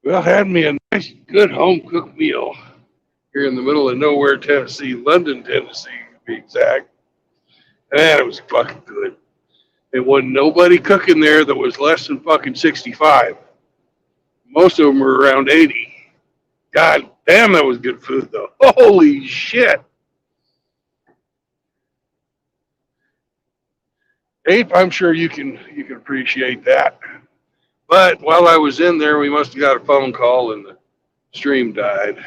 Well, had me a nice, good home cooked meal here in the middle of nowhere, Tennessee, London, Tennessee, to be exact. Man, it was fucking good. There wasn't nobody cooking there that was less than fucking 65. Most of them were around 80. God damn, that was good food, though. Holy shit. Ape, I'm sure you can appreciate that. But while I was in there, we must have got a phone call and the stream died.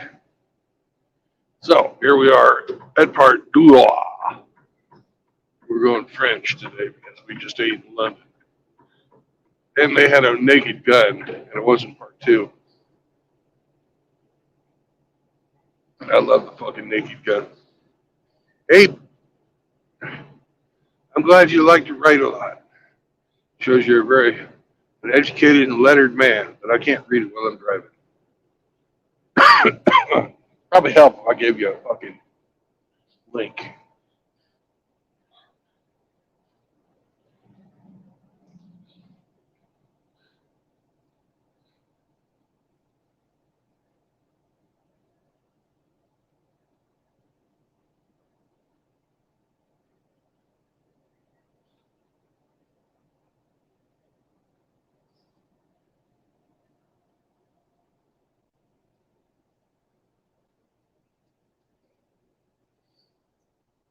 So here we are at part deux. We're going French today because we just ate in London. And they had a naked gun, and it wasn't part two. I love the fucking naked gun. Abe, I'm glad you like to write a lot. Shows you're an educated and lettered man, but I can't read it while I'm driving. Probably help if I gave you a fucking link.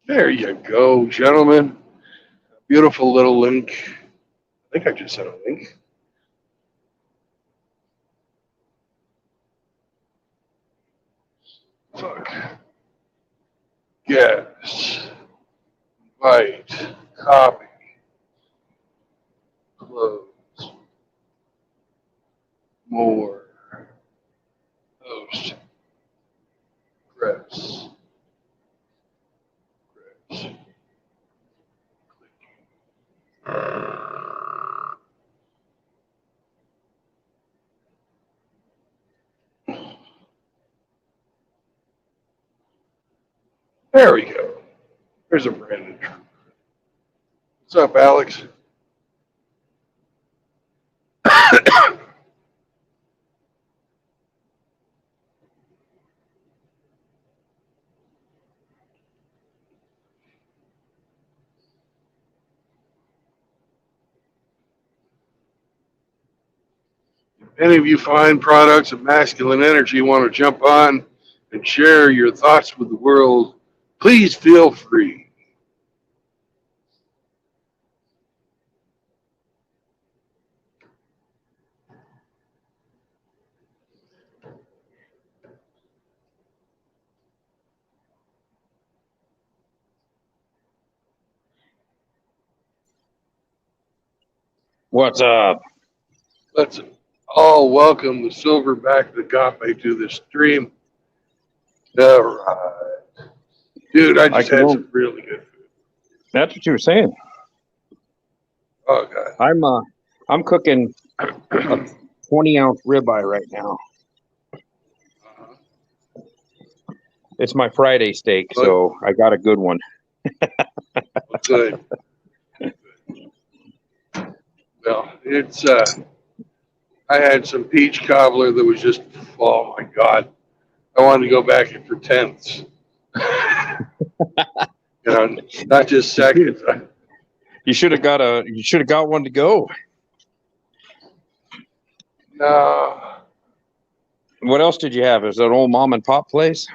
There you go, gentlemen. Beautiful little link. I think I just sent a link. Fuck. Yes. Invite. Copy. Close. More. Post. Press. Press. There we go. There's a brand new trooper. What's up, Alex? Any of you fine products of masculine energy want to jump on and share your thoughts with the world, please feel free. What's up? Let's all welcome the Silverback Agape to the stream. All right. Dude, I just had some really good food. That's what you were saying. Oh, God. I'm cooking a 20-ounce ribeye right now. It's my Friday steak, so I got a good one. Good. Well, it's I had some peach cobbler that was just, oh my God, I wanted to go back in for tenths. Not just seconds. You should have got one to go. No. What else did you have? Is it an old mom and pop place?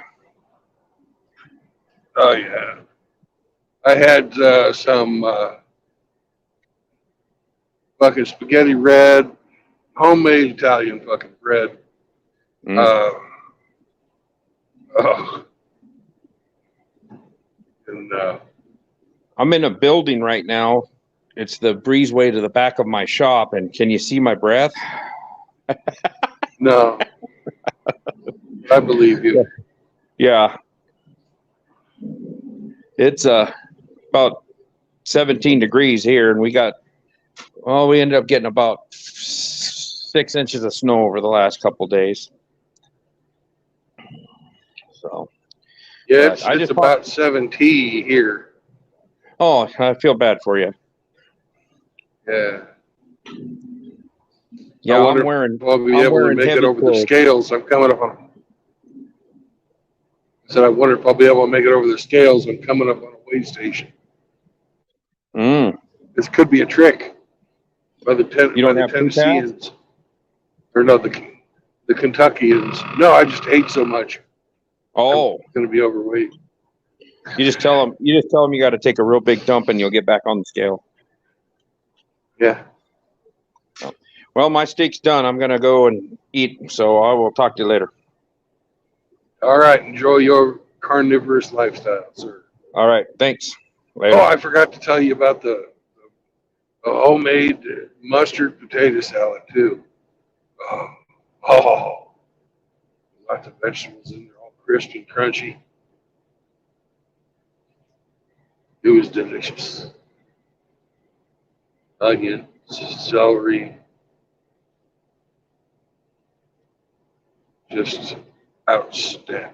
Oh yeah. I had some fucking spaghetti red, homemade Italian fucking bread. Oh. And I'm in a building right now. It's the breezeway to the back of my shop, and can you see my breath? No. I believe you. Yeah. It's about 17 degrees here, and we ended up getting about 6 inches of snow over the last couple of days. So yeah, it's about 70 here. Oh, I feel bad for you. Yeah. Yeah, I wonder I'm wearing. if I'll be I'm able to wearing make it heavy over the clothes. scales. I'm coming up on. I said, I wonder if I'll be able to make it over the scales. I'm coming up on a weigh station. Mm. This could be a trick by the You don't have Tennesseans, or no, the Kentuckians. No, I just ate so much. Oh, I'm going to be overweight. you just tell them. You just tell them you got to take a real big dump, and you'll get back on the scale. Yeah. Well, my steak's done. I'm gonna go and eat. So I will talk to you later. All right. Enjoy your carnivorous lifestyle, sir. All right. Thanks. Later. Oh, I forgot to tell you about the homemade mustard potato salad too. Oh, oh, lots of vegetables in there, all crisp and crunchy. It was delicious. Onion, celery, just outstanding.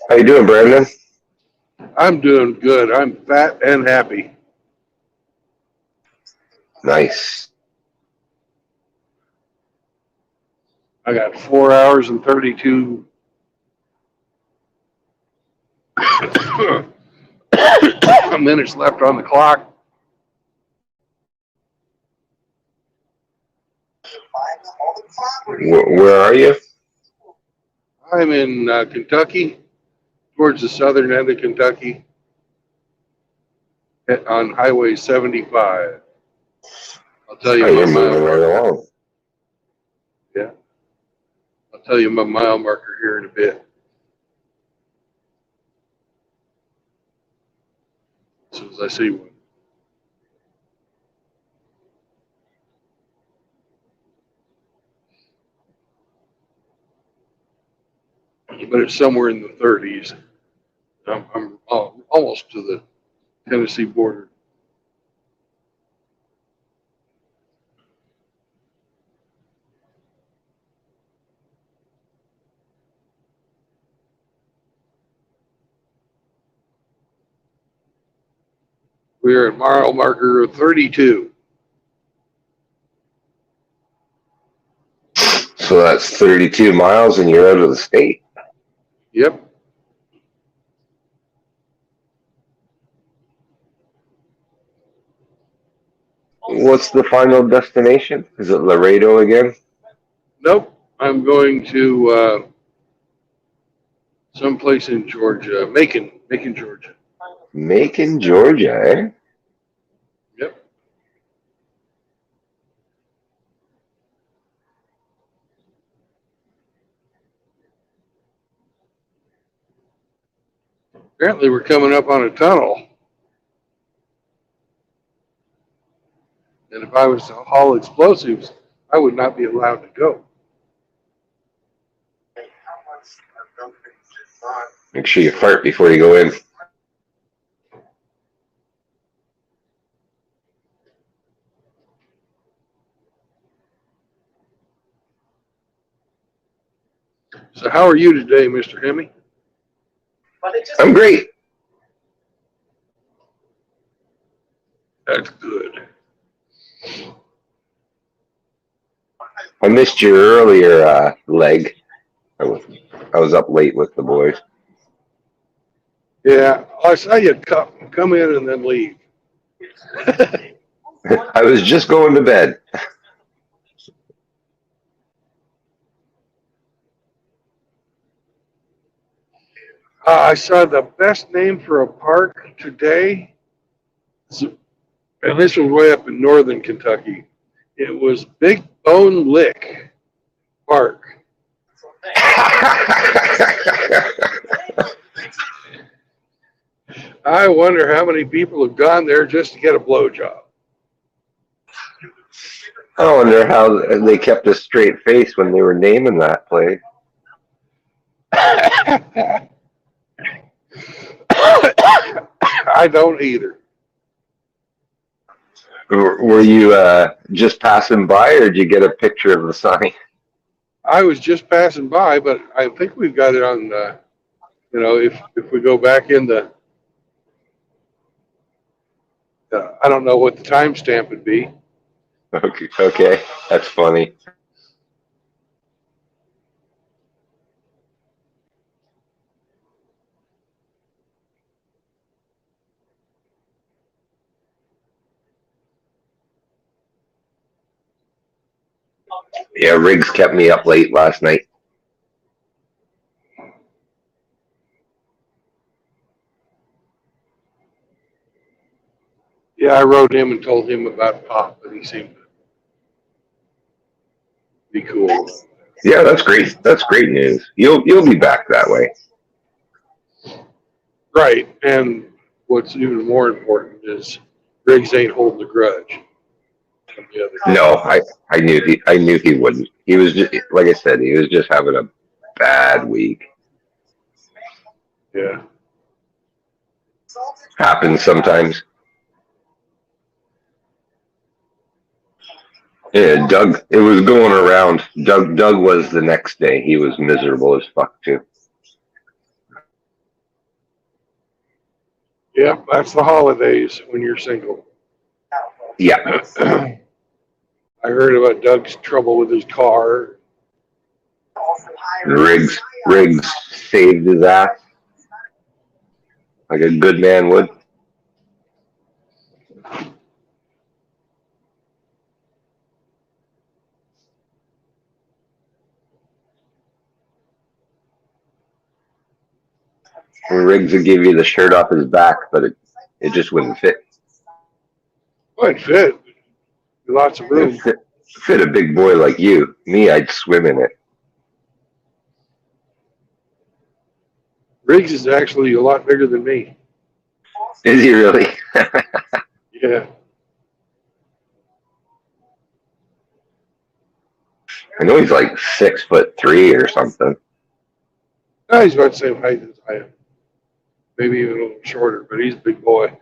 How you doing, Brandon? I'm doing good. I'm fat and happy. Nice. I got 4 hours and 32 minutes left on the clock. Where are you? I'm in Kentucky, towards the southern end of Kentucky, on Highway 75. I'll tell you Oh, my you're mile moving right marker. along. Yeah, I'll tell you my mile marker here in a bit. As soon as I see one. But it's somewhere in the 30s. I'm almost to the Tennessee border. We're at mile marker 32. So that's 32 miles and you're out of the state. Yep. What's the final destination? Is it Laredo again? Nope. I'm going to someplace in Georgia, Macon, Georgia. Macon, Georgia, eh? Yep. Apparently, we're coming up on a tunnel. And if I was to haul explosives, I would not be allowed to go. Make sure you fart before you go in. So, how are you today, Mr. Hemme? I'm great. That's good. I missed your earlier leg. I was up late with the boys. Yeah, I saw you come in and then leave. I was just going to bed. I saw the best name for a park today, and this was way up in northern Kentucky. It was Big Bone Lick Park. I wonder how many people have gone there just to get a blowjob. I wonder how they kept a straight face when they were naming that place. I don't either. Were you just passing by, or did you get a picture of the sign? I was just passing by, but I think we've got it on. If we go back in the, I don't know what the timestamp would be. Okay, that's funny. Yeah, Riggs kept me up late last night. Yeah, I wrote him and told him about Pop, and he seemed to be cool. Yeah, that's great. That's great news. You'll be back that way. Right, and what's even more important is Riggs ain't holding a grudge. The other day. No, I knew he wouldn't. He was just, like I said, he was just having a bad week. Yeah. Happens sometimes. Yeah, Doug. It was going around. Doug was the next day. He was miserable as fuck too. Yeah, that's the holidays when you're single. Yeah, I heard about Doug's trouble with his car. Riggs saved his ass like a good man would. Riggs would give you the shirt off his back, but it just wouldn't fit. Well, it fit. Lots of room. It fit a big boy like you. Me, I'd swim in it. Riggs is actually a lot bigger than me. Is he really? Yeah. I know he's like 6'3" or something. No, he's about the same height as I am. Maybe even a little shorter, but he's a big boy.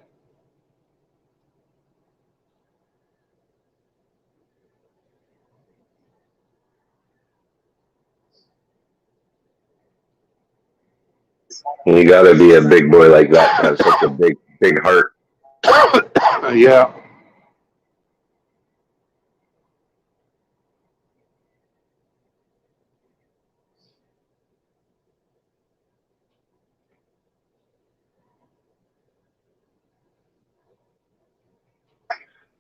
You got to be a big boy like that to have such a big heart. Yeah.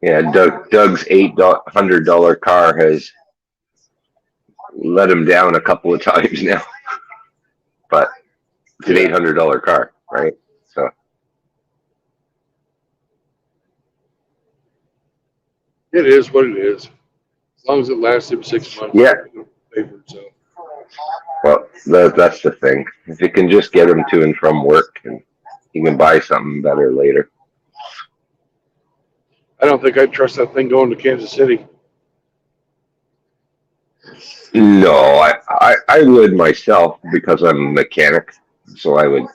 Yeah, Doug's $800 car has let him down a couple of times now, but it's an $800 car, right? So It is what it is. As long as it lasts him 6 months. yeah, Paper, so. well, that's the thing. If you can just get him to and from work, and you can buy something better later. I don't think I'd trust that thing going to Kansas City. No, I would myself because I'm a mechanic, so I would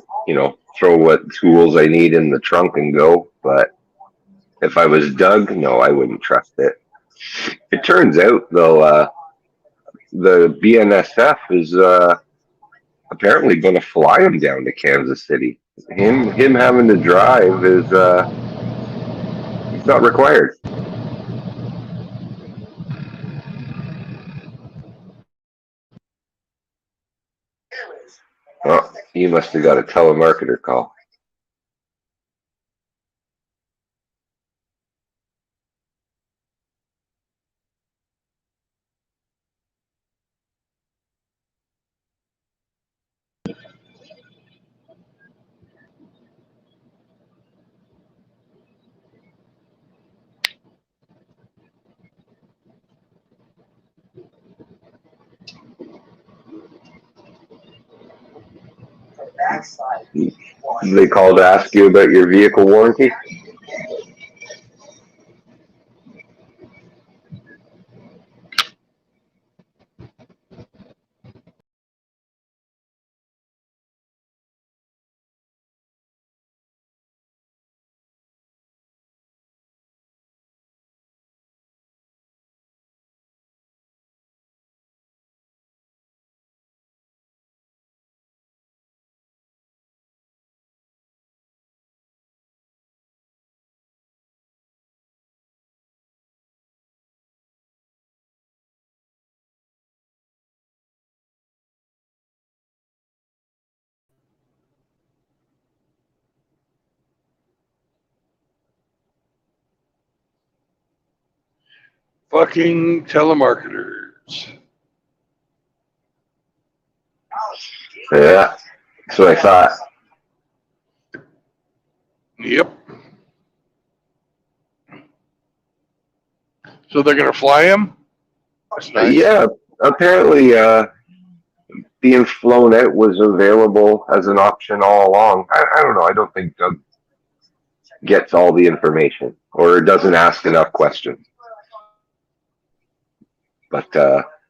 throw what tools I need in the trunk and go. But if I was Doug, no, I wouldn't trust it. It turns out though, the BNSF is apparently going to fly him down to Kansas City. Him having to drive is it's not required. Oh, you must have got a telemarketer call. They called to ask you about your vehicle warranty. Fucking telemarketers. Yeah. That's what I thought. Yep. So they're gonna fly him? That's nice. Yeah. Apparently, being flown out was available as an option all along. I don't know. I don't think Doug gets all the information or doesn't ask enough questions. But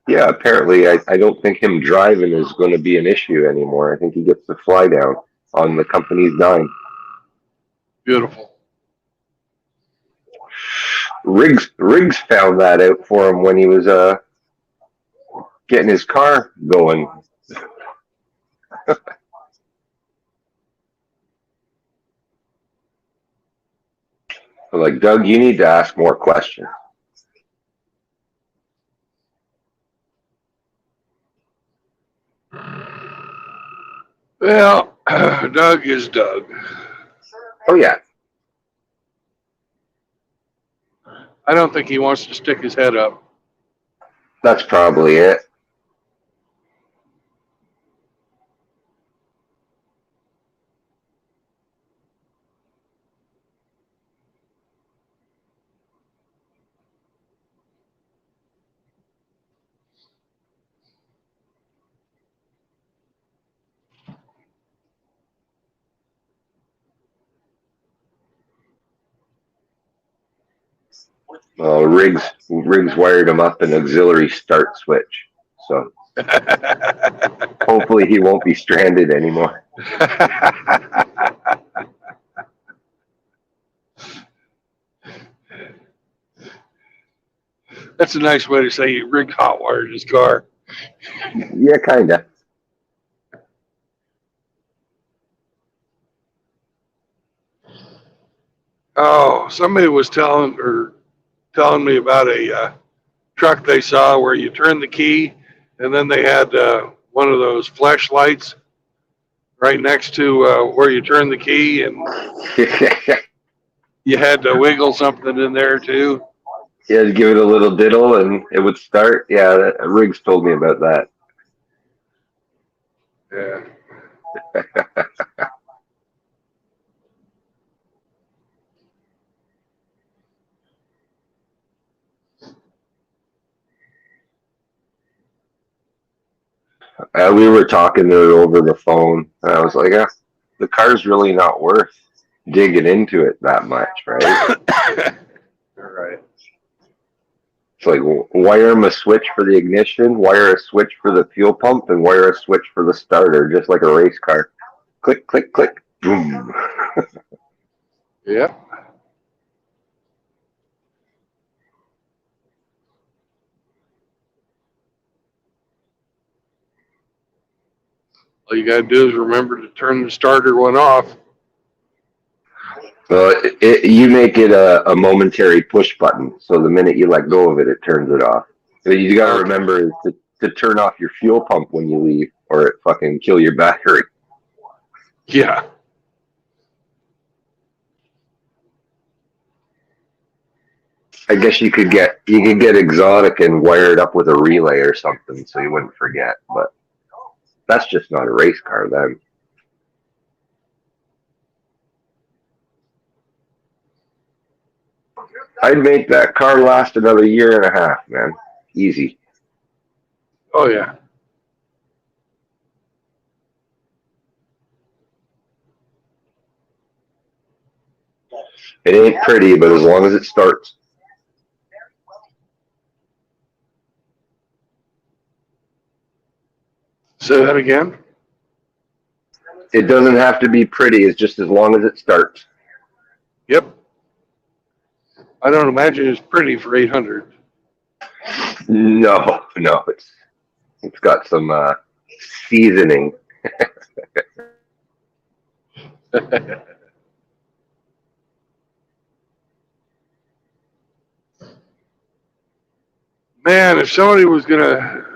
yeah, apparently I don't think him driving is going to be an issue anymore. I think he gets to fly down on the company's dime. Beautiful. Riggs found that out for him when he was getting his car going. Like, Doug, you need to ask more questions. Well, Doug is Doug. Oh yeah, I don't think he wants to stick his head up. that's probably it. Riggs wired him up an auxiliary start switch, so hopefully he won't be stranded anymore. That's a nice way to say he rigged hot wired his car. Yeah, kinda. Oh, somebody was telling me about a truck they saw where you turn the key and then they had one of those flashlights right next to where you turn the key, and you had to wiggle something in there too. Yeah, give it a little diddle and it would start. Yeah, Riggs told me about that. Yeah. We were talking to it over the phone, and I was like, the car's really not worth digging into it that much, right? All right. It's like, wire him a switch for the ignition, wire a switch for the fuel pump, and wire a switch for the starter, just like a race car. Click, click, click, boom. Yeah. All you gotta do is remember to turn the starter one off. Well, you make it a momentary push button, so the minute you let go of it, it turns it off. So you got to remember to turn off your fuel pump when you leave, or it fucking kill your battery. Yeah. I guess you could get exotic and wire it up with a relay or something, so you wouldn't forget. But that's just not a race car then. I'd make that car last another year and a half, man. Easy. Oh yeah. It ain't pretty, but as long as it starts. Say that again. It doesn't have to be pretty. It's just as long as it starts. Yep. I don't imagine it's pretty for 800. No, it's got some seasoning. Man, if somebody was gonna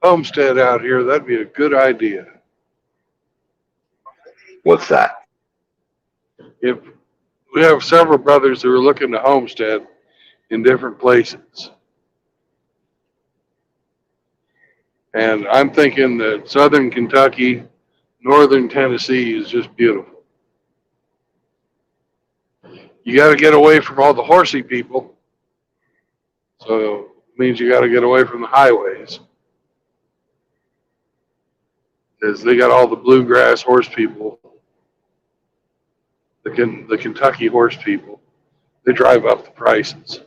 homestead out here, that'd be a good idea. What's that? If we have several brothers who are looking to homestead, in different places. And I'm thinking that southern Kentucky, northern Tennessee is just beautiful. You got to get away from all the horsey people. So it means you got to get away from the highways. Because they got all the bluegrass horse people, the Kentucky horse people. They drive up the prices.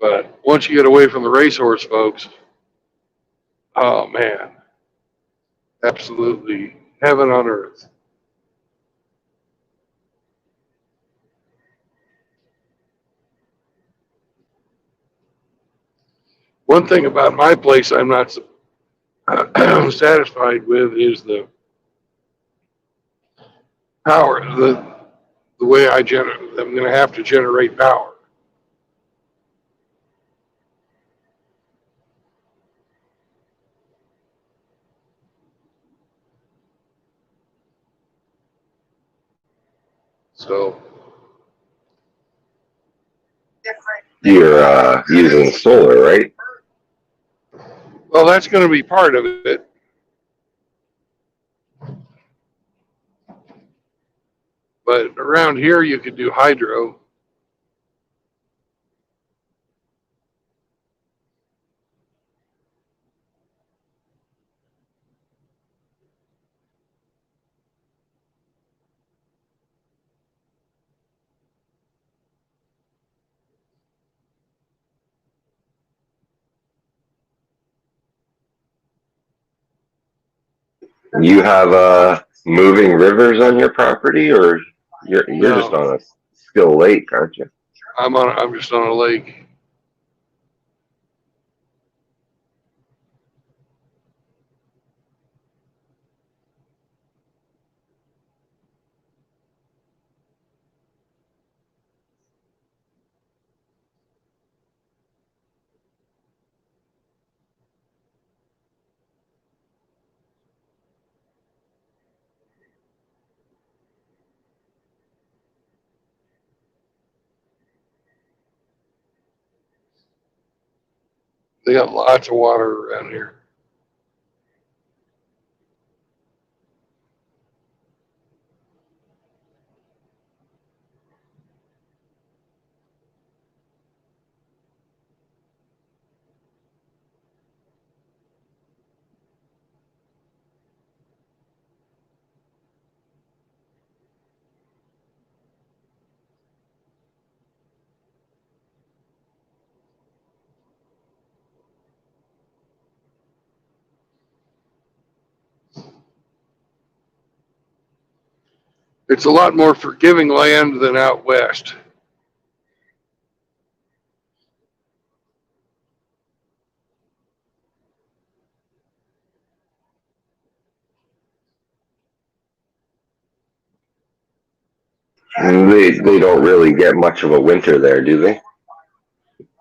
But once you get away from the racehorse folks, oh man, absolutely heaven on earth. One thing about my place I'm not satisfied with is the power, the way I generate. I'm going to have to generate power. So You're using solar, right? well, that's going to be part of it. But around here, you could do hydro. You have moving rivers on your property, or you're just No, on a still lake, aren't you? I'm just on a lake. They got lots of water around here. It's a lot more forgiving land than out west. And they don't really get much of a winter there, do they? In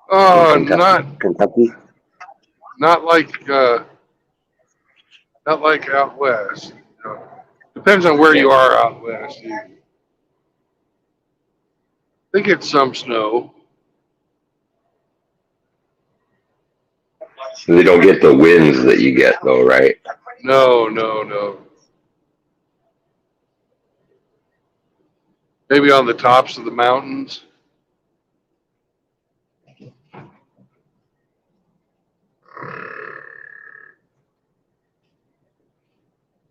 Oh, Kentucky? not like out west. You know. Depends on where you are out west. They get some snow. They don't get the winds that you get, though, right? No. Maybe on the tops of the mountains.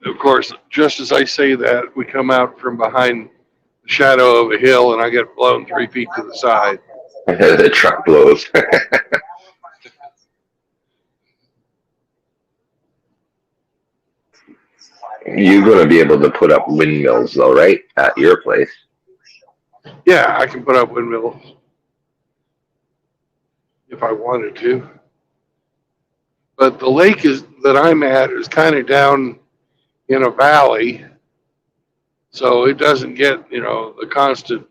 Of course, just as I say that, we come out from behind the shadow of a hill and I get blown 3 feet to the side. The truck blows. You're going to be able to put up windmills, though, right? At your place. Yeah, I can put up windmills if I wanted to. But the lake that I'm at is kind of down in a valley, so it doesn't get, the constant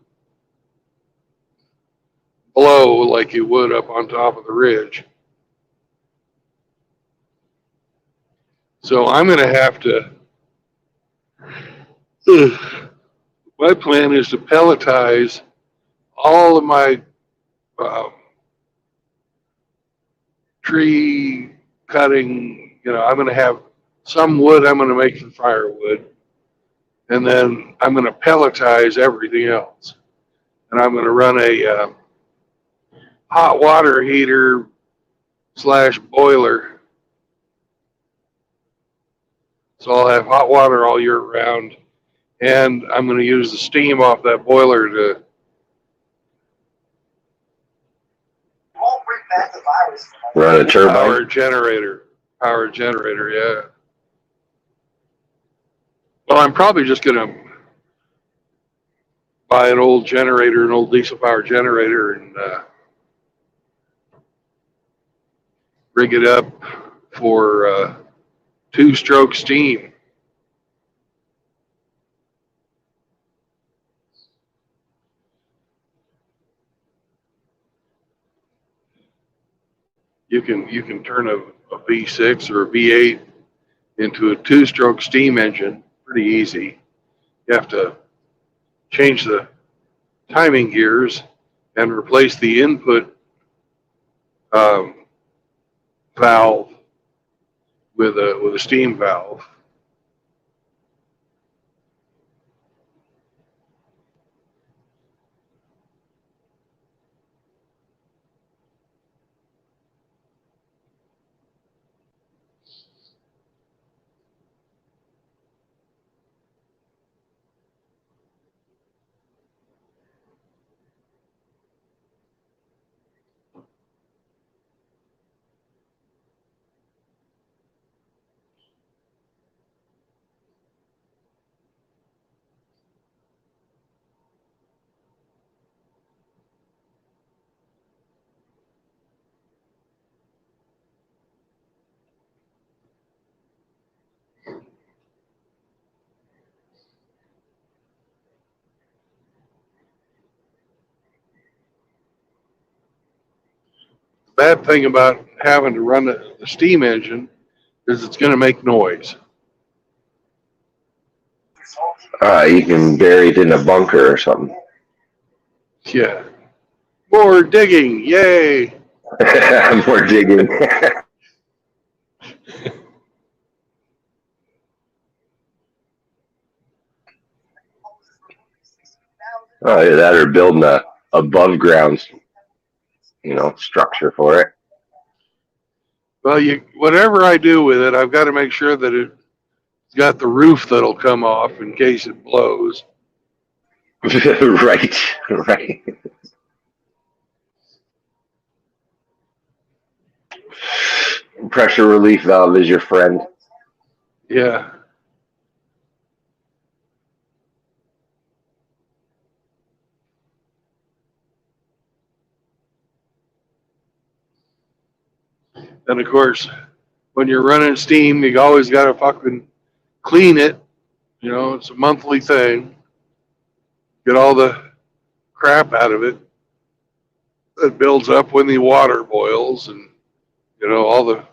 blow like it would up on top of the ridge. So I'm going to have to my plan is to pelletize all of my um, tree cutting. You know, I'm going to have some wood I'm going to make from firewood, and then I'm going to pelletize everything else. And I'm going to run a hot water heater / boiler. So I'll have hot water all year round, and I'm going to use the steam off that boiler to Run a turbine. Power a generator, yeah. Well, I'm probably just going to buy an old generator, an old diesel power generator, and rig it up for 2-stroke steam. You can turn a V6 or a V8 into a 2-stroke steam engine pretty easy. You have to change the timing gears and replace the input valve with a steam valve. The bad thing about having to run the steam engine is it's going to make noise. You can bury it in a bunker or something. Yeah. More digging, yay! More digging. Oh, yeah, that or building a above ground, structure for it. Well, whatever I do with it, I've got to make sure that it's got the roof that'll come off in case it blows. Right. Pressure relief valve is your friend. Yeah. And of course, when you're running steam, you always got to fucking clean it. You know, it's a monthly thing. Get all the crap out of it that builds up when the water boils, and all the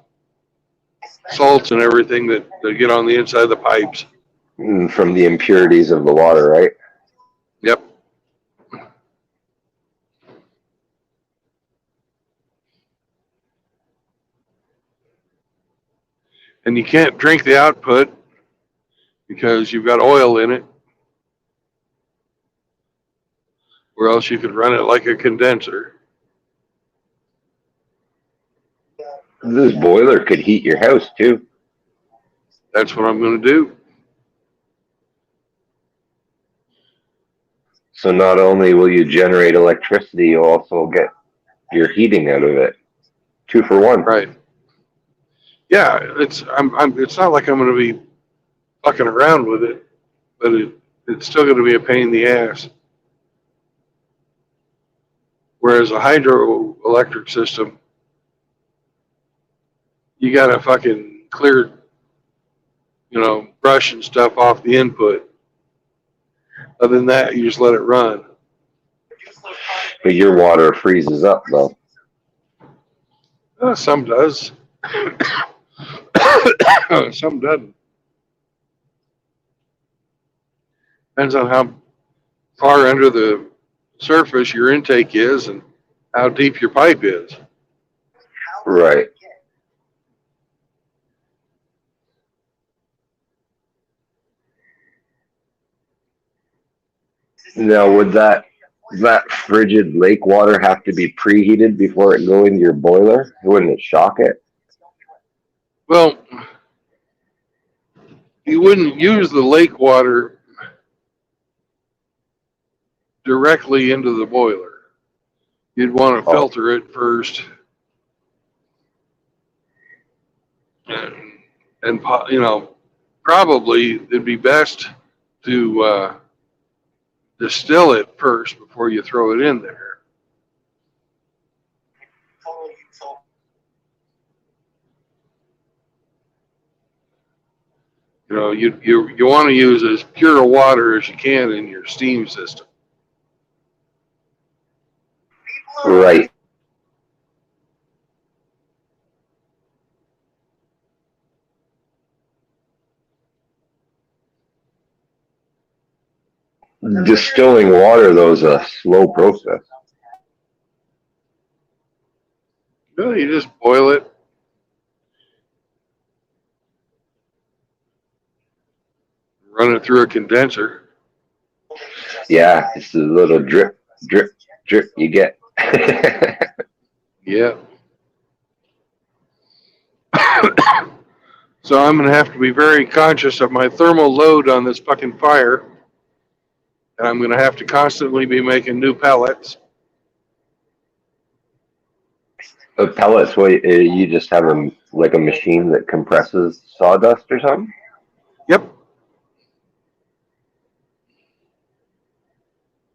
salts and everything that get on the inside of the pipes. From the impurities of the water, right? Yep. And you can't drink the output because you've got oil in it, or else you could run it like a condenser. This boiler could heat your house too. That's what I'm going to do. So not only will you generate electricity, you'll also get your heating out of it. 2 for 1. Right. Yeah, it's not like I'm going to be fucking around with it, but it's still going to be a pain in the ass. Whereas a hydroelectric system, you got to fucking clear, brush and stuff off the input. Other than that, you just let it run. But your water freezes up, though. Some does. Some doesn't. Depends on far under the surface your intake is and how deep your pipe is. Right. Now, would that frigid lake water have to be preheated before it go into your boiler? Wouldn't it shock it? Well, you wouldn't use the lake water directly into the boiler. You'd want to filter it first, and you know, probably it'd be best to distill it first before you throw it in there. You know, you want to use as pure water as you can in your steam system. Right. Distilling water, though, is a slow process. Well, you just boil it. Run it through a condenser. Yeah, it's a little drip, drip, drip you get. Yeah. So I'm going to have to be very conscious of my thermal load on this fucking fire. And I'm going to have to constantly be making new pellets. Pellets, what, you just have like a machine that compresses sawdust or something? Yep.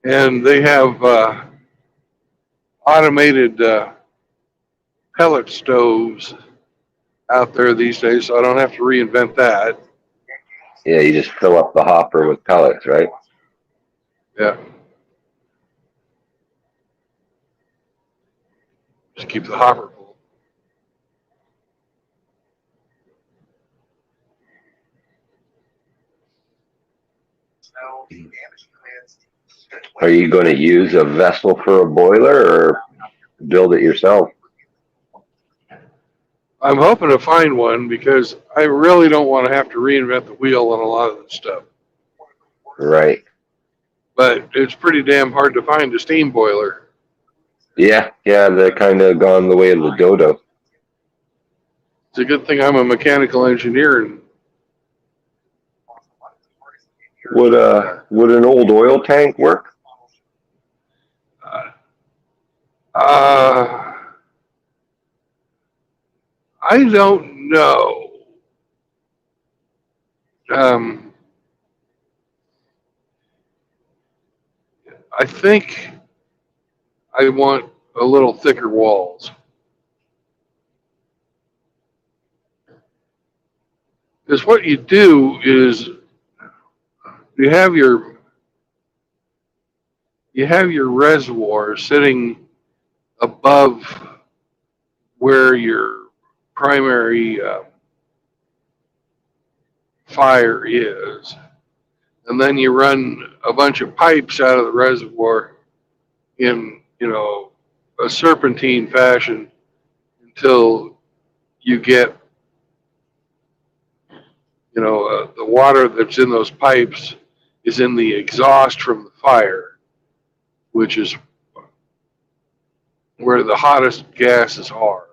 And they have automated pellet stoves out there these days, so I don't have to reinvent that. Yeah, you just fill up the hopper with pellets, right? Yeah. Just keep the hopper full. Are you going to use a vessel for a boiler or build it yourself? I'm hoping to find one because I really don't want to have to reinvent the wheel on a lot of this stuff. Right. But it's pretty damn hard to find a steam boiler. Yeah, they're kind of gone the way of the dodo. It's a good thing I'm a mechanical engineer. And Would an old oil tank work? I don't know. I think I want a little thicker walls. Because what you do is you have your reservoir sitting above where your primary fire is, and then you run a bunch of pipes out of the reservoir in, you know, a serpentine fashion until you get, you know, the water that's in those pipes is in the exhaust from the fire, which is where the hottest gases are.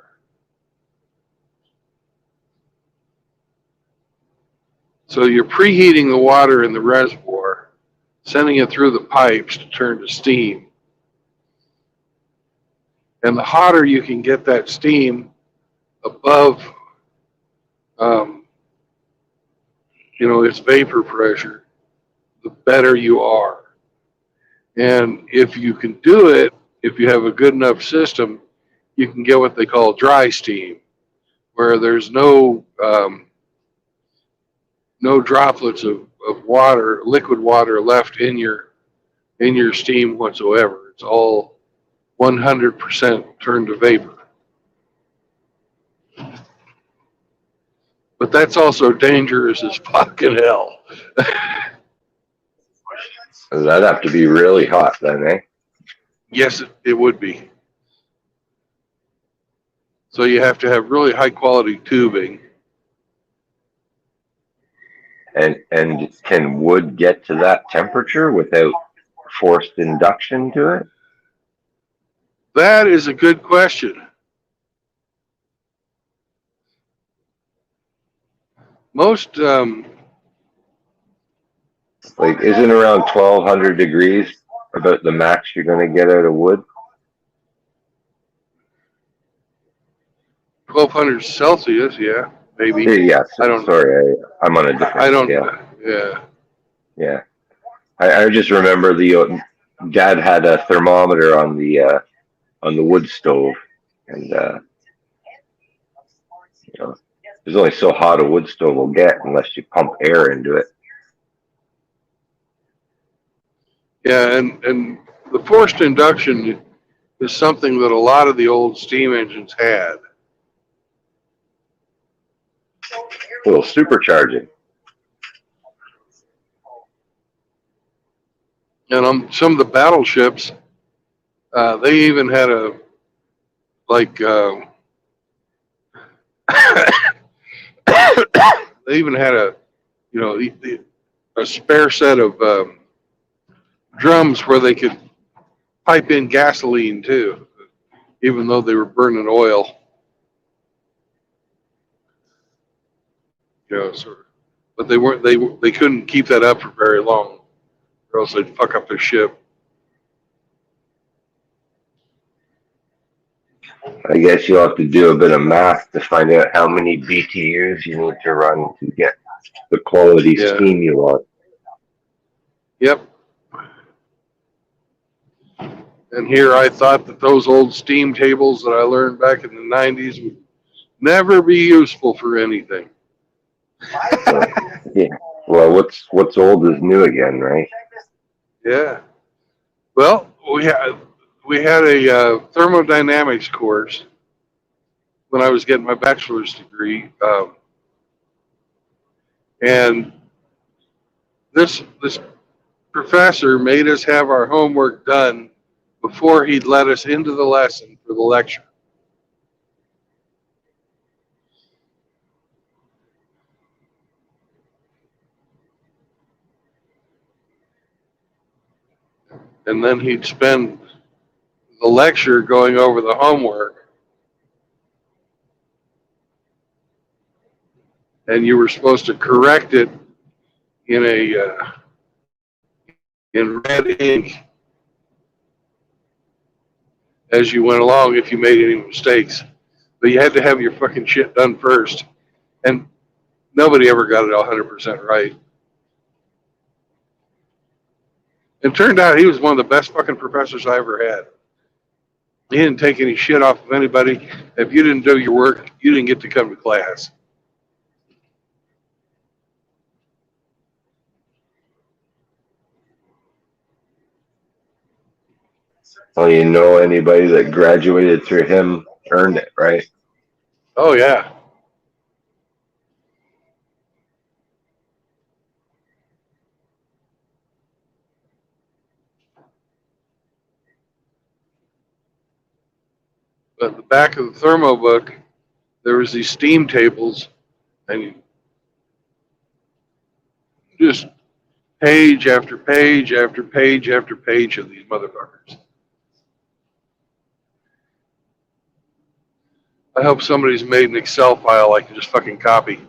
So you're preheating the water in the reservoir, sending it through the pipes to turn to steam. And the hotter you can get that steam above, you know, its vapor pressure, the better you are. And if you can do it, if you have a good enough system, you can get what they call dry steam, where there's no droplets of water, liquid water left in your steam whatsoever. It's all 100% turned to vapor. But that's also dangerous as fucking hell. That'd have to be really hot then, eh? Yes, it would be. So you have to have really high quality tubing. And can wood get to that temperature without forced induction to it? That is a good question. Most, Like, isn't around 1200 degrees about the max you're going to get out of wood? 1200 Celsius, yeah, maybe. Yes. I don't. Sorry, I'm on a different I don't. scale. Yeah. Yeah. I just remember the dad had a thermometer on the wood stove, and you know, there's only so hot a wood stove will get unless you pump air into it. Yeah, and the forced induction is something that a lot of the old steam engines had. A little supercharging. And on some of the battleships, they even had a, like, they even had a, you know, a spare set of drums where they could pipe in gasoline too, even though they were burning oil. You know, sort of. But they weren't. They couldn't keep that up for very long, or else they'd fuck up their ship. I guess you'll have to do a bit of math to find out how many BTUs you need to run to get the quality Yeah. steam you want. Yep. And here I thought that those old steam tables that I learned back in the 90s would never be useful for anything. Yeah. Well, what's old is new again, right? Yeah. Well, we had a thermodynamics course when I was getting my bachelor's degree, and this professor made us have our homework done before he'd let us into the lesson for the lecture. And then he'd spend the lecture going over the homework. And you were supposed to correct it in in red ink as you went along if you made any mistakes. But you had to have your fucking shit done first. And nobody ever got it 100% right. It turned out he was one of the best fucking professors I ever had. He didn't take any shit off of anybody. If you didn't do your work, you didn't get to come to class. Well, you know, anybody that graduated through him earned it, right? Oh, yeah. But at the back of the thermo book, there was these steam tables, and you just page after page after page after page of these motherfuckers. I hope somebody's made an Excel file I can just fucking copy.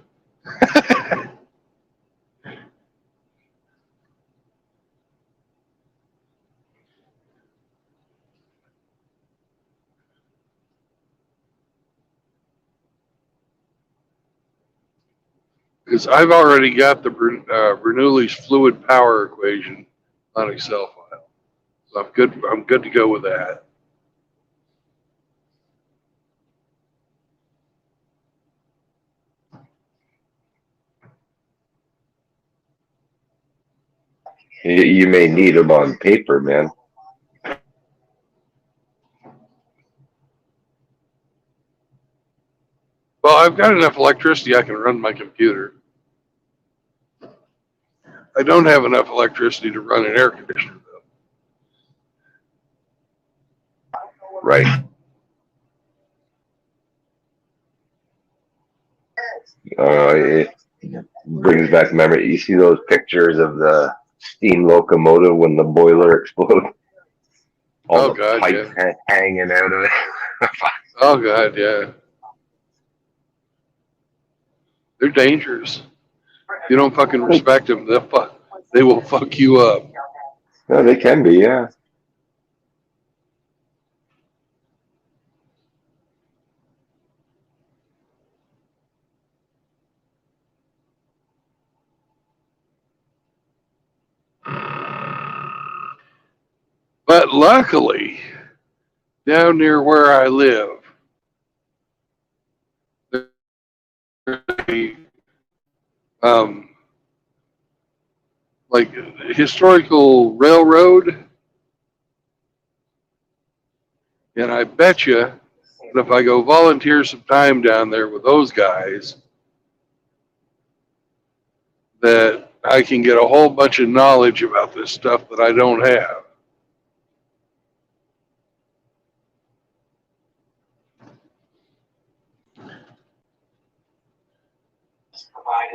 Because I've already got the Bernoulli's fluid power equation on Excel file. So I'm good to go with that. You may need them on paper, man. Well, I've got enough electricity I can run my computer. I don't have enough electricity to run an air conditioner though. Right. It brings back memory. You see those pictures of the steam locomotive when the boiler exploded? All Oh the God, pipes yeah. hanging out of it. Oh God, yeah. They're dangerous. If you don't fucking respect them, they will fuck you up. No, they can be, yeah. But luckily, down near where I live, there's a um, like historical railroad, and I bet you that if I go volunteer some time down there with those guys, that I can get a whole bunch of knowledge about this stuff that I don't have.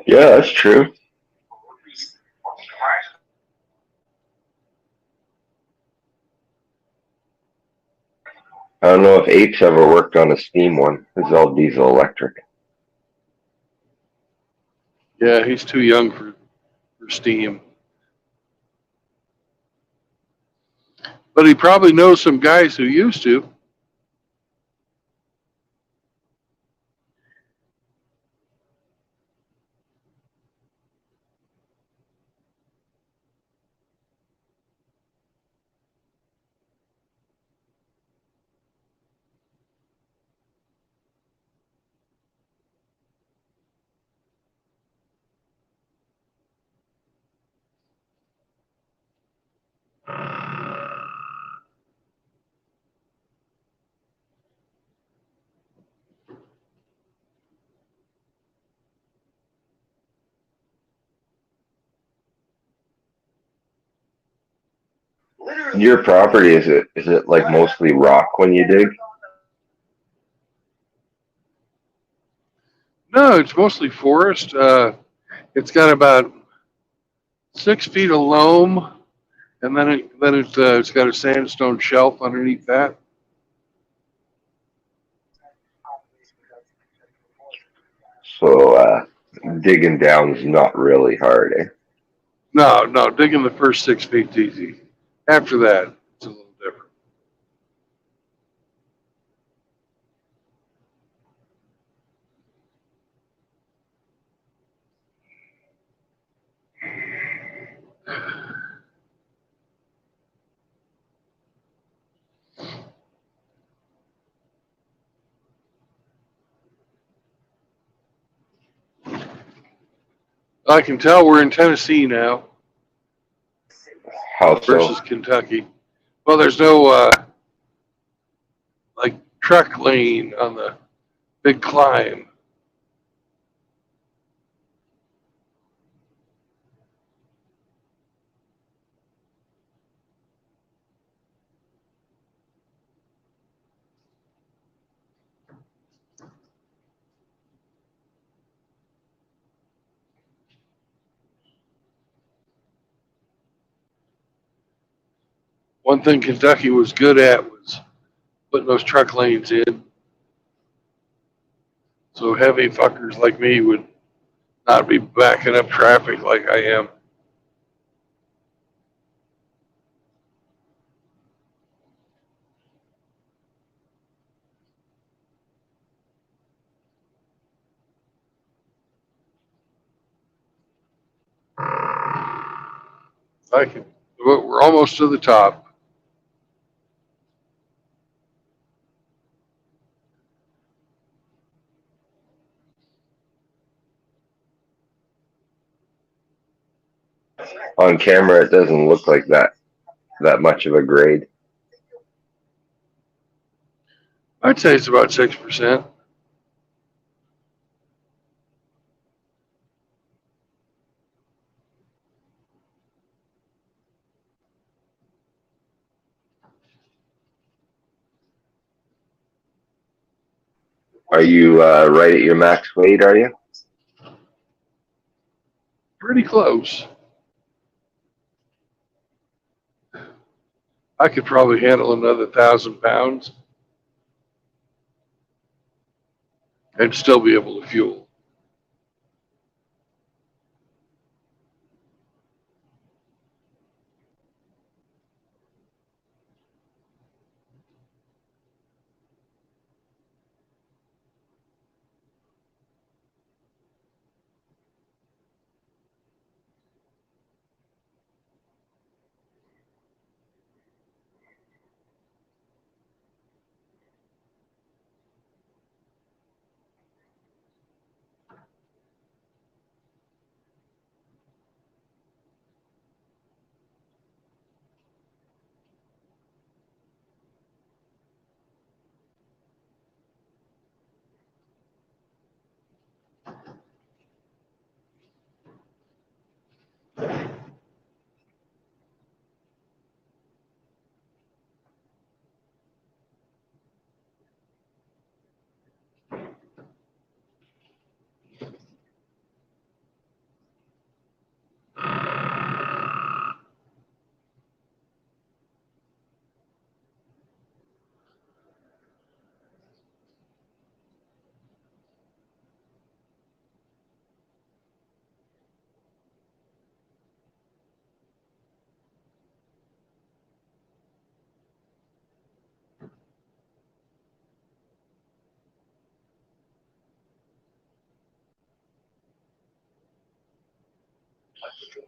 Yeah, that's true. I don't know if Apes ever worked on a steam one. It's all diesel electric. Yeah, he's too young for steam. But he probably knows some guys who used to. Your property, is it like mostly rock when you dig? No, it's mostly forest. It's got about 6 feet of loam, and it's got a sandstone shelf underneath that. So digging down's not really hard, eh? No, no, digging the first 6 feet's easy. After that, it's a little different. I can tell we're in Tennessee now How so? versus Kentucky. Well, there's no like truck lane on the big climb. One thing Kentucky was good at was putting those truck lanes in, so heavy fuckers like me would not be backing up traffic like I am. I can. We're almost to the top. On camera, it doesn't look like that much of a grade. I'd say it's about 6%. Are you right at your max weight? Are you? Pretty close. I could probably handle another 1,000 pounds and still be able to fuel.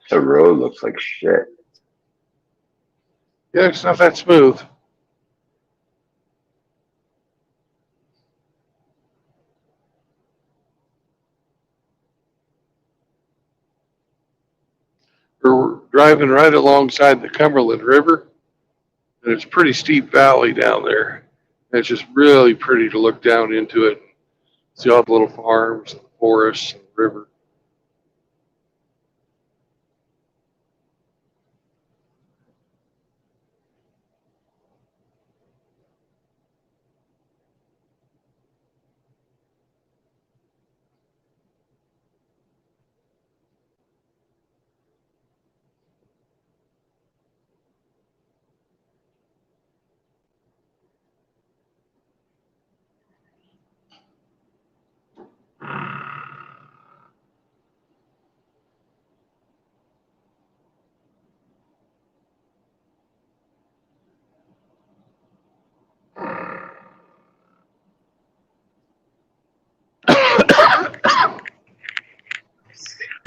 The road looks like shit. Yeah, it's not that smooth. We're driving right alongside the Cumberland River, and it's a pretty steep valley down there. And it's just really pretty to look down into it, see all the little farms, and the forests, and the river.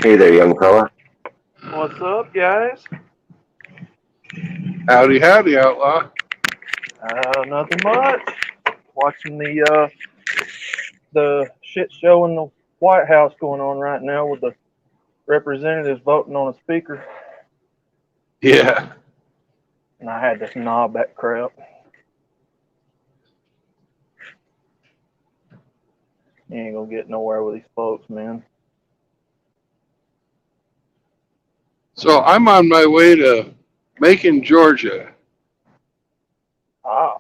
Hey there, young fella. What's up, guys? Howdy, howdy, outlaw. Nothing much. Watching the shit show in the White House going on right now with the representatives voting on a speaker, Yeah. and I had to knob that crap. You ain't gonna get nowhere with these folks, man. So I'm on my way to Macon, Georgia. Ah,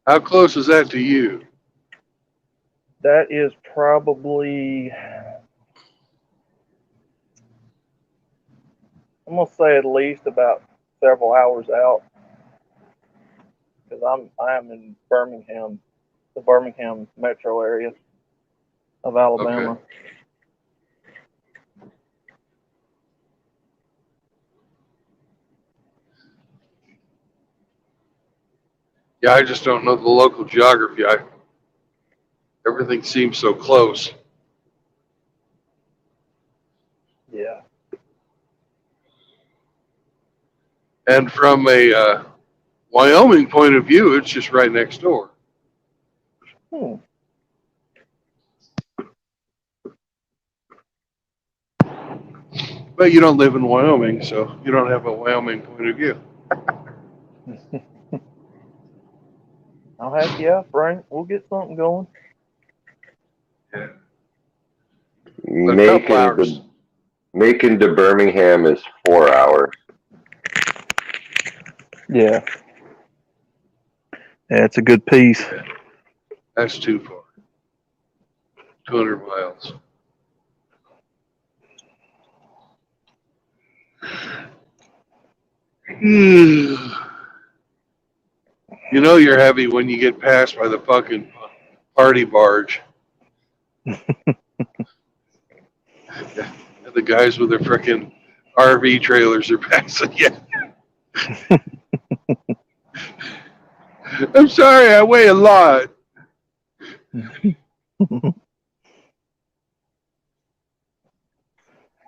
How close is that to you? that is probably, I'm gonna say at least about several hours out, because I am in Birmingham, the Birmingham metro area of Alabama. Okay. Yeah, I just don't know the local geography. Everything seems so close. Yeah. And from a Wyoming point of view, it's just right next door. Hmm. But you don't live in Wyoming, so you don't have a Wyoming point of view. Oh, heck yeah, Frank. We'll get something going. Yeah. A couple hours. Macon to Birmingham is 4 hours. Yeah. Yeah, it's a good piece. That's too far. 200 miles. You know you're heavy when you get passed by the fucking party barge. The guys with their frickin' RV trailers are passing you. I'm sorry, I weigh a lot.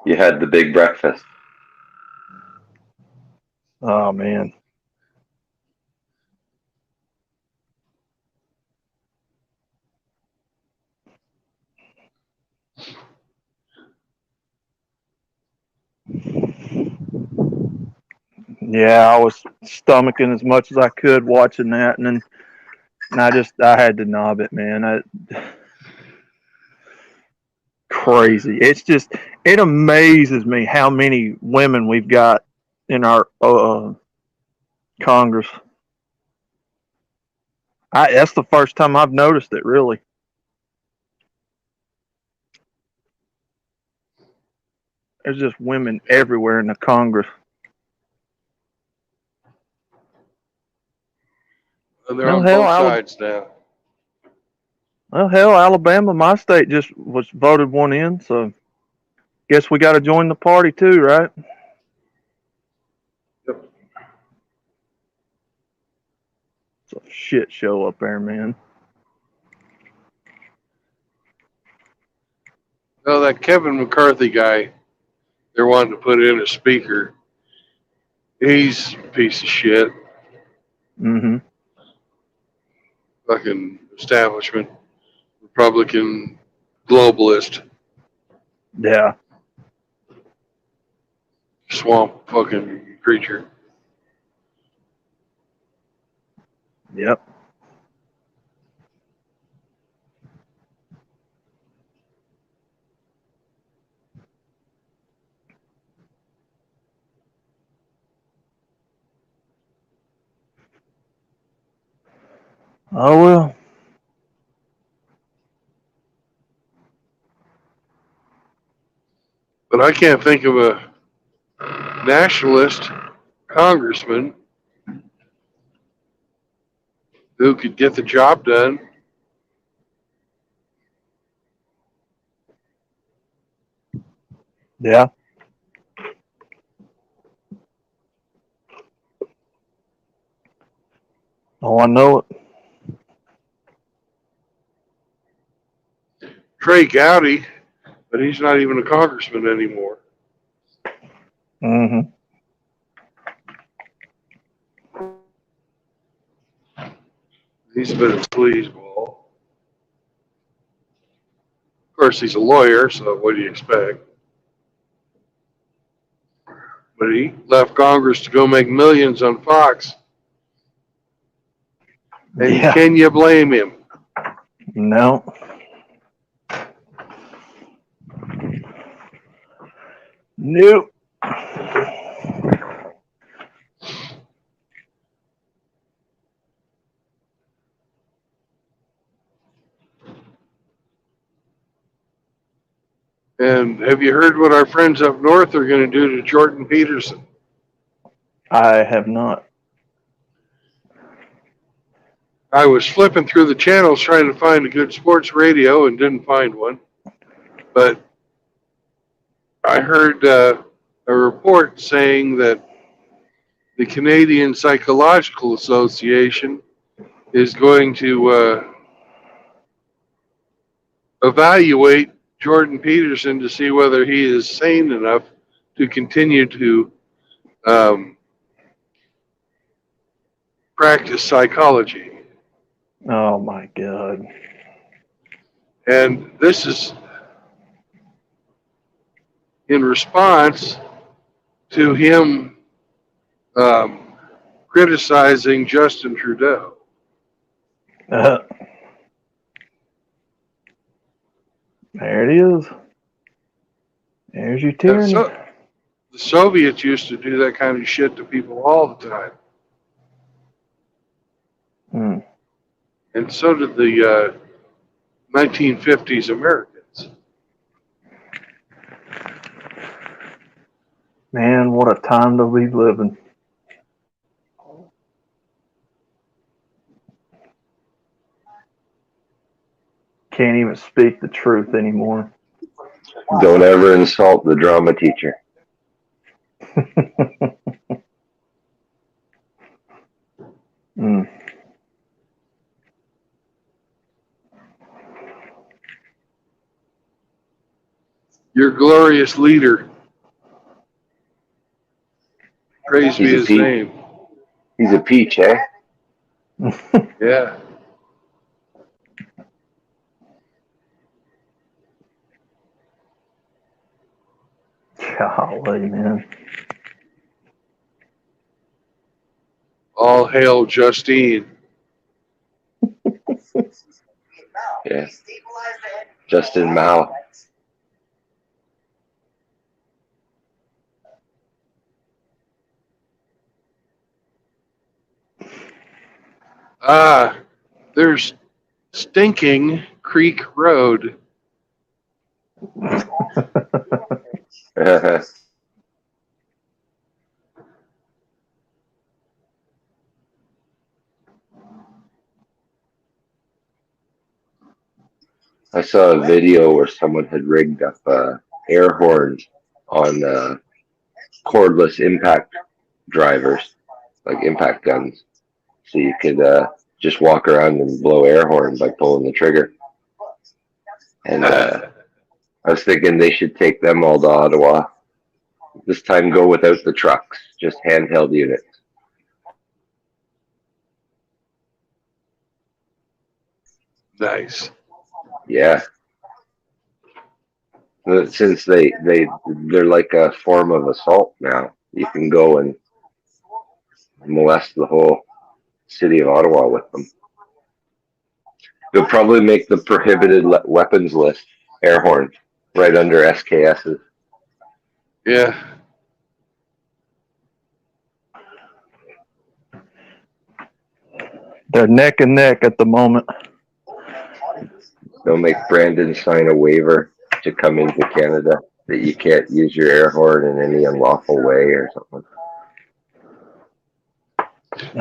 You had the big breakfast. Oh man. Yeah, I was stomaching as much as I could watching that, and I had to knob it, man. Crazy. It's just, it amazes me how many women we've got in our Congress. That's the first time I've noticed it, really. There's just women everywhere in the Congress. And they're Well, on hell, both sides now. Well, hell, Alabama, my state, just was voted one in, so guess we got to join the party too, right? Yep. It's a shit show up there, man. Well, that Kevin McCarthy guy, they're wanting to put in a speaker. He's a piece of shit. Mm-hmm. Fucking establishment, Republican, globalist, Yeah. swamp fucking creature. Yep. Oh well. But I can't think of a nationalist congressman who could get the job done. Yeah. Oh, I know it. Trey Gowdy, but he's not even a congressman anymore. Mm-hmm. He's been a sleazeball. Of course, he's a lawyer, so what do you expect? But he left Congress to go make millions on Fox. And Yeah. can you blame him? No. Nope. And have you heard what our friends up north are going to do to Jordan Peterson? I have not. I was flipping through the channels trying to find a good sports radio and didn't find one. But I heard a report saying that the Canadian Psychological Association is going to evaluate Jordan Peterson to see whether he is sane enough to continue to practice psychology. Oh my God. And this is in response to him criticizing Justin Trudeau. There it is. There's your tyranny. The Soviets used to do that kind of shit to people all the time. And so did the 1950s Americans. Man, what a time to be living. Can't even speak the truth anymore. Don't ever insult the drama teacher. Mm. Your glorious leader. Praise be He's a his peach. name. He's a peach, eh? Yeah. Golly, man. All hail Justine. Yeah. Justin Mao. Ah, there's Stinking Creek Road. I saw a video where someone had rigged up air horns on cordless impact drivers, like impact guns, so you could just walk around and blow air horns by pulling the trigger. And I was thinking they should take them all to Ottawa. This time, go without the trucks, just handheld units. Nice. Yeah. Since they're like a form of assault now, you can go and molest the whole city of Ottawa with them. You'll probably make the prohibited weapons list air horn right under SKS's. Yeah. They're neck and neck at the moment. They'll make Brandon sign a waiver to come into Canada that you can't use your air horn in any unlawful way or something.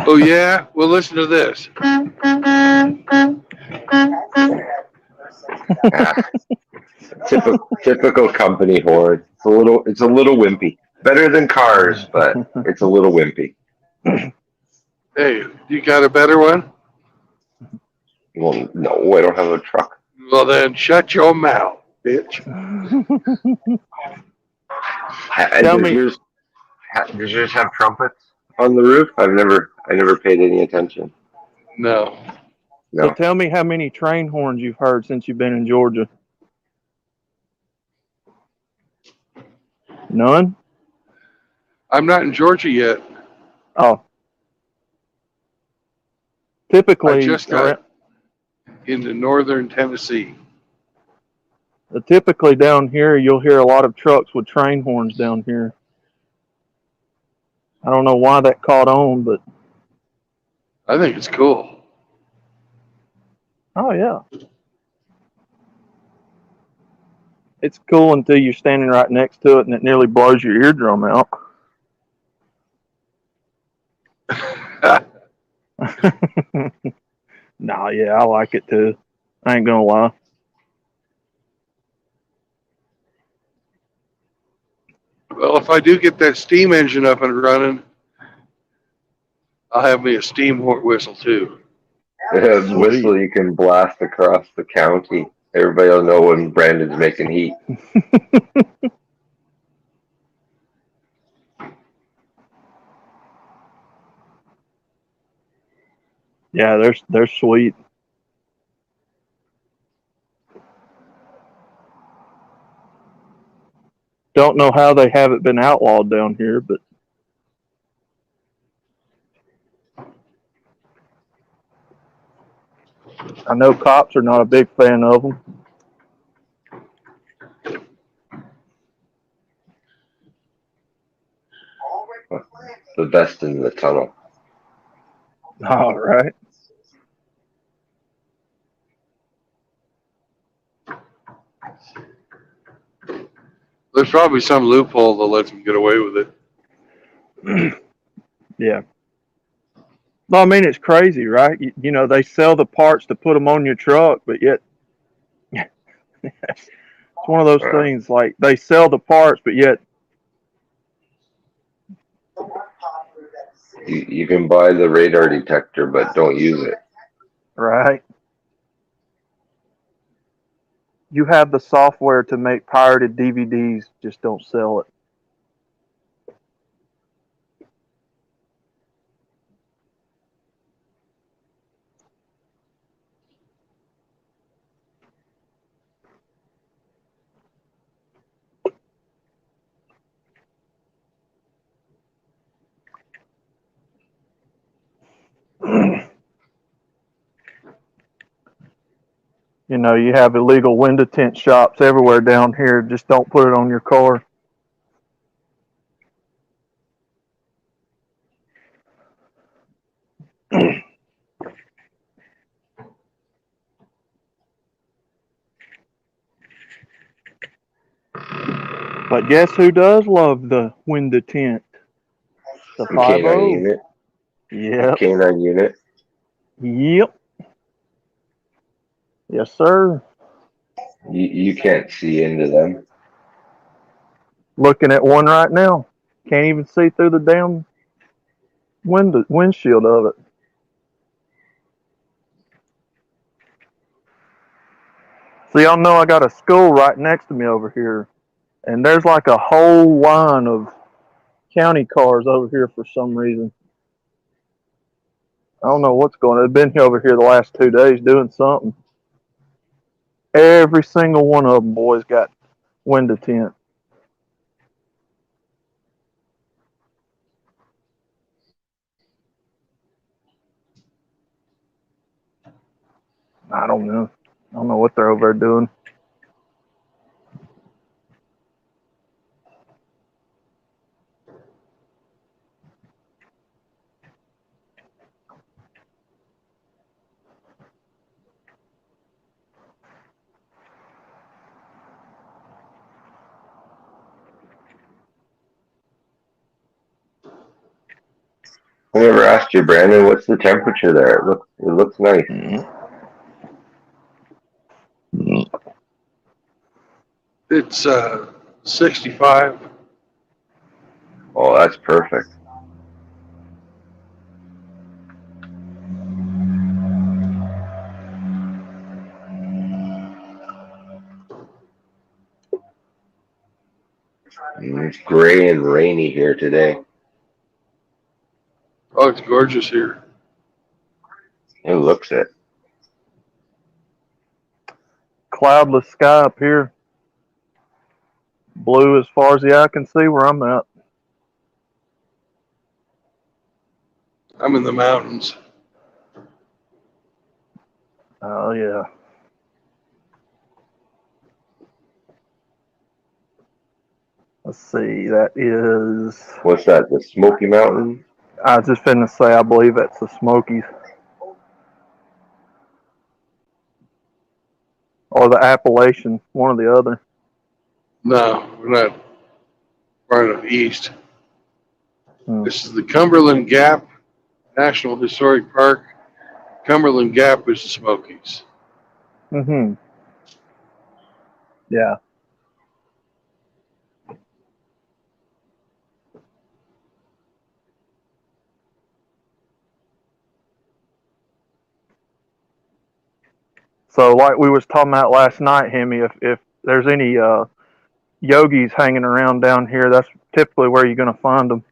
Oh, yeah? Well, listen to this. Ah, typical company horn. It's a little wimpy. Better than cars, but it's a little wimpy. Hey, you got a better one? Well, no, I don't have a truck. Well, then shut your mouth, bitch. Tell me. Does yours have trumpets on the roof? I never paid any attention. No. No. So tell me how many train horns you've heard since you've been in Georgia. None? I'm not in Georgia yet. Oh. I Typically, just got into northern Tennessee. typically down here, you'll hear a lot of trucks with train horns down here. I don't know why that caught on, but I think it's cool. oh yeah. It's cool until you're standing right next to it and it nearly blows your eardrum out. Nah, yeah, I like it too. I ain't gonna lie. Well, if I do get that steam engine up and running, I'll have me a steam whistle too. Whistle you can blast across the county. Everybody will know when Brandon's making heat. Yeah, they're sweet. Don't know how they haven't been outlawed down here, but I know cops are not a big fan of them. The best in the tunnel. All right. There's probably some loophole that lets them get away with it. Yeah. No, I mean, it's crazy, right? You know, they sell the parts to put them on your truck, but yet it's one of those Uh, things like they sell the parts, but yet, you can buy the radar detector, but don't use it. right? You have the software to make pirated DVDs, just don't sell it. You know, you have illegal window tint shops everywhere down here. Just don't put it on your car. But guess who does love the window tint? The The canine 50. unit. The Yep. canine unit. Yep. Yes, sir. You can't see into them. Looking at one right now. Can't even see through the damn windshield of it. So y'all know I got a school right next to me over here, and there's like a whole line of county cars over here for some reason. I don't know what's going on. They've been here over here the last 2 days doing something. Every single one of them, boys, got window tint. I don't know. I don't know what they're over there doing. I never asked you, Brandon. What's the temperature there? It looks nice. It's 65. Oh, that's perfect. It's gray and rainy here today. Oh, it's gorgeous here. It looks it. Cloudless sky up here. Blue as far as the eye can see where I'm at. I'm in the mountains. Oh, yeah. Let's see. That is. What's that? The Smoky Mountains? I was just finna say, I believe that's the Smokies. Or the Appalachian, one or the other. No, we're not far enough east. Hmm. This is the Cumberland Gap National Historic Park. Cumberland Gap is the Smokies. Mm-hmm. Yeah. So, like we was talking about last night, Hemi, if there's any yogis hanging around down here, that's typically where you're going to find them.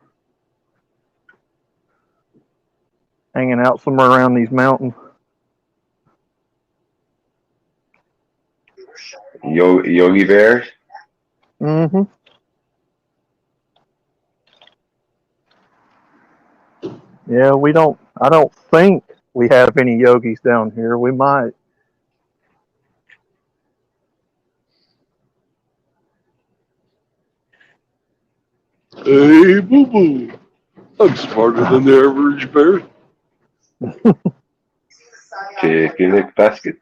Hanging out somewhere around these mountains. Yogi Bears? Mm-hmm. Yeah, I don't think we have any yogis down here. We might. Hey, boo boo. I'm smarter than the average bear. Picnic baskets.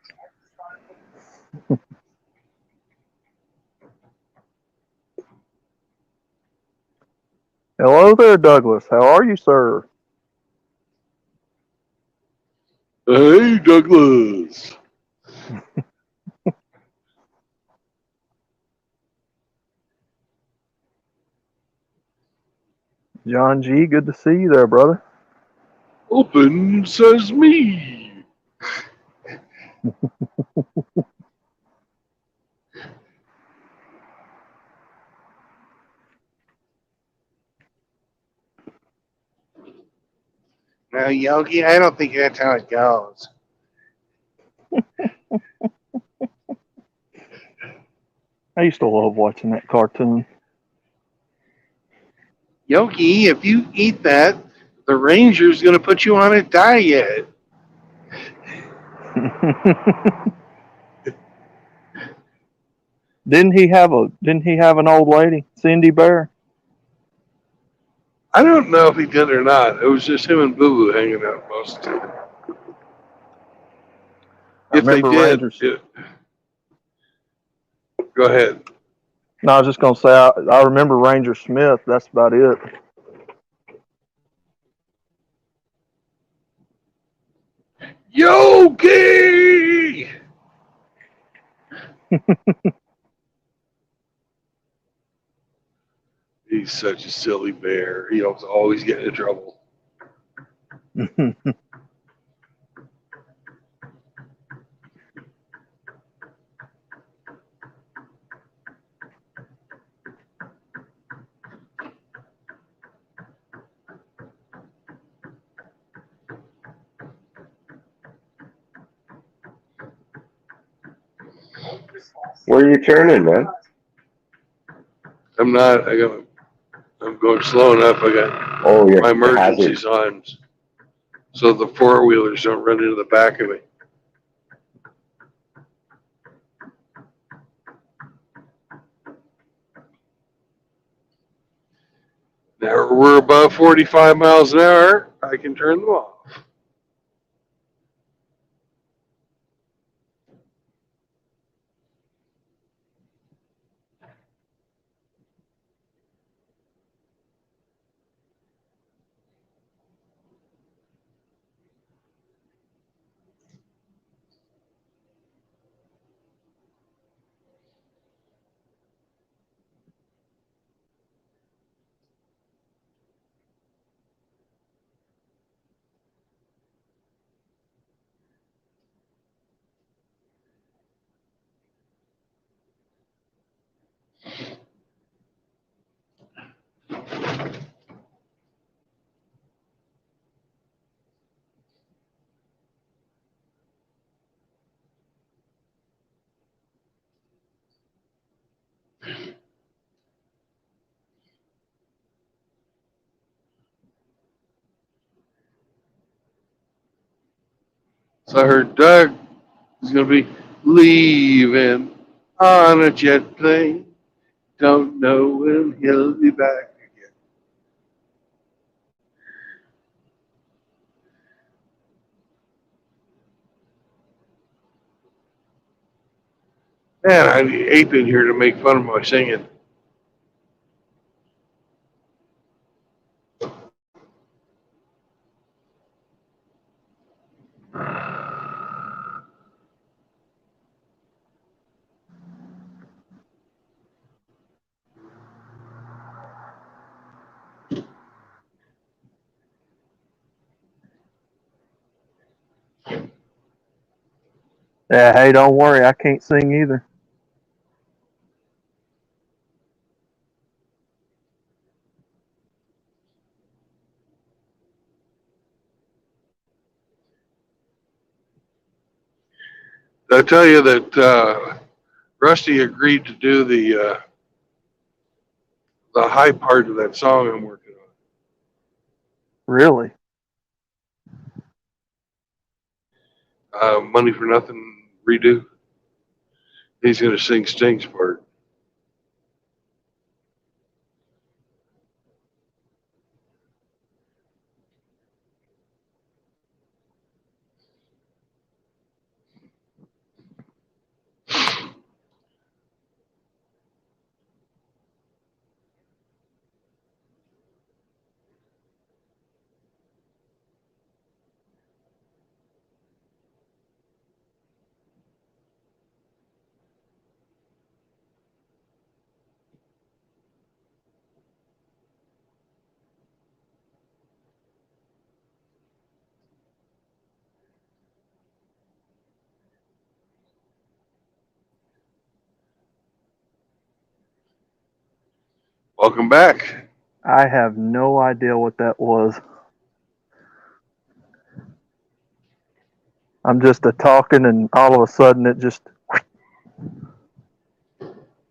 Hello there, Douglas. How are you, sir? Hey, Douglas. John G, good to see you there, brother. Open sesame. No, Yogi, I don't think that's how it goes. I used to love watching that cartoon. Yogi, if you eat that, the ranger's going to put you on a diet. Didn't he have an old lady, Cindy Bear? I don't know if he did or not. It was just him and Boo Boo hanging out most of the time. I If they remember did, Rangers. go ahead. No, I was just gonna say I remember Ranger Smith. That's about it. Yogi! He's such a silly bear. He always get into trouble. Where are you turning, man? I'm not. I'm going slow enough. I got Oh, my you're emergency hazard. signs, so the four wheelers don't run into the back of me. Now we're above 45 miles an hour. I can turn them off. So I heard Doug is going to be leaving on a jet plane. Don't know when he'll be back again. Man, I need Ape in here to make fun of my singing. Yeah, hey, don't worry, I can't sing either. Did I tell you that Rusty agreed to do the high part of that song I'm working on? Really? Money for Nothing redo. He's going to sing Sting's part. Welcome back. I have no idea what that was. I'm just a talking, and all of a sudden it just.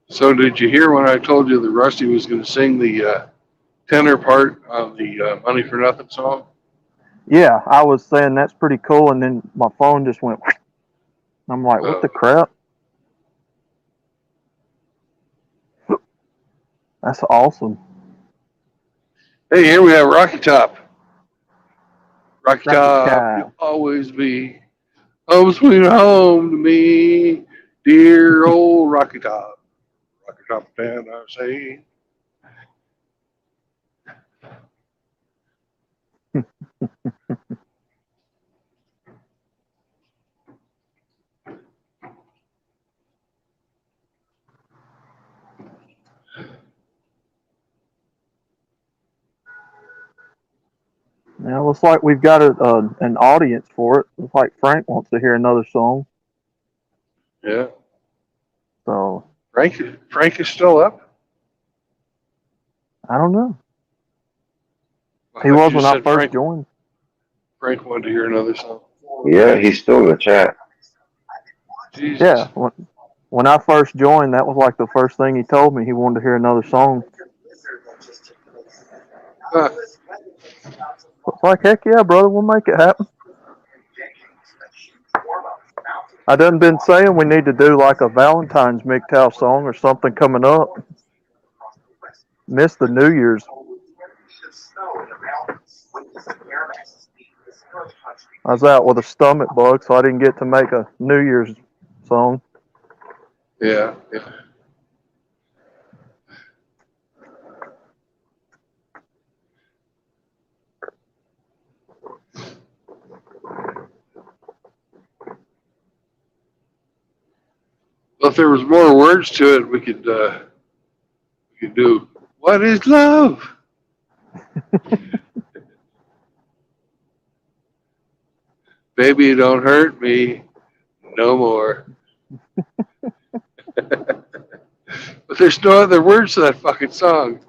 So did you hear when I told you that Rusty was going to sing the tenor part of the Money for Nothing song? Yeah, I was saying that's pretty cool, and then my phone just went. I'm like, what the crap? That's awesome. Hey, here we have Rocky Top. Rocky Rocky Top, Top. you'll always be home sweet home to me, dear old Rocky Top. Rocky Top, man, I say. Now it looks like we've got an audience for it. Looks like Frank wants to hear another song. Yeah. So Frank is still up? I don't know. I He thought was you when I said first joined. Frank wanted to hear another song. Yeah, he's still in the chat. Jesus. Yeah, when I first joined, that was like the first thing he told me. He wanted to hear another song. Huh. It's like, heck yeah, brother, we'll make it happen. I done been saying we need to do like a Valentine's MGTOW song or something coming up. Missed the New Year's. I was out with a stomach bug, so I didn't get to make a New Year's song. Yeah. Well, if there was more words to it, we could do What is Love? Baby, don't hurt me no more. But there's no other words to that fucking song.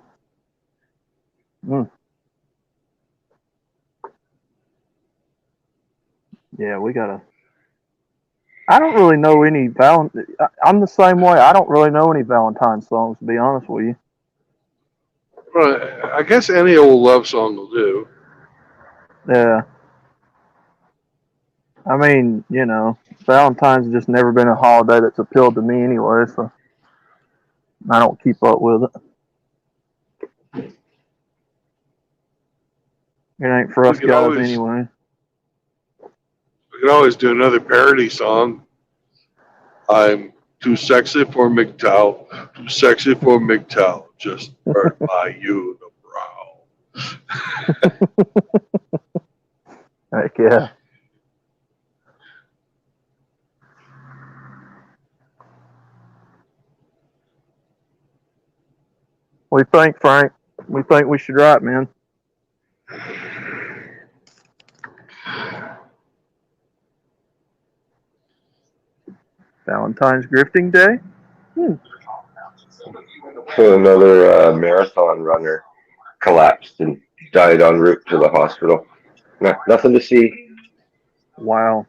Yeah, we gotta. I don't really know any I'm the same way. I don't really know any Valentine's songs, to be honest with you. Well, I guess any old love song will do. Yeah. I mean, Valentine's just never been a holiday that's appealed to me anyway, so I don't keep up with it. It ain't for us guys anyway. We could always do another parody song. I'm too sexy for MGTOW, too sexy for MGTOW, just burn my unibrow. Heck yeah. What do you think, Frank? We think we should write, man. Valentine's Grifting Day? So another marathon runner collapsed and died en route to the hospital. Nothing to see. Wow.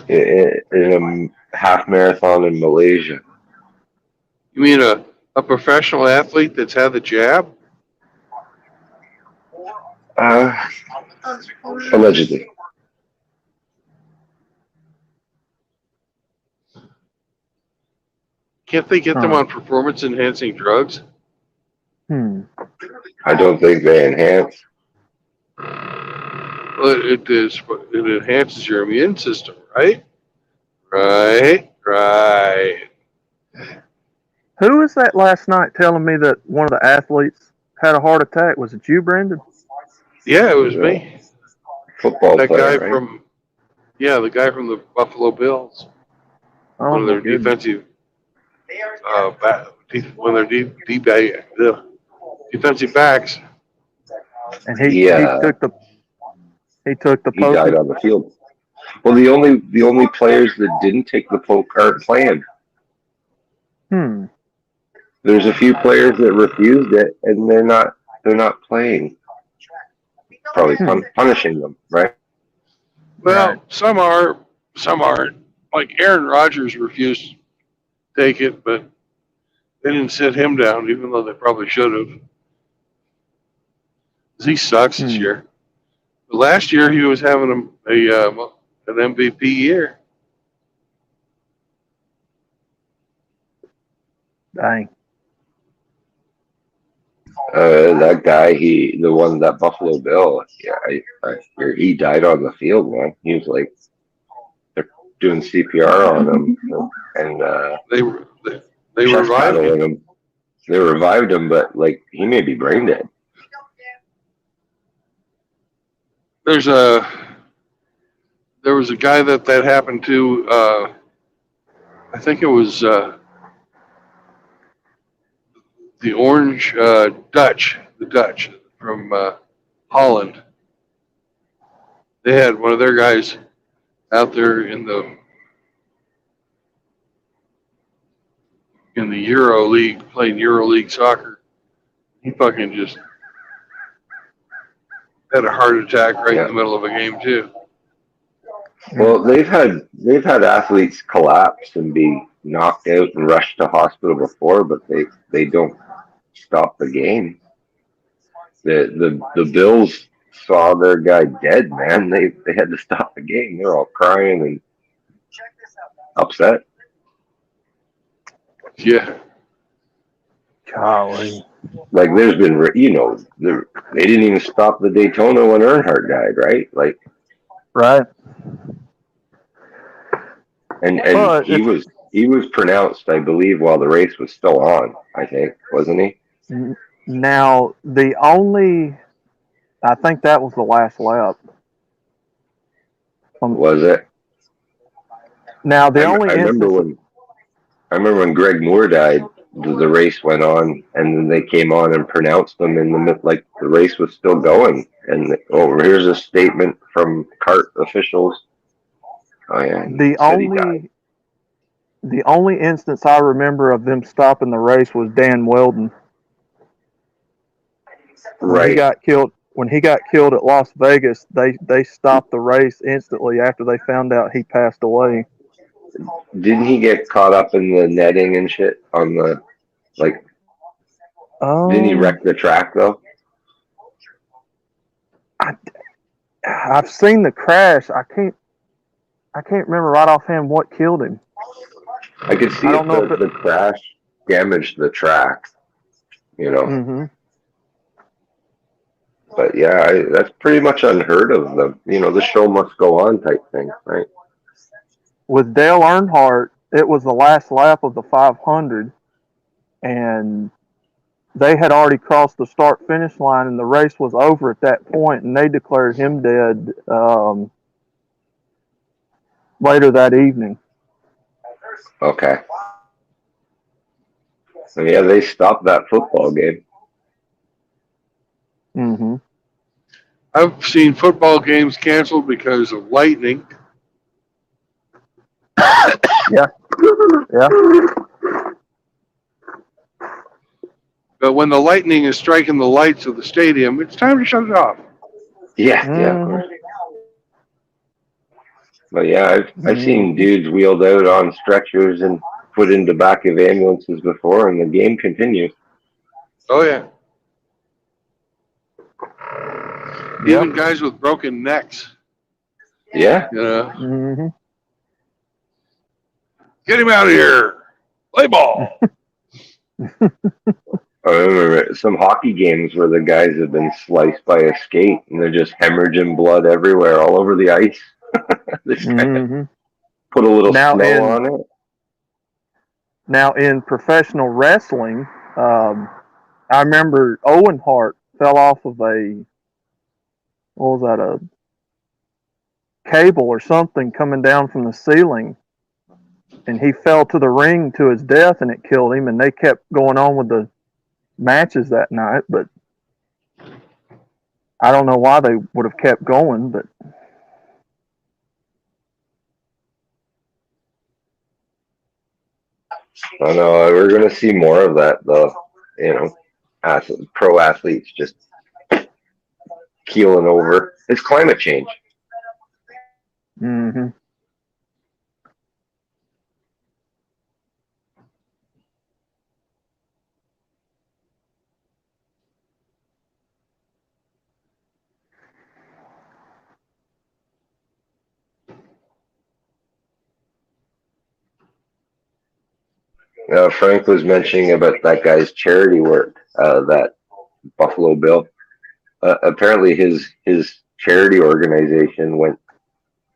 In a half marathon in Malaysia. You mean a professional athlete that's had the jab? Allegedly. Can't they get them on performance-enhancing drugs? I don't think they enhance. Well, it enhances your immune system, right? Right. Who was that last night telling me that one of the athletes had a heart attack? Was it you, Brendan? Yeah, it was me. Football that player, guy right? the guy from the Buffalo Bills. Oh, One of their defensive, one of their defensive backs. And he took the He died on the field. Well, the only players that didn't take the poke aren't playing. There's a few players that refused it, and they're not playing. Probably punishing them, right? Well, Right. some are, some aren't. Like Aaron Rodgers refused to take it, but they didn't sit him down, even though they probably should have. 'Cause he sucks this year. But last year he was having an MVP year. Dang. That guy, that Buffalo Bill, yeah, I hear he died on the field, man. He was like, they're doing CPR on him, and They were they chest revived him. paddling him. They revived him, but like he may be brain dead. There was a guy that happened to. I think it was the Orange Dutch, the Dutch from Holland. They had one of their guys out there in the Euro League playing Euro League soccer. He fucking just had a heart attack right in the middle of a game too. Well, they've had athletes collapse and be knocked out and rushed to hospital before, but they don't stop the game. The Bills saw their guy dead, man. They had to stop the game. They're all crying and upset. Yeah. Golly. Like there's been, they didn't even stop the Daytona when Earnhardt died, right? Like, Right. and But he was pronounced, I believe, while the race was still on. I think, wasn't he? Now, I think that was the last lap. Was it? Now, the I only remember instance, when Greg Moore died, the race went on, and then they came on and pronounced them in the race was still going. And here's a statement from CART officials. Oh yeah, the only instance I remember of them stopping the race was Dan Weldon. When he got killed at Las Vegas, they stopped the race instantly after they found out he passed away. Didn't he get caught up in the netting and shit on the didn't he wreck the track though? I've seen the crash. I can't remember right offhand what killed him. I could see if the crash damaged the track, Mm-hmm. But yeah, that's pretty much unheard of. The show must go on type thing, right? With Dale Earnhardt, it was the last lap of the 500, and they had already crossed the start-finish line, and the race was over at that point, and they declared him dead later that evening. Okay. So yeah, they stopped that football game. Mm-hmm. I've seen football games canceled because of lightning. Yeah. But when the lightning is striking the lights of the stadium, it's time to shut it off. Yeah, of course. But yeah, I've seen dudes wheeled out on stretchers and put into back of ambulances before, and the game continues. Oh yeah. Even guys with broken necks. Yeah. Mm-hmm. Get him out of here. Play ball. I remember some hockey games where the guys have been sliced by a skate and they're just hemorrhaging blood everywhere, all over the ice. This guy put a little snow on it. Now, in professional wrestling, I remember Owen Hart fell off of a cable or something coming down from the ceiling, and he fell to the ring to his death, and it killed him, and they kept going on with the matches that night, but I don't know why they would have kept going, but I know we're gonna see more of that though. You know, pro athletes just keeling over. It's climate change. Mm-hmm. Frank was mentioning about that guy's charity work, that Buffalo Bill. Apparently, his charity organization went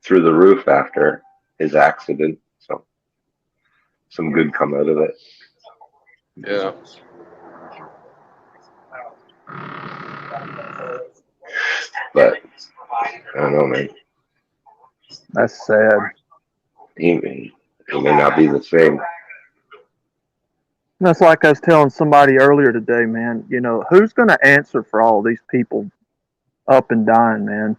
through the roof after his accident. So some good come out of it. Yeah. But I don't know, man. That's sad. He may not be the same. That's like I was telling somebody earlier today, man. You know, who's going to answer for all these people up and dying, man?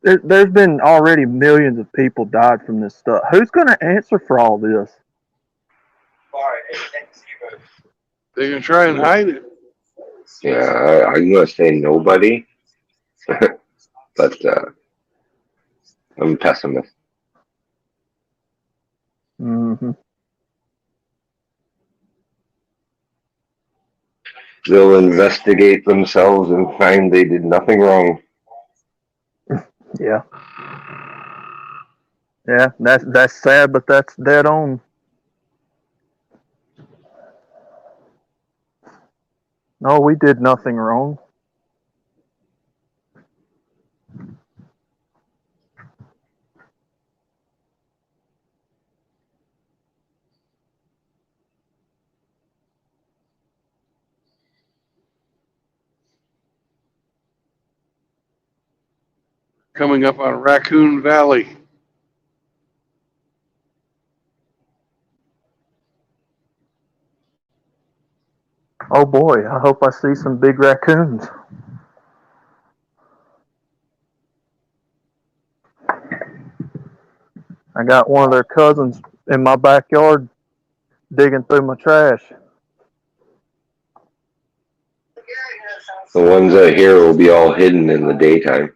There's been already millions of people died from this stuff. Who's going to answer for all this? They can try and hide it. Yeah, I'm gonna say nobody, but I'm a pessimist. Mm-hmm. They'll investigate themselves and find they did nothing wrong. Yeah. Yeah, that's sad, but that's dead on. No, we did nothing wrong. Coming up on Raccoon Valley. Oh boy, I hope I see some big raccoons. I got one of their cousins in my backyard digging through my trash. The ones out here will be all hidden in the daytime.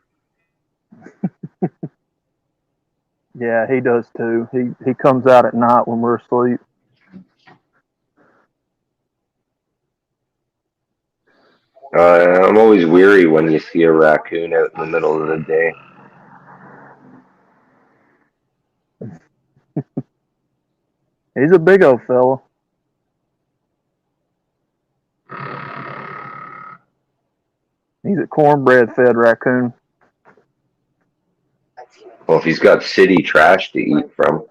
Yeah, he does too. He comes out at night when we're asleep. I'm always weary when you see a raccoon out in the middle of the day. He's a big old fella. He's a cornbread fed raccoon. Well, if he's got city trash to eat from.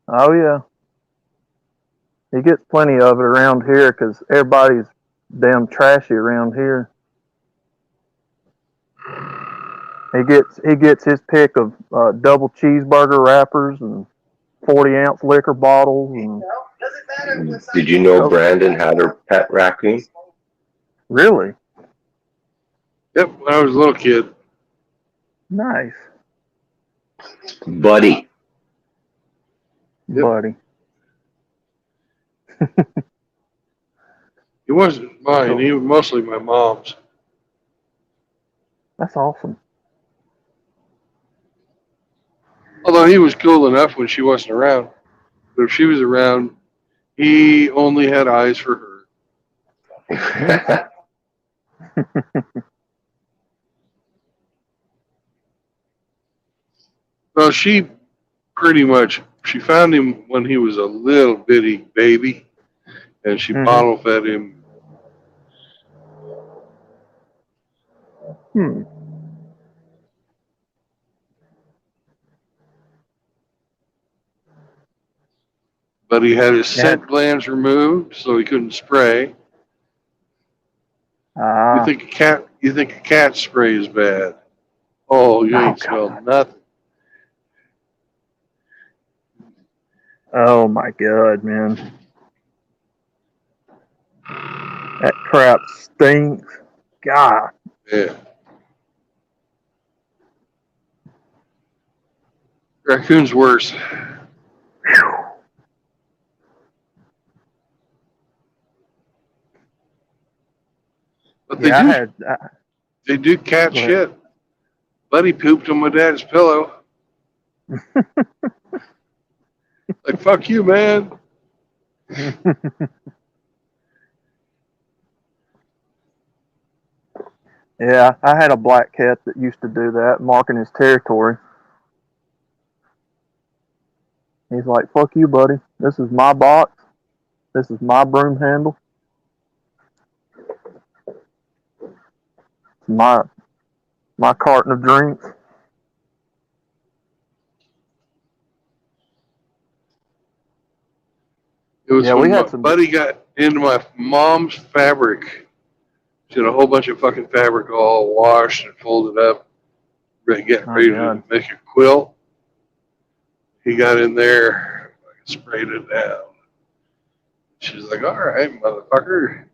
Oh yeah. He gets plenty of it around here because everybody's damn trashy around here. He gets his pick of double cheeseburger wrappers and 40-ounce liquor bottles. And Did you know Brandon had a pet raccoon? really Yep, when I was a little kid. nice, Buddy. Yep. buddy. He wasn't mine. He was mostly my mom's. That's awesome. Although he was cool enough when she wasn't around. But if she was around, he only had eyes for her. Well, she found him when he was a little bitty baby, and she bottle fed him. But he had his scent glands removed, so he couldn't spray. You think a cat spray is bad? Oh, you ain't smelled nothing. Oh my god, man. That crap stinks. God. Yeah. Raccoon's worse. But Yeah, they do cat Go ahead. shit. Buddy pooped on my dad's pillow. Like, fuck you, man. Yeah, I had a black cat that used to do that, marking his territory. He's like, fuck you, buddy. This is my box. This is my broom handle. My carton of drinks. It was Yeah, we when my had some. buddy got into my mom's fabric. She had a whole bunch of fucking fabric all washed and folded up, getting Oh, ready to God. make a quilt. He got in there, sprayed it down. She's like, all right, motherfucker,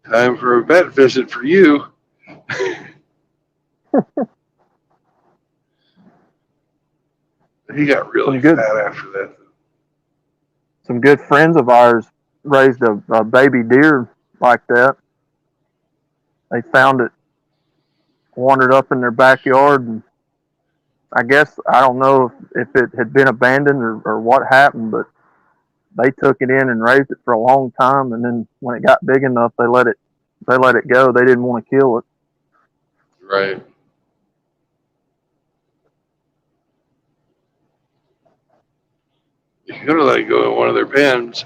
time for a vet visit for you. He got really Some good- fat after that. Some good friends of ours raised a baby deer like that. They found it, wandered up in their backyard, and I guess, I don't know if it had been abandoned or what happened, but they took it in and raised it for a long time, and then when it got big enough, they let it go. They didn't want to kill it. Right. You could have let it go in one of their pens.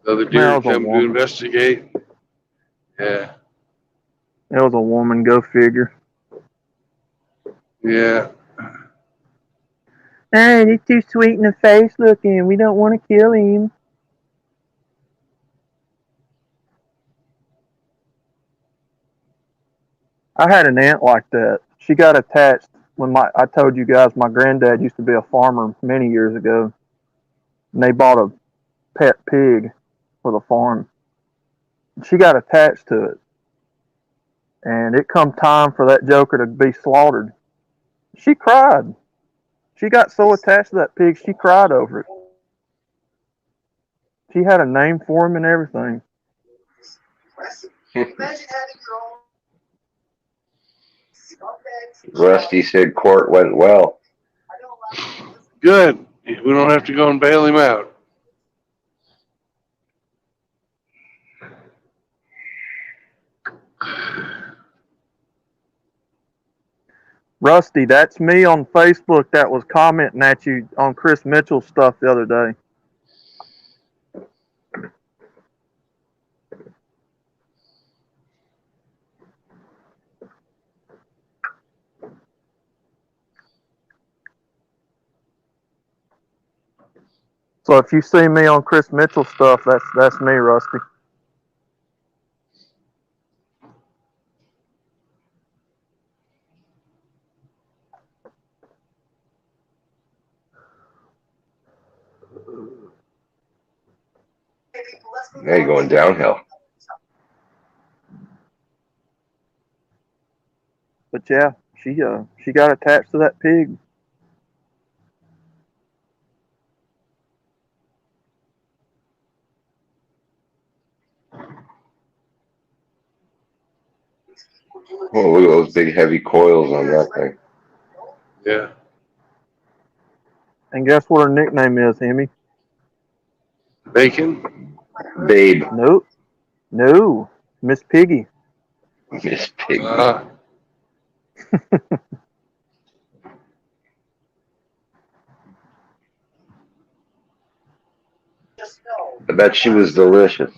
The other deer Well, it was a come to woman. investigate. Yeah. It was a woman, go figure. Yeah. Hey, he's too sweet in the face looking. We don't want to kill him. I had an aunt like that. She got attached when I told you guys my granddad used to be a farmer many years ago. And they bought a pet pig for the farm. She got attached to it. And it come time for that joker to be slaughtered. She cried. She got so attached to that pig, she cried over it. She had a name for him and everything. Rusty said court went well. Good. We don't have to go and bail him out. Rusty, that's me on Facebook that was commenting at you on Chris Mitchell's stuff the other day. So if you see me on Chris Mitchell's stuff, that's me, Rusty. Now you're going downhill. But yeah, she got attached to that pig. Oh, look at those big heavy coils on that thing. Yeah. And guess what her nickname is, Hemi? Bacon? Babe. Nope. No. Miss Piggy. Miss Pig. Uh, I bet she was delicious.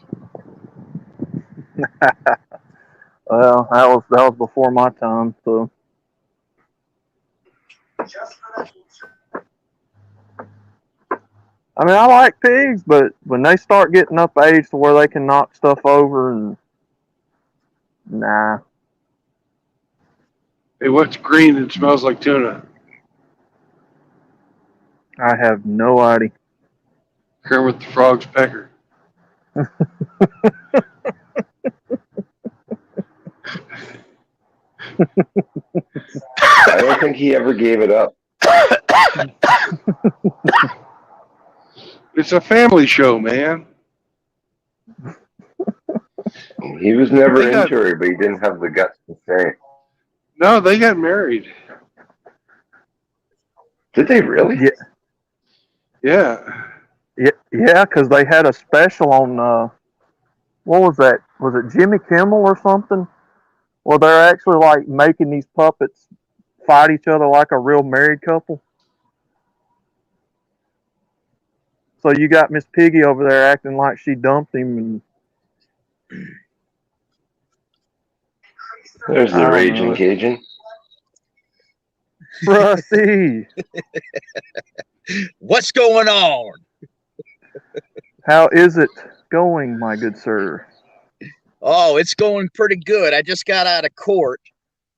Well, that was before my time, so. I mean, I like pigs, but when they start getting up age to where they can knock stuff over, and nah. hey, what's green and smells like tuna? I have no idea. Kermit the Frog's pecker. I don't think he ever gave it up. It's a family show, man. He was never They got- into her, but he didn't have the guts to say. No, they got married. Did they really? Yeah. Yeah, because they had a special on, what was that? Was it Jimmy Kimmel or something? Well, they're actually like making these puppets fight each other like a real married couple. So you got Miss Piggy over there acting like she dumped him, and There's I the don't raging know. Cajun. Rusty, What's going on? how is it going, my good sir? Oh, it's going pretty good. I just got out of court.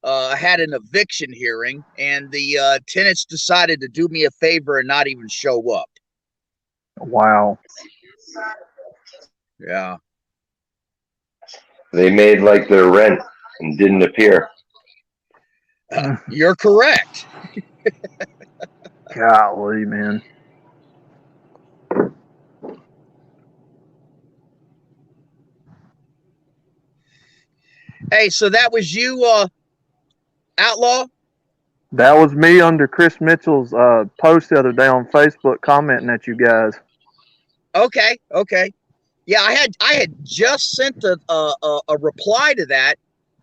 I had an eviction hearing, and the tenants decided to do me a favor and not even show up. Wow. Yeah. They made like their rent and didn't appear. You're correct. Golly, man. Hey, so that was you, Outlaw? That was me under Chris Mitchell's post the other day on Facebook commenting at you guys. Okay. Yeah, I had just sent a reply to that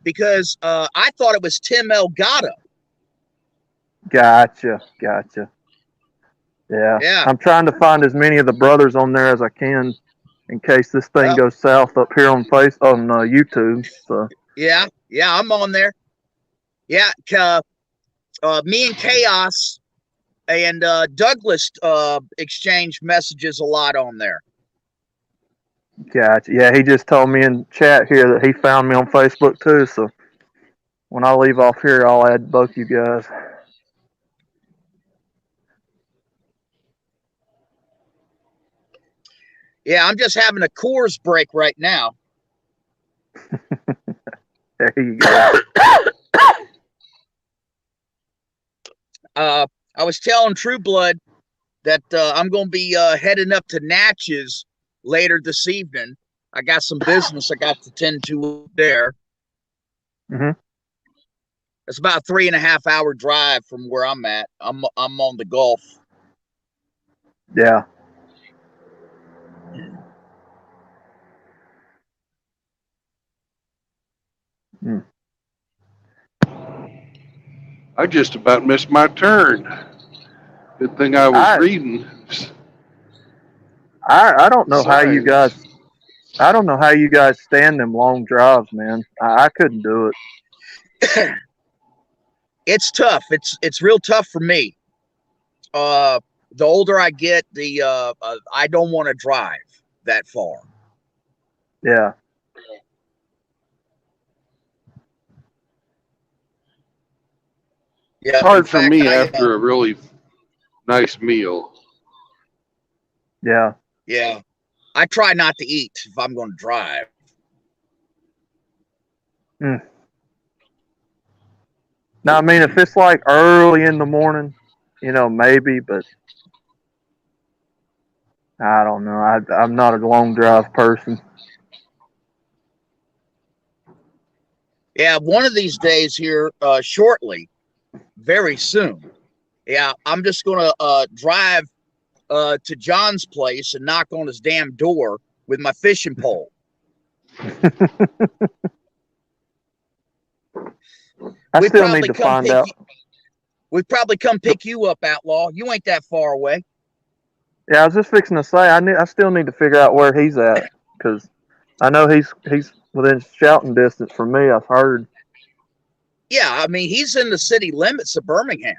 because I thought it was Tim Elgato. Gotcha. Yeah. Yeah. I'm trying to find as many of the brothers on there as I can in case this thing Well- goes south up here on YouTube. So Yeah, I'm on there. Yeah, me and Chaos and Douglas exchange messages a lot on there. gotcha. Yeah, he just told me in chat here that he found me on Facebook too. So when I leave off here, I'll add both you guys. Yeah, I'm just having a Coors break right now. There you go. I was telling True Blood that I'm going to be heading up to Natchez later this evening. I got some business I got to tend to there. Mhm. It's about a 3.5 hour drive from where I'm at. I'm on the Gulf. Yeah. I just about missed my turn. Good thing I was reading. I don't know how you Signs. guys. I don't know how you guys stand them long drives, man. I couldn't do it. It's tough. It's real tough for me. The older I get, the I don't want to drive that far. Yeah. Yeah, It's hard in for fact, me I, after a really nice meal. Yeah. Yeah, I try not to eat if I'm going to drive. Now, I mean, if it's like early in the morning, maybe, but I don't know. I'm not a long drive person. Yeah, one of these days here, shortly, very soon. Yeah, I'm just going to drive to John's place and knock on his damn door with my fishing pole. I still need to find out. We'd probably come pick you up, Outlaw. You ain't that far away. Yeah, I was just fixing to say I still need to figure out where he's at because I know he's within shouting distance from me. I've heard. Yeah, I mean he's in the city limits of Birmingham.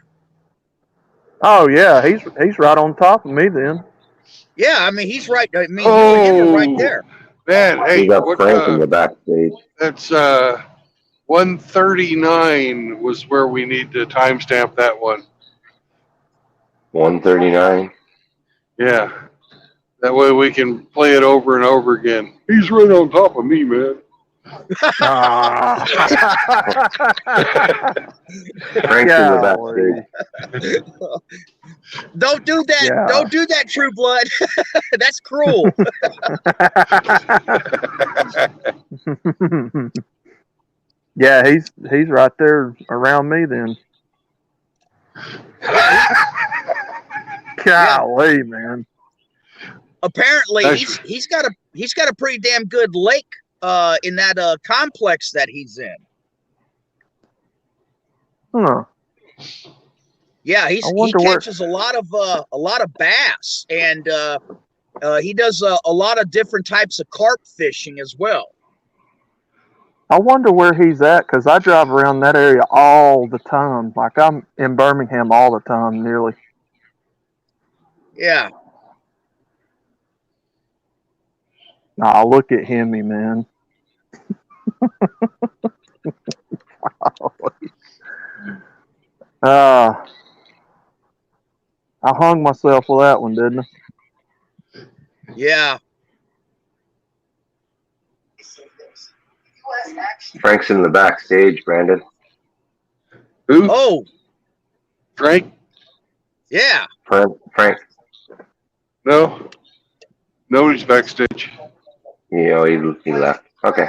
Oh yeah, he's right on top of me then. Yeah, I mean he's right. I mean you and him are right there. Man, hey, We got what, Frank in the backstage. that's 139 was where we need to timestamp that one. 139. Yeah. That way we can play it over and over again. He's right on top of me, man. Ah. Frank's in the Golly. backstage. Don't do that. Yeah. Don't do that, True Blood. That's cruel. Yeah, he's right there around me then. Golly, man. Apparently, That's- he's got a pretty damn good lake in that complex that he's in. Huh. Yeah, he wonder where- catches a lot of bass, and he does a lot of different types of carp fishing as well. I wonder where he's at, because I drive around that area all the time. Like, I'm in Birmingham all the time, nearly. Yeah. Nah, look at Hemi, man. I hung myself with that one, didn't I? Yeah. Frank's in the backstage, Brandon. Who? Oh, Frank? yeah. Frank, No. Nobody's backstage. you know, he left. Okay.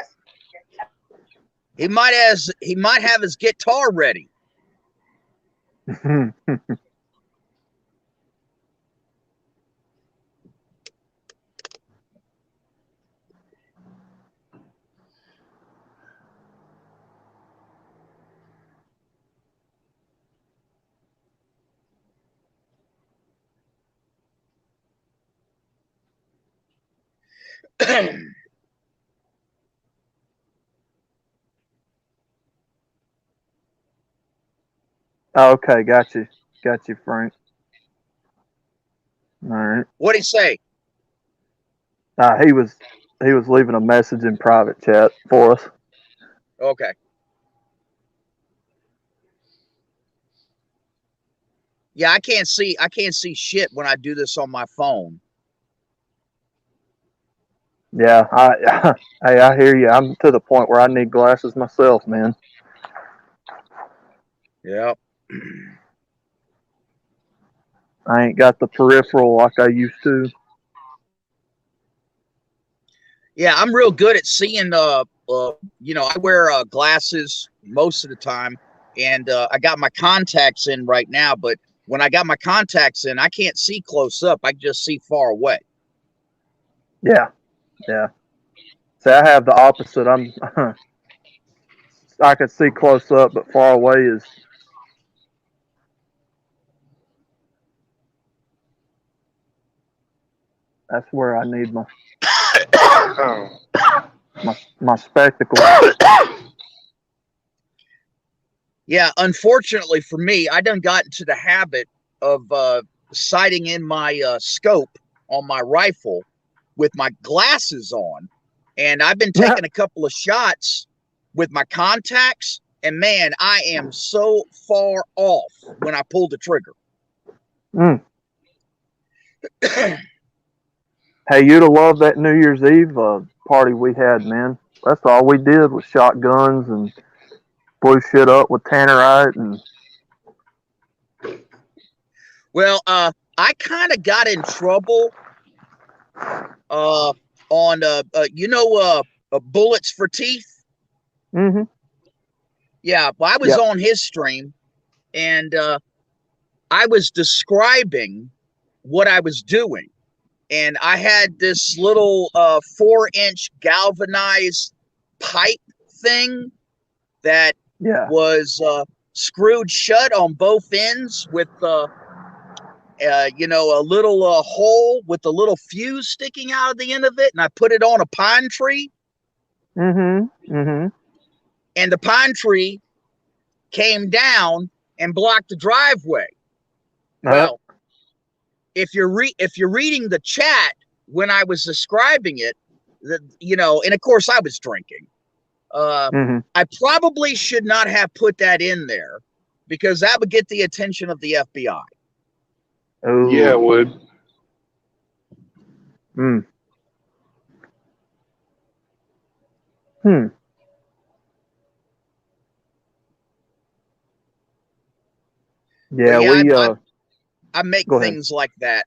He might have his guitar ready. Okay, got you, Frank. All right. What'd he say? He was leaving a message in private chat for us. Okay. Yeah, I can't see shit when I do this on my phone. Yeah, I hear you. I'm to the point where I need glasses myself, man. Yep. I ain't got the peripheral like I used to. Yeah, I'm real good at seeing. I wear glasses most of the time, and I got my contacts in right now. But when I got my contacts in, I can't see close up. I can just see far away. Yeah. See, I have the opposite. I can see close up, but far away is. That's where I need my spectacles. Yeah, unfortunately for me, I done got into the habit of sighting in my scope on my rifle with my glasses on, and I've been taking a couple of shots with my contacts, and man, I am so far off when I pull the trigger. Mm. Hey, you'd have loved that New Year's Eve party we had, man. That's all we did was shotguns and blew shit up with tannerite and. Well, I kind of got in trouble on Bullets for Teeth. Mm-hmm. Yeah, well, I was on his stream, and I was describing what I was doing, and I had this little 4-inch galvanized pipe thing that was screwed shut on both ends with a little hole with a little fuse sticking out of the end of it, and I put it on a pine tree. Mm-hmm. And the pine tree came down and blocked the driveway. Well, if you're reading the chat when I was describing it, and of course I was drinking. I probably should not have put that in there because that would get the attention of the FBI. Oh. Yeah, it would. Hmm. Yeah, yeah, we I make go ahead. things like that.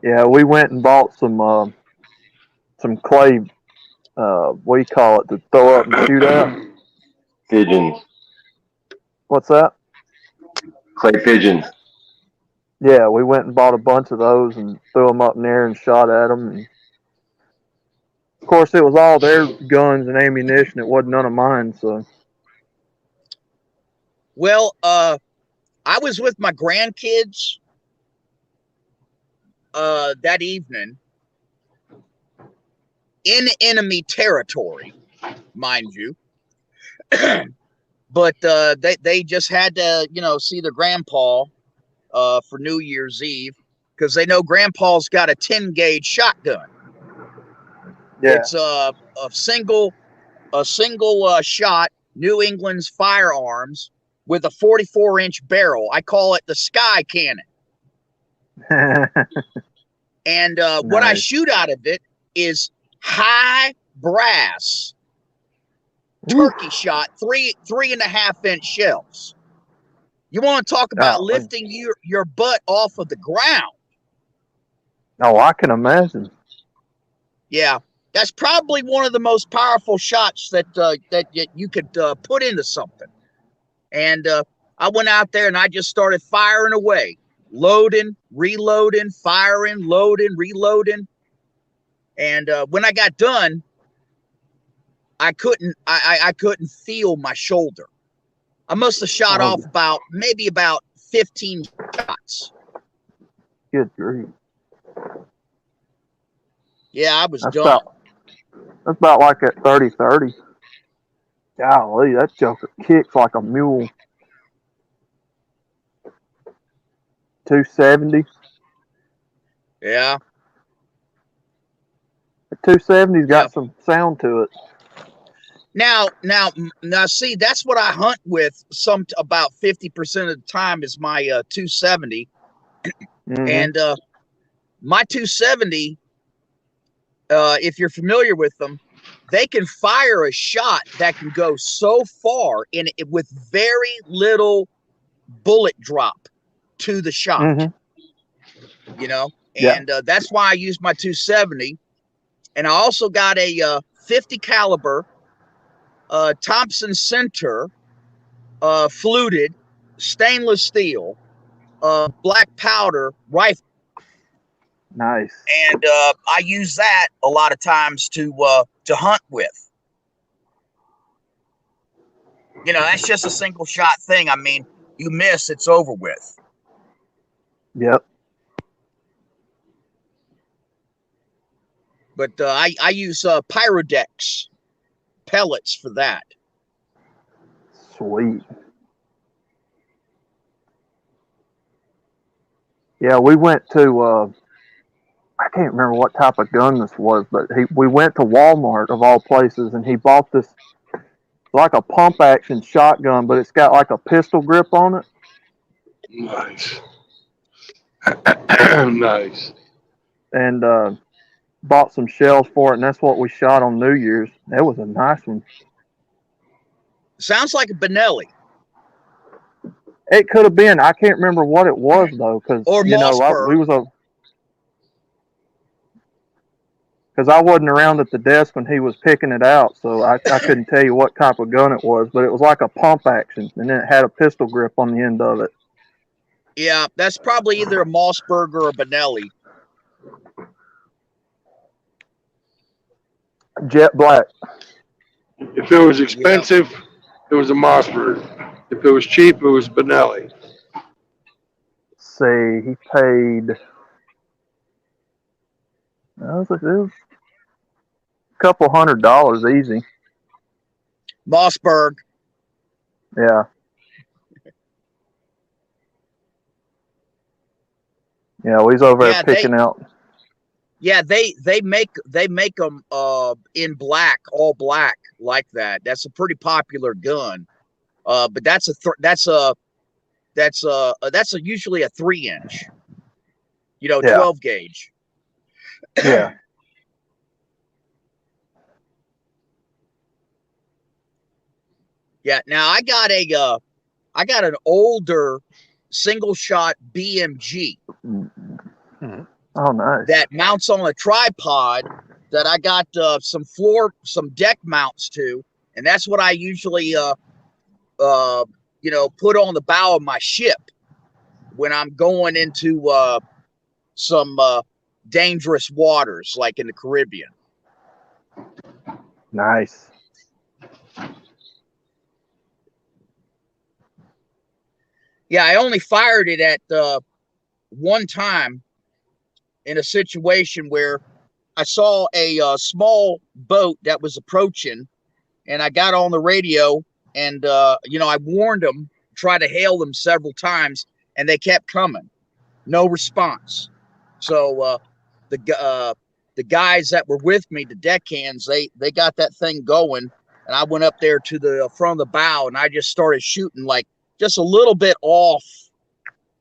Yeah, we went and bought some clay. What do you call it? To throw up and shoot at. Pigeons, What's that? clay pigeons. Yeah, we went and bought a bunch of those and threw them up in there and shot at them. And of course, it was all their guns and ammunition. It wasn't none of mine. So Well, I was with my grandkids that evening in enemy territory, mind you. But they just had to, see their grandpa for New Year's Eve because they know grandpa's got a 10 gauge shotgun. yeah, It's a single shot New England's firearms with a 44-inch barrel. I call it the Sky Cannon. And what I Nice. shoot out of it is high brass Woo. turkey shot, 3.5-inch shells. You want to talk about Golly. lifting your butt off of the ground? Oh, I can imagine. Yeah, that's probably one of the most powerful shots that you could put into something. And I went out there and I just started firing away, loading, reloading, firing, loading, reloading. And when I got done, I couldn't feel my shoulder. I must have shot off about 15 shots. Good grief. Yeah, I was That's done. That's about like at 30-30. Golly, that joker kicks like a mule. 270. Yeah. The 270's got Yeah. some sound to it. Now, see, that's what I hunt with. About 50% of the time is my 270, Mhm. and my 270. If you're familiar with them, they can fire a shot that can go so far with very little bullet drop to the shot. Mhm. And that's why I use my 270. And I also got a 50 caliber Thompson Center fluted stainless steel black powder rifle. Nice. And I use that a lot of times to hunt with. That's just a single shot thing. I mean, you miss, it's over with. Yep. But I use Pyrodex pellets for that. Sweet. Yeah, we went to I can't remember what type of gun this was, but we went to Walmart of all places, and he bought this like a pump action shotgun, but it's got like a pistol grip on it. Nice. Nice. And bought some shells for it, and that's what we shot on New Year's. It was a nice one. Sounds like a Benelli. It could have been. I can't remember what it was though, because Mossberg. because I wasn't around at the desk when he was picking it out, so I couldn't tell you what type of gun it was, but it was like a pump action, and then it had a pistol grip on the end of it. Yeah, that's probably either a Mossberg or a Benelli. Jet black. If it was expensive, it was a Mossberg. If it was cheap, it was Benelli. See, he paid. It was a couple $100 easy. Mossberg. Yeah. Yeah, well, he's over there picking out. Yeah, they make them in black, all black like that. That's a pretty popular gun. But that's usually a 3-inch. 12 gauge. Yeah. Yeah. Now I got an older single shot BMG Oh, nice. that mounts on a tripod that I got some deck mounts to, and that's what I usually put on the bow of my ship when I'm going into some dangerous waters, like in the Caribbean. Nice. Yeah, I only fired it at one time in a situation where I saw a small boat that was approaching, and I got on the radio, and I warned them, tried to hail them several times, and they kept coming. No response. So the guys that were with me, the deckhands, they got that thing going, and I went up there to the front of the bow, and I just started shooting like just a little bit off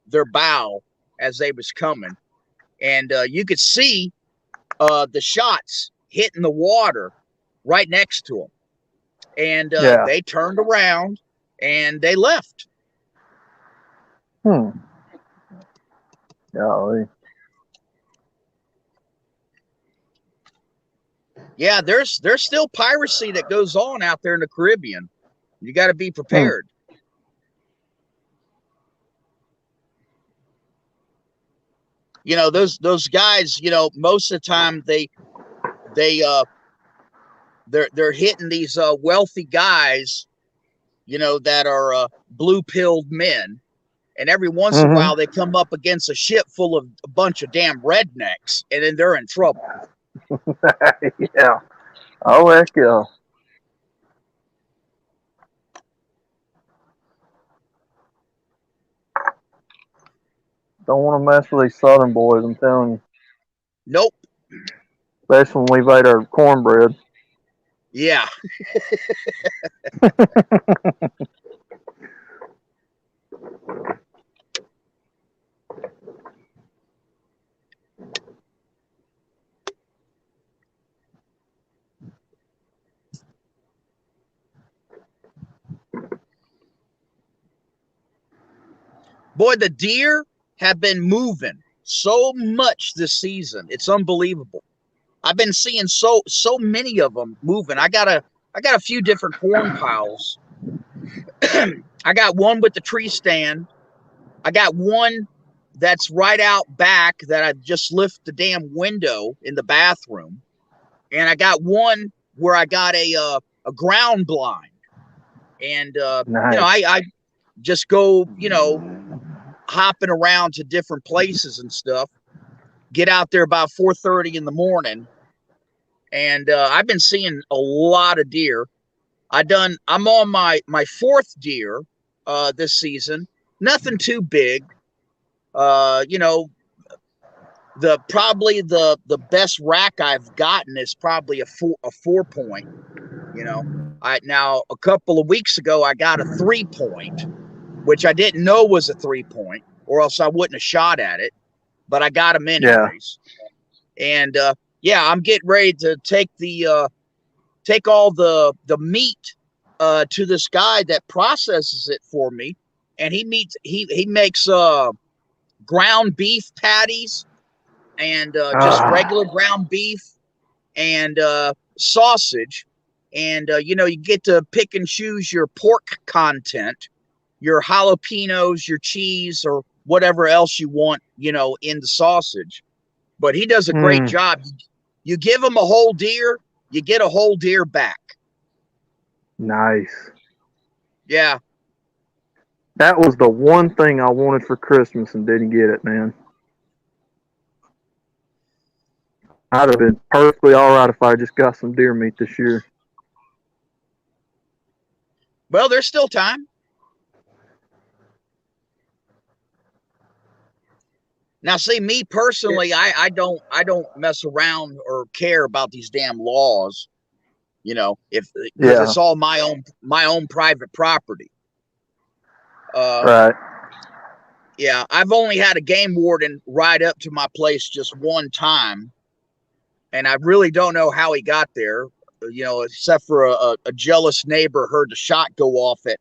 their bow as they was coming, and you could see the shots hitting the water right next to them, and they turned around and they left. Golly. Yeah, there's still piracy that goes on out there in the Caribbean. You got to be prepared. You know, those guys, most of the time they're hitting these wealthy guys, that are blue-pilled men, and every once in a while they come up against a ship full of a bunch of damn rednecks, and then they're in trouble. Yeah. Oh, heck yeah. Don't want to mess with these Southern boys, I'm telling you. Nope. Especially when we've ate our cornbread. Yeah. Boy, the deer have been moving so much this season. It's unbelievable. I've been seeing so many of them moving. I got a few different corn piles. I got one with the tree stand. I got one that's right out back that I just lift the damn window in the bathroom, and I got one where I got a ground blind, and Nice. I just go hopping around to different places and stuff. Get out there about 4:30 in the morning, and I've been seeing a lot of deer. I'm on my fourth deer this season. Nothing too big. Probably the best rack I've gotten is probably a 4-point. Now a couple of weeks ago I got a 3-point, which I didn't know was a 3-point, or else I wouldn't have shot at it. But I got them anyways. Yeah. And I'm getting ready to take all the meat to this guy that processes it for me, and he makes ground beef patties and just regular ground beef and sausage, and you get to pick and choose your pork content, your jalapenos, your cheese, or whatever else you want, in the sausage. But he does a great job. You give him a whole deer, you get a whole deer back. Nice. Yeah. That was the one thing I wanted for Christmas and didn't get it, man. I'd have been perfectly all right if I just got some deer meat this year. Well, there's still time. Now, see, me personally, I don't mess around or care about these damn laws, because it's all my own private property. Right. Yeah, I've only had a game warden ride up to my place just one time, and I really don't know how he got there. except for a jealous neighbor heard the shot go off at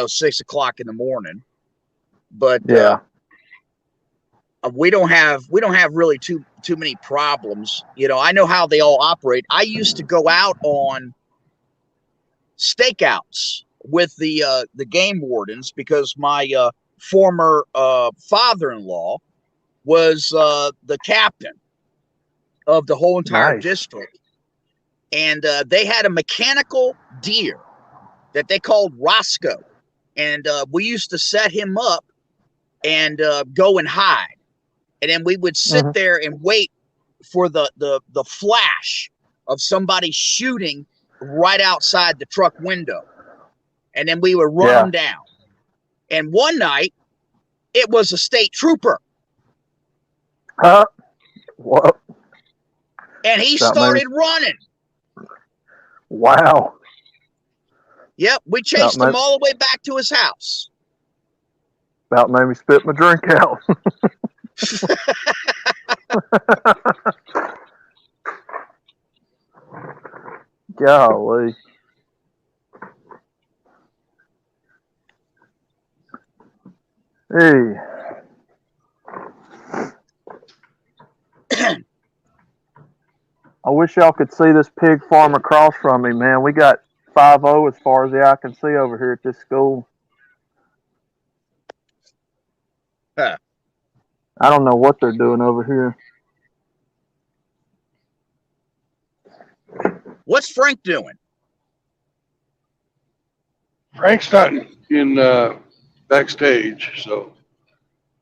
6 o'clock in the morning. But Yeah. we don't have really too many problems. I know how they all operate. I used to go out on stakeouts with the game wardens because my former father-in-law was the captain of the whole entire Nice. district, and they had a mechanical deer that they called Roscoe, and we used to set him up and go and hide. And then we would sit there and wait for the flash of somebody shooting right outside the truck window. And then we would run them down. And one night, it was a state trooper. What? And he started running. Wow. Yep, we chased him all the way back to his house. About made me spit my drink out. Golly. Hey. I wish y'all could see this pig farm across from me, man. We got 5-0 as far as the eye can see over here at this school. Huh. I don't know what they're doing over here. What's Frank doing? Frank's not in backstage, so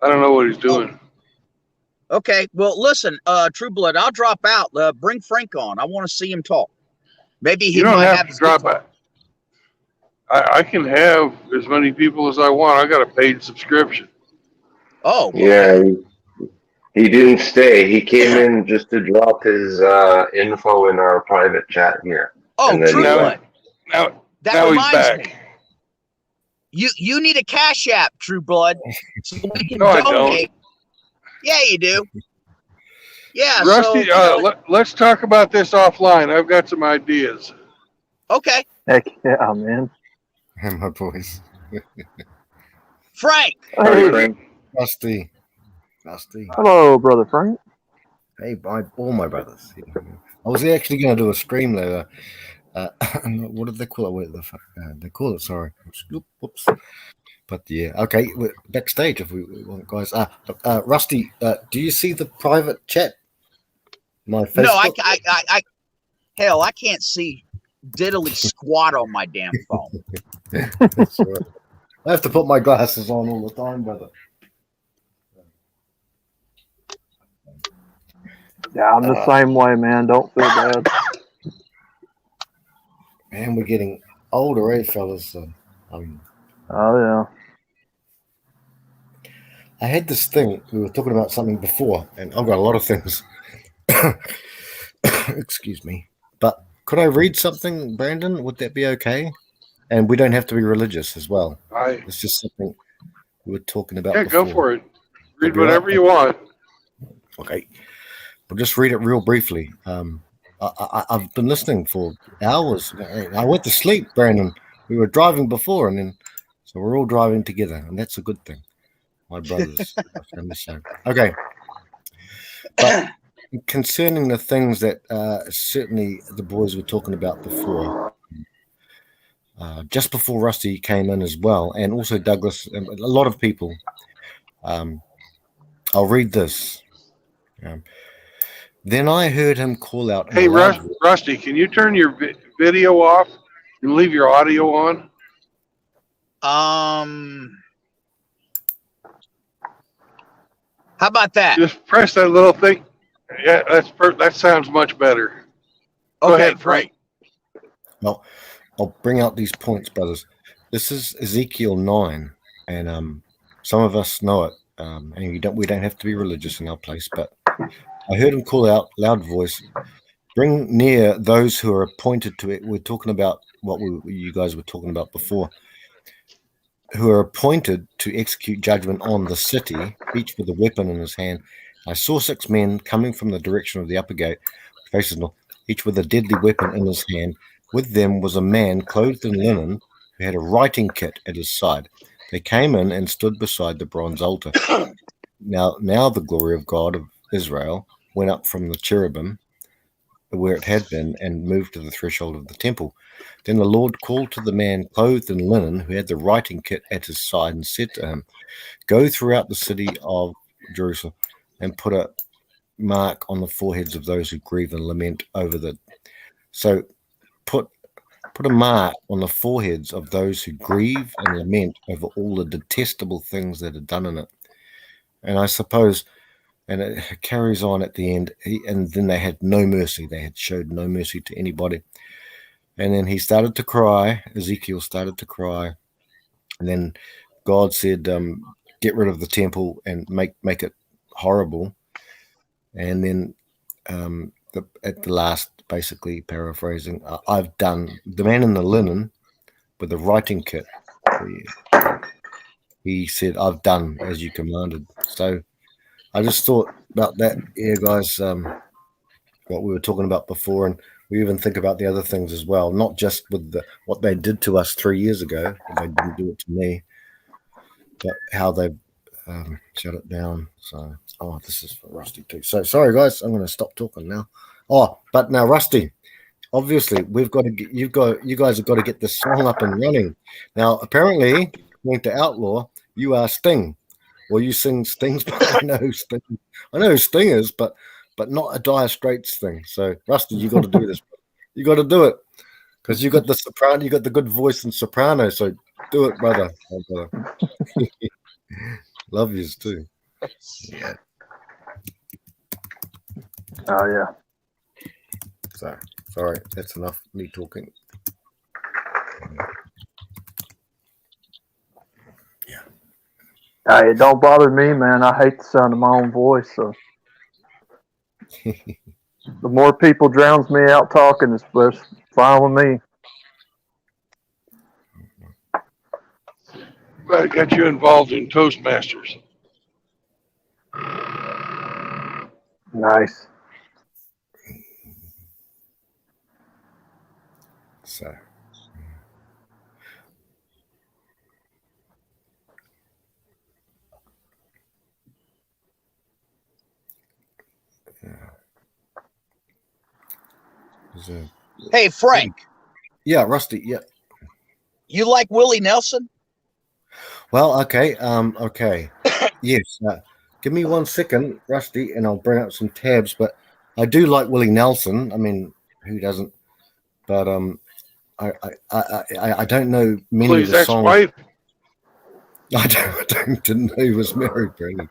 I don't know what he's doing. Okay, well, listen, True Blood, I'll drop out. Bring Frank on. I want to see him talk. Maybe he You don't might have have to his drop guitar. it. I can have as many people as I want. I got a paid subscription. Oh, well, Yeah, he didn't stay. He came in just to drop his info in our private chat here. oh, And then True he now- Blood. Now That he's reminds back. me. You need a Cash App, True Blood, so we can No, I don't. donate. Yeah, you do. Yeah, Rusty, so let's talk about this offline. I've got some ideas. okay, Heck yeah, man. My boys. Frank. Hey, Rusty. hello, Brother Frank. Hey, all my brothers. I was actually going to do a stream later. What did they call it? What the fuck? They call it, sorry. Whoops. But yeah, okay. We're backstage if we want, guys. Rusty, do you see the private chat? My Facebook? No, I hell, I can't see diddly squat on my damn phone. That's all right. I have to put my glasses on all the time, brother. Yeah, I'm the same way, man. Don't feel bad. Man, we're getting older, eh, fellas? So, Oh, yeah. I had this thing. We were talking about something before, and I've got a lot of things. Excuse me. But could I read something, Brandon? Would that be okay? And we don't have to be religious as well. It's just something we were talking about before. Go for it. Read That'd be whatever right. you want. Okay. We'll just read it real briefly. I've been listening for hours. I went to sleep, Brandon. We were driving before, and then so we're all driving together, and that's a good thing. My brothers. Okay. But concerning the things that certainly the boys were talking about before, just before Rusty came in as well, and also Douglas, and a lot of people. I'll read this. Then I heard him call out. Hey, Rusty, can you turn your video off and leave your audio on? How about that? Just press that little thing. Yeah, that sounds much better. Go Okay, ahead, Frank. Well, I'll bring out these points, brothers. This is Ezekiel 9, and some of us know it, and we don't have to be religious in our place. But I heard him call out, loud voice, "Bring near those who are appointed to it." We're talking about what you guys were talking about before. Who are appointed to execute judgment on the city, each with a weapon in his hand. I saw 6 men coming from the direction of the upper gate, faces north, each with a deadly weapon in his hand. With them was a man clothed in linen who had a writing kit at his side. They came in and stood beside the bronze altar. Now the glory of God of Israel went up from the cherubim where it had been and moved to the threshold of the temple. Then the Lord called to the man clothed in linen who had the writing kit at his side and said to him, "Go throughout the city of Jerusalem and put a mark on the foreheads of those who grieve and lament over the." So put a mark on the foreheads of those who grieve and lament over all the detestable things that are done in it. And I suppose, and it carries on at the end, and then they had no mercy. They had showed no mercy to anybody. And then he started to cry. Ezekiel started to cry. And then God said, get rid of the temple and make it horrible. And then at the last, basically paraphrasing, I've done. The man in the linen with the writing kit, he said, I've done as you commanded. So I just thought about that, yeah, guys, what we were talking about before, and we even think about the other things as well, not just with what they did to us 3 years ago, they didn't do it to me, but how they've shut it down. So, this is for Rusty too. So, sorry, guys, I'm going to stop talking now. Oh, but now, Rusty, obviously, we've got to get, you guys have got to get this song up and running. Now, apparently, according to Outlaw, you are Sting. Well, you sing Sting's, but I know who Sting is, but not a Dire Straits thing. So, Rusty, you got to do this. You got to do it because you got the soprano, you got the good voice in soprano. So, do it, brother. Oh, brother. Love yous too. Yeah. Oh yeah. So, sorry, that's enough me talking. It don't bother me, man. I hate the sound of my own voice. So the more people drowns me out talking, it's fine with me. I got you involved in Toastmasters. Nice. So, Hey, Frank, yeah, Rusty. Yeah. you like Willie Nelson? Well, okay. Okay. Yes. Give me 1 second, Rusty, and I'll bring up some tabs. But I do like Willie Nelson. I mean, who doesn't? But I don't know many of Please, the songs. ex-wife. Didn't know he was married, Brady. I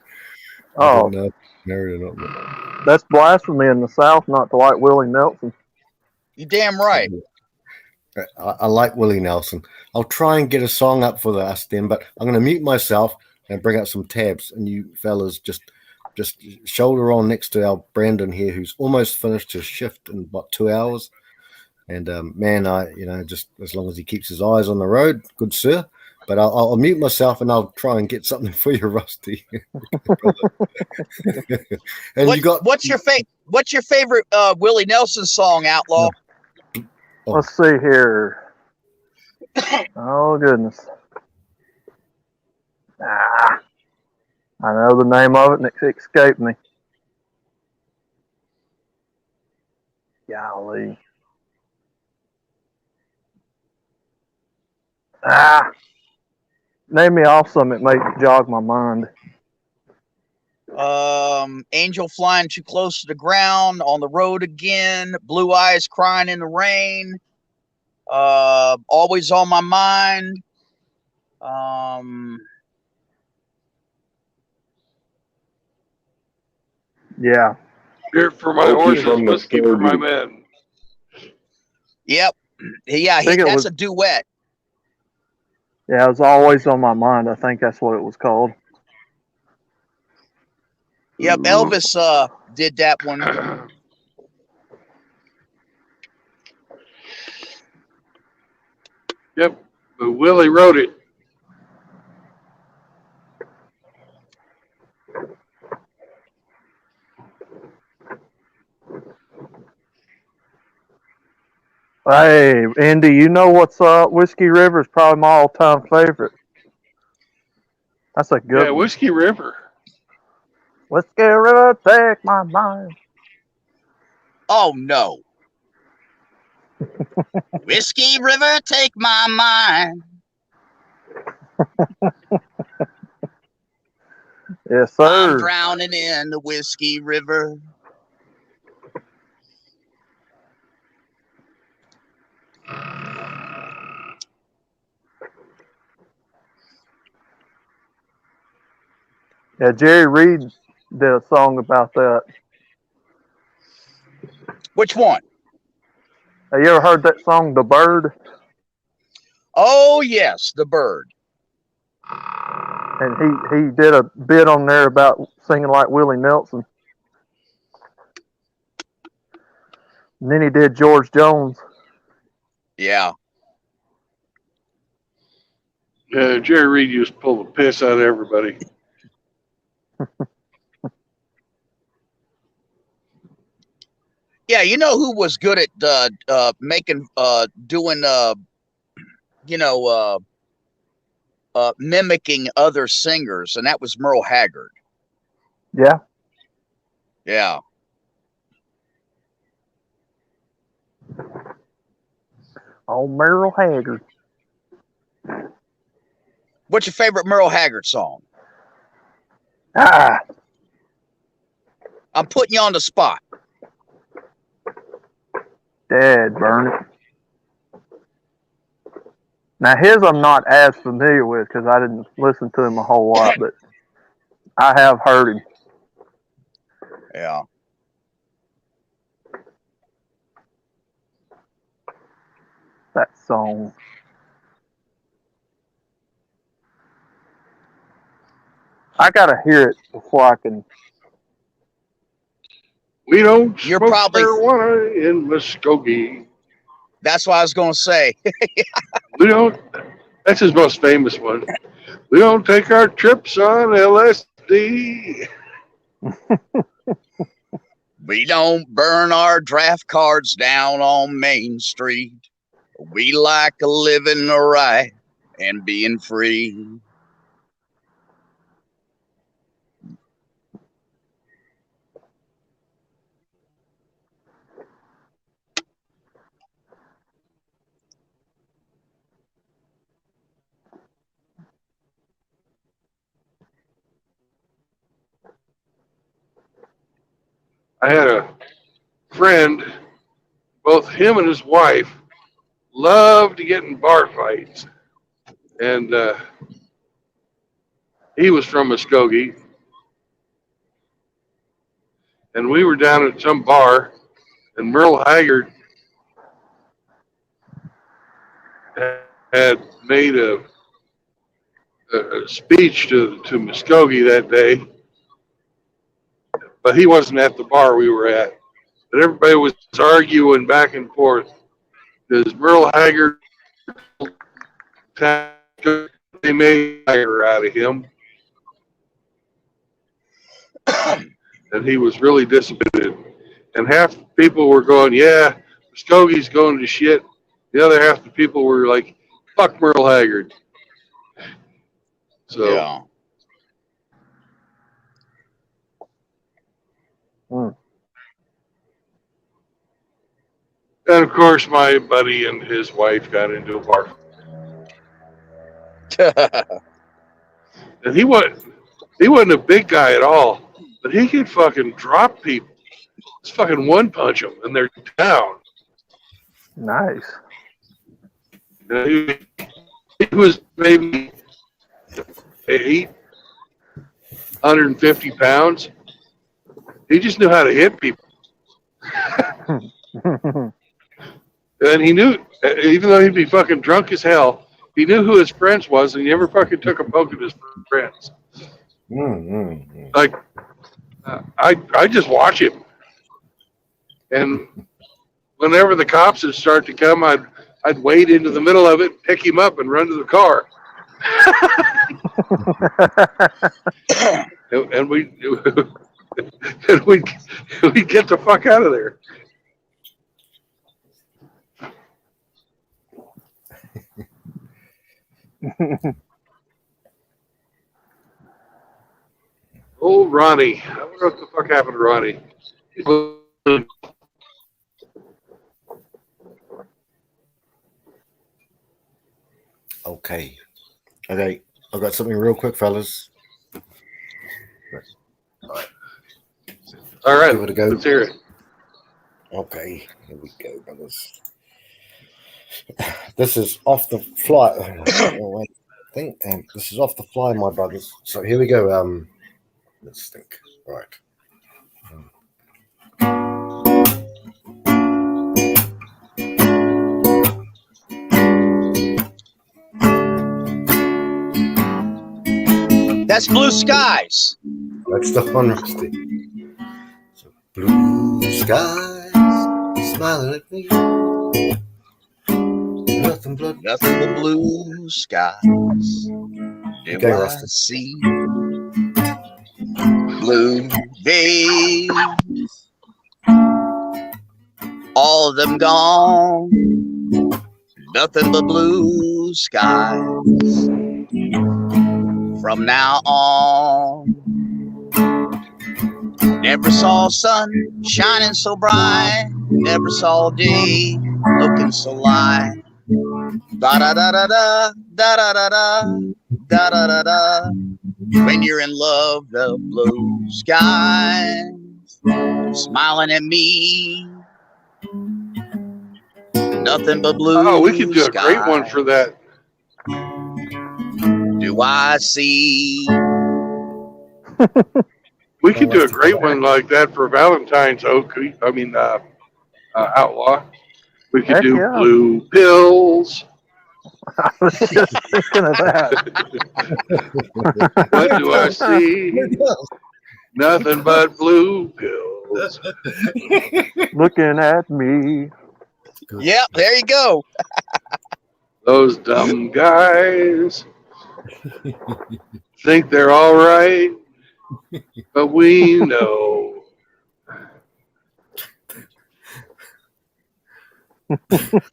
Oh, didn't know if he was married or not. that's blasphemy in the South not to like Willie Nelson. You damn right. I like Willie Nelson. I'll try and get a song up for us then, but I'm going to mute myself and bring up some tabs. And you fellas just shoulder on next to our Brandon here, who's almost finished his shift in about 2 hours. And man, just as long as he keeps his eyes on the road, good sir. But I'll mute myself and I'll try and get something for you, Rusty. And what's your favorite Willie Nelson song, Outlaw? Oh. Let's see here. Oh goodness. I know the name of it and it escaped me. Golly. Name me off some that may jog my mind. Angel Flying Too Close to the Ground, On the Road Again, Blue Eyes Crying in the Rain, Always on My Mind. Yeah. Beer for my horses, whiskey for my men. Yep. Yeah, that's a duet. Yeah, it was Always on My Mind. I think that's what it was called. Yep, Elvis did that one. Yep, but Willie wrote it. Hey, Andy, you know what's up? Whiskey River is probably my all-time favorite. That's a good Yeah, one. Whiskey River. Whiskey River, take my mind. Oh no. Whiskey River, take my mind. Yes, I'm sir. drowning in the Whiskey River. Yeah, Jerry Reed did a song about that. Which one? Have you ever heard that song, The Bird? Oh yes, the bird. And he did a bit on there about singing like Willie Nelson. And then he did George Jones. Yeah. Jerry Reed used to pull the piss out of everybody. Yeah, you know who was good at making doing mimicking other singers, and that was Merle Haggard. Yeah. Yeah. Oh, Merle Haggard. What's your favorite Merle Haggard song? Ah, I'm putting you on the spot. Dad burn it. Now his I'm not as familiar with because I didn't listen to him a whole lot, but I have heard him. Yeah. That song. I gotta hear it before I can. We don't You're smoke probably- marijuana in Muskogee. That's what I was gonna say. We don't. That's his most famous one. We don't take our trips on LSD. We don't burn our draft cards down on Main Street. We like living right and being free. I had a friend, both him and his wife loved to get in bar fights. And he was from Muskogee. And we were down at some bar, and Merle Haggard had made a speech to Muskogee that day, but he wasn't at the bar we were at. But everybody was arguing back and forth. Does Merle Haggard, they made Haggard out of him? And he was really disappointed. And half the people were going, yeah, Muskogee's going to shit. The other half the people were like, fuck Merle Haggard. So, Yeah. and of course, my buddy and his wife got into a bar. And he wasn't a big guy at all, but he could fucking drop people. Just fucking one punch them and they're down. Nice. And he was maybe 150 pounds. He just knew how to hit people. And he knew, even though he'd be fucking drunk as hell, he knew who his friends was, and he never fucking took a poke at his friends. Like, I just watch him. And whenever the cops would start to come, I'd wade into the middle of it, pick him up, and run to the car. and we'd get the fuck out of there. Old Ronnie. I wonder what the fuck happened to Ronnie. Okay. Okay. I've got something real quick, fellas. All right, Give it a go. let's hear it. Okay, here we go, brothers. This is off the fly. Oh, wait. I think this is off the fly, my brothers. So here we go. Let's think. Right. That's Blue Skies. That's the one, Rusty. So, blue skies smiling at me. Nothing but Nothing but blue skies. Do Okay, I Rusty. see blue days? All of them gone. Nothing but blue skies. From now on, never saw sun shining so bright, never saw day looking so light. Da da da da da da da da da da da da da. When you're in love, the blue skies smiling at me. Nothing but blue. Oh, we could do a great one for that. Do I see? We could do a great one like that for Valentine's Oak. Outlaw. We could Heck do yeah. blue pills. I was just thinking of that. What do I see? Nothing but blue pills. Looking at me. Yep, there you go. Those dumb guys think they're all right, but we know.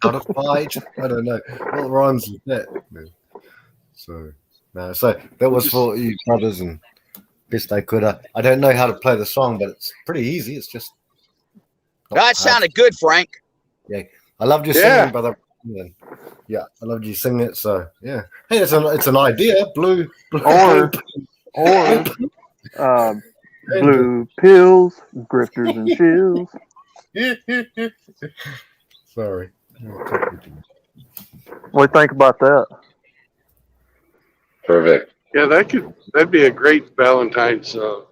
out of fight. I don't know what rhymes with that. So no, so that was for you brothers and best I could. I don't know how to play the song, but it's pretty easy. It's just That sounded good, Frank. I loved you singing, brother. Yeah, I loved you singing it. So yeah, hey, it's an idea. Blue Or blue pills, grifters and shills. Sorry. What do you think about that? Perfect. Yeah, that'd be a great Valentine's song.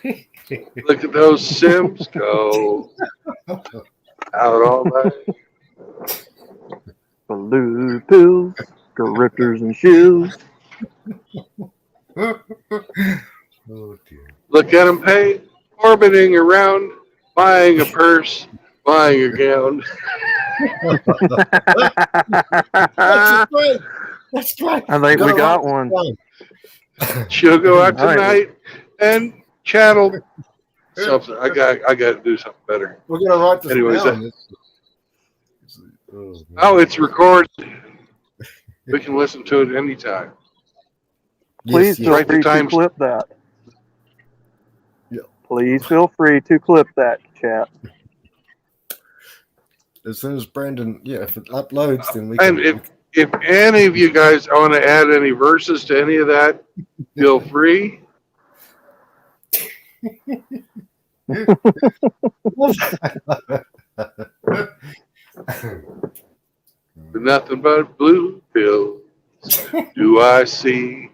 Look at those Sims go out all night. Blue pills, grifters and shills. Oh dear. Look at them pay, orbiting around, buying a purse, buying a gown. That's great. That's great. I think we got one. She'll go out All right. tonight and channel something. I got to do something better. We're gonna write this Anyways, down. Oh, it's recorded. We can listen to it anytime. Please feel Write the free to times. clip that. Yeah. Please feel free to clip that, chat. As soon as Brandon, if it uploads, then we And can. if any of you guys want to add any verses to any of that, feel free. Nothing but blue pills do I see.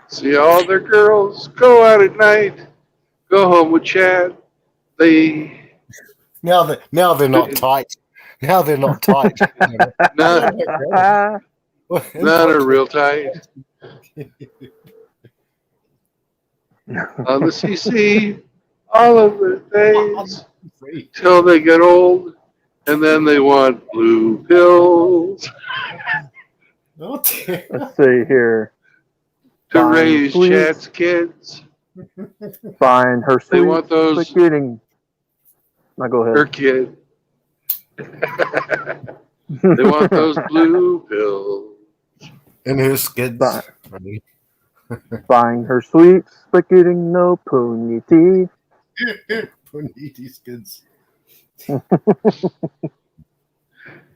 See all their girls go out at night, go home with Chad. Now they're not tight. Now they're not tight. None are real tight. On the CC, all of the days till they get old, and then they want blue pills Let's see here. to raise Please. Chad's kids. Buying her They sweet want those, spaghetti. Now go her ahead. kid. They want those blue pills. In her skids. Buy, buying her sweet spaghetti, no pony teeth. Boniti skids.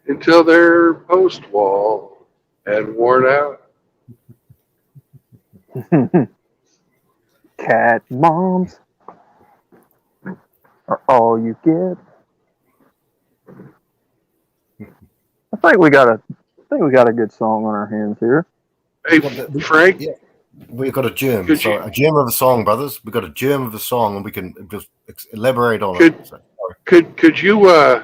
Until their post wall had worn out. Cat moms are all you get. I think we got a good song on our hands here. Hey, Well, Frank, yeah. We've got a germ. Could So you- a germ of a song, brothers. We've got a germ of a song, and we can just elaborate on Could- it. So, could you like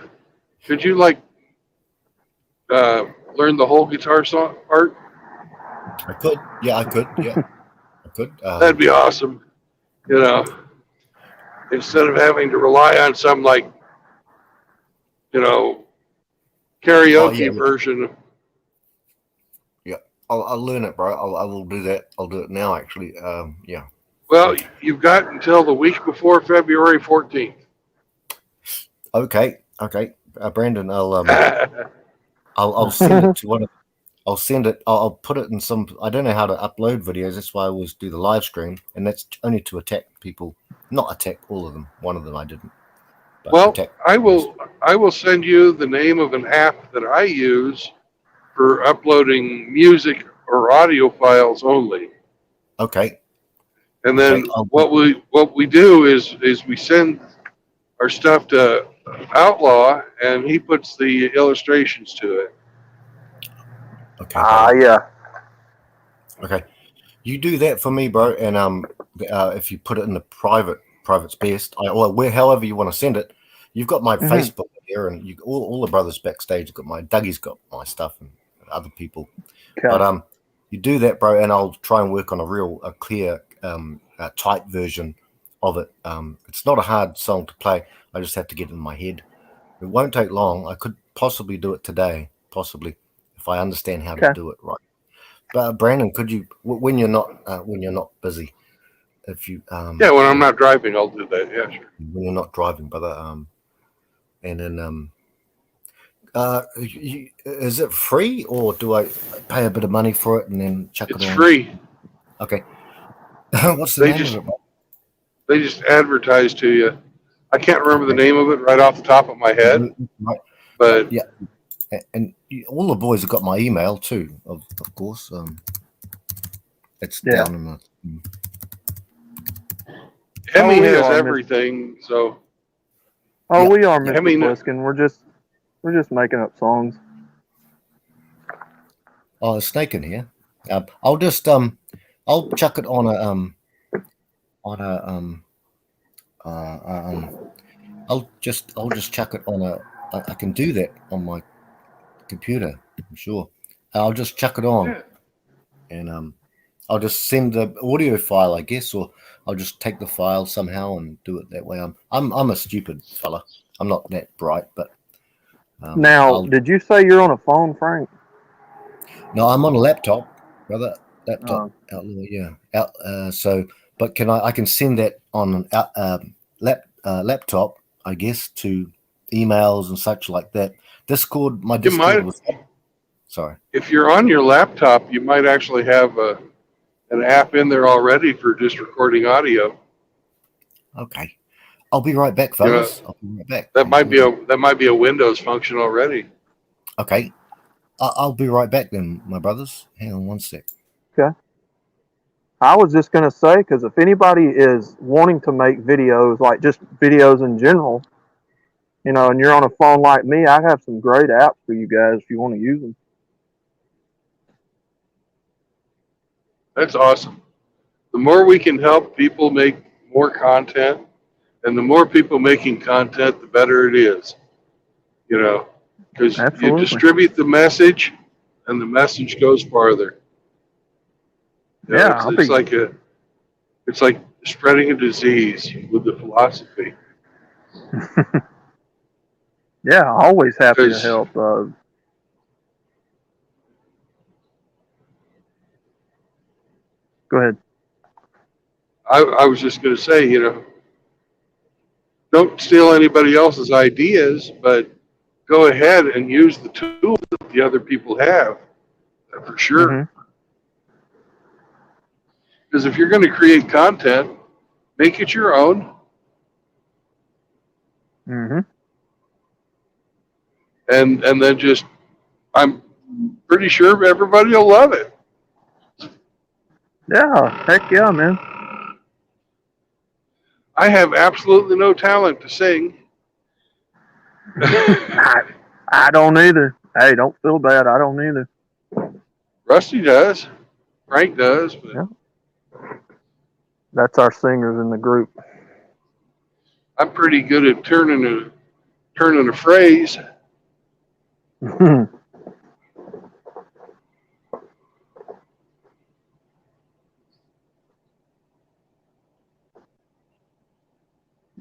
learn the whole guitar song part? I could. Yeah, I could. Yeah, I could. That'd be awesome. You know, instead of having to rely on some like, karaoke Oh, yeah. version. I'll learn it, bro. I will do that. I'll do it now, actually. Yeah. Well, you've got until the week before February 14th. Okay. Brandon, I'll send it to one of. I'll send it. I'll put it in some. I don't know how to upload videos. That's why I always do the live stream, and that's only to attack people. Not attack all of them. One of them I didn't. But Well, attack I will send you the name of an app that I use for uploading music or audio files only. Okay. And then Okay, what we do is we send our stuff to Outlaw, and he puts the illustrations to it. Okay. Yeah. Okay. You do that for me, bro, and if you put it in the private's best, however you want to send it. You've got my Facebook here, and all the brothers backstage got Dougie's got my stuff and other people. Okay. But you do that, bro, and I'll try and work on a clear, tight version of it. It's not a hard song to play. I just have to get it in my head. It won't take long. I could possibly do it today, possibly, if I understand how to do it right. But Brandon, could you, when you're not busy, if you Yeah, when I'm not driving, I'll do that. Yeah, sure. when you're not driving, brother, and then is it free, or do I pay a bit of money for it and then chuck It's it on? free. Okay. What's the name of it? They just advertise to you. I can't remember the name of it right off the top of my head, Right. but Yeah, and all the boys have got my email too, of course. It's down in the. Hemi we has are, everything. So Oh, we are, Mr. Hemi, Pliskin. We're just making up songs. Oh, a snake in here. I'll just I'll chuck it on a I'll just chuck it on a. I can do that on my computer. I'm sure. I'll just chuck it on, and I'll just send the audio file, I guess, or I'll just take the file somehow and do it that way. I'm a stupid fella. I'm not that bright, but Now, did you say you're on a phone, Frank? no, I'm on a laptop, brother. Laptop, Outlaw, yeah. So, but I can send that on an laptop, I guess, to emails and such like that. Discord, my Discord was. Sorry. If you're on your laptop, you might actually have an app in there already for just recording audio. Okay. I'll be right back, fellas. I'll be right back. That might be a Windows function already. Okay. I'll be right back then, my brothers. Hang on one sec. Okay. I was just going to say, because if anybody is wanting to make videos, like just videos in general, and you're on a phone like me, I have some great apps for you guys if you want to use them. That's awesome. The more we can help people make more content, and the more people making content, the better it is. Because you distribute the message, and the message goes farther. It's like spreading a disease with the philosophy. Yeah, always happy to help. Go ahead. I was just going to say, you know, don't steal anybody else's ideas, but go ahead and use the tools that the other people have, for sure. Mm-hmm. Because if you're going to create content, make it your own, Mm-hmm. and then just, I'm pretty sure everybody will love it. Yeah. Heck yeah, man. I have absolutely no talent to sing. I don't either. Hey, don't feel bad. I don't either. Rusty does. Frank does. But Yeah. That's our singers in the group. I'm pretty good at turning a phrase.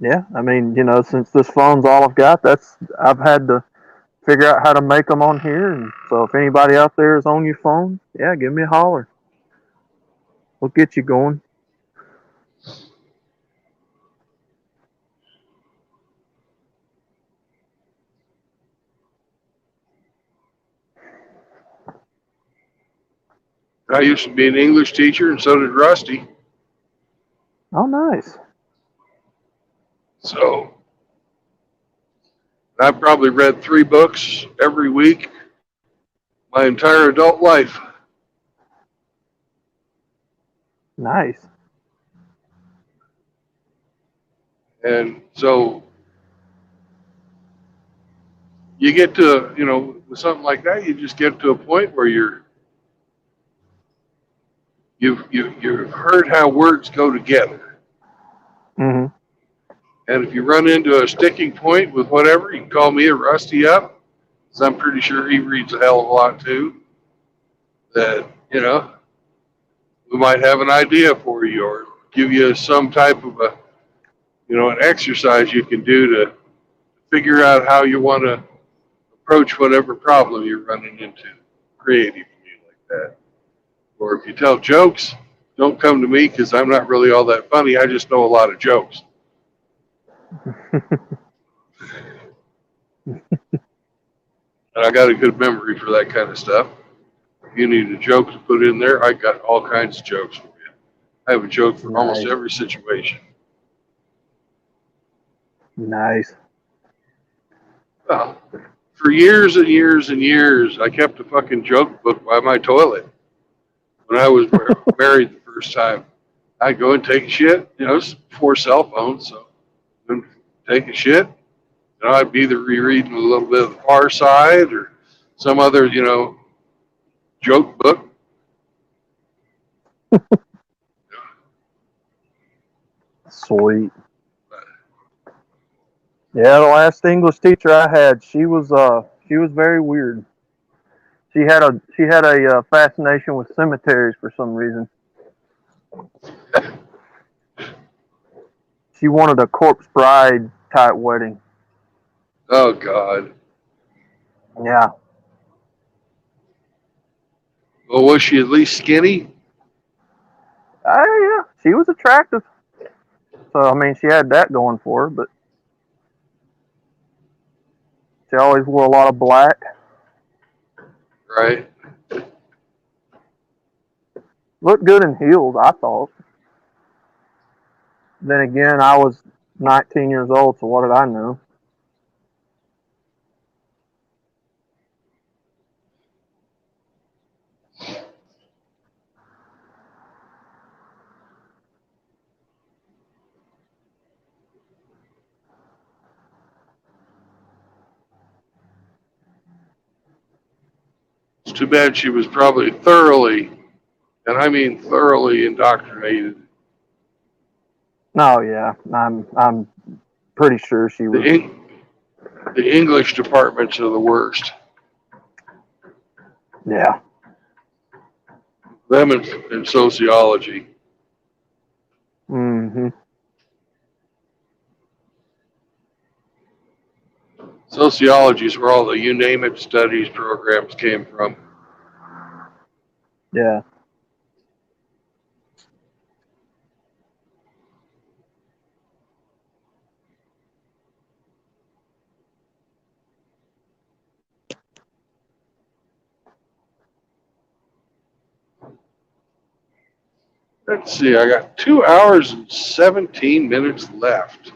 Yeah, I mean, you know, since this phone's all I've got, I've had to figure out how to make them on here. And so if anybody out there is on your phone, yeah, give me a holler. We'll get you going. I used to be an English teacher, and so did Rusty. Oh, nice. So I've probably read 3 books every week my entire adult life. Nice. And so you get to, you know, with something like that, you just get to a point where you've heard how words go together. Mm-hmm. And if you run into a sticking point with whatever, you can call me or Rusty up, because I'm pretty sure he reads a hell of a lot too. That, you know, we might have an idea for you or give you some type of a, you know, an exercise you can do to figure out how you want to approach whatever problem you're running into creatively like that. Or if you tell jokes, don't come to me because I'm not really all that funny. I just know a lot of jokes. And I got a good memory for that kind of stuff. If you need a joke to put in there, I got all kinds of jokes for you. I have a joke for almost Nice. every situation. Nice. Well, for years and years and years, I kept a fucking joke book by my toilet. When I was married the first time, I'd go and take a shit. You know, it was before cell phones, so I'd take a shit. You know, I'd be either rereading a little bit of The Far Side or some other, you know, joke book. Sweet. Yeah, the last English teacher I had, she was very weird. She had a fascination with cemeteries for some reason. She wanted a corpse bride type wedding. Oh, God. Yeah. Well, was she at least skinny? Yeah, she was attractive. So I mean, she had that going for her, but she always wore a lot of black. Right. Looked good in heels, I thought. Then again, I was 19 years old, so what did I know? It's too bad she was probably thoroughly, and I mean thoroughly indoctrinated. No, yeah, I'm pretty sure she was. The English departments are the worst. Yeah. Them and sociology. Mm-hmm. Sociology is where all the you name it studies programs came from. Yeah. Let's see, I got 2 hours and 17 minutes left.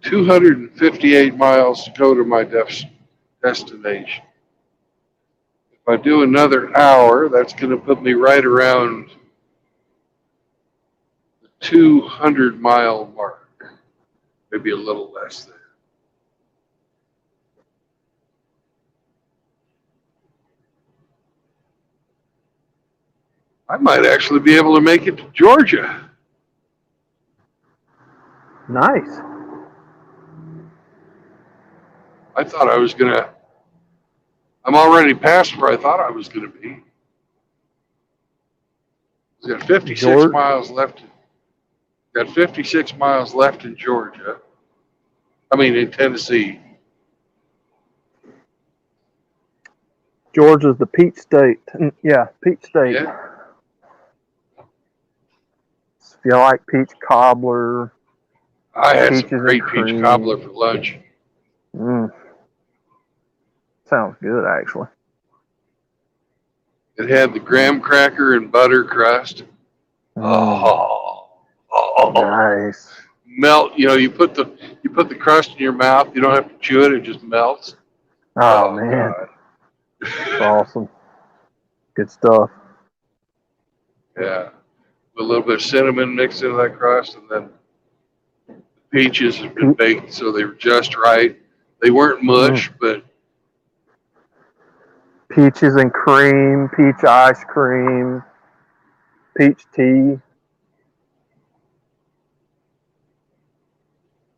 258 miles to go to my destination. If I do another hour, that's going to put me right around the 200-mile mark. Maybe a little less than. I might actually be able to make it to Georgia. Nice. I thought I was going to. I'm already past where I thought I was going to be. I've got 56 miles left. Got 56 miles left in Georgia. I mean, in Tennessee. Georgia's the peach state. Yeah, peach state. Yeah. If you like peach cobbler. I had some Peaches great and peach cream. cobbler for lunch. Sounds good, actually. It had the graham cracker and butter crust. Oh, Nice. melt! You know, you put the crust in your mouth. You don't have to chew it; it just melts. Oh, man. God. That's awesome. Good stuff. Yeah, with a little bit of cinnamon mixed into that crust, and then the peaches have been baked so they were just right. They weren't mush, but Peaches and cream, peach ice cream, peach tea.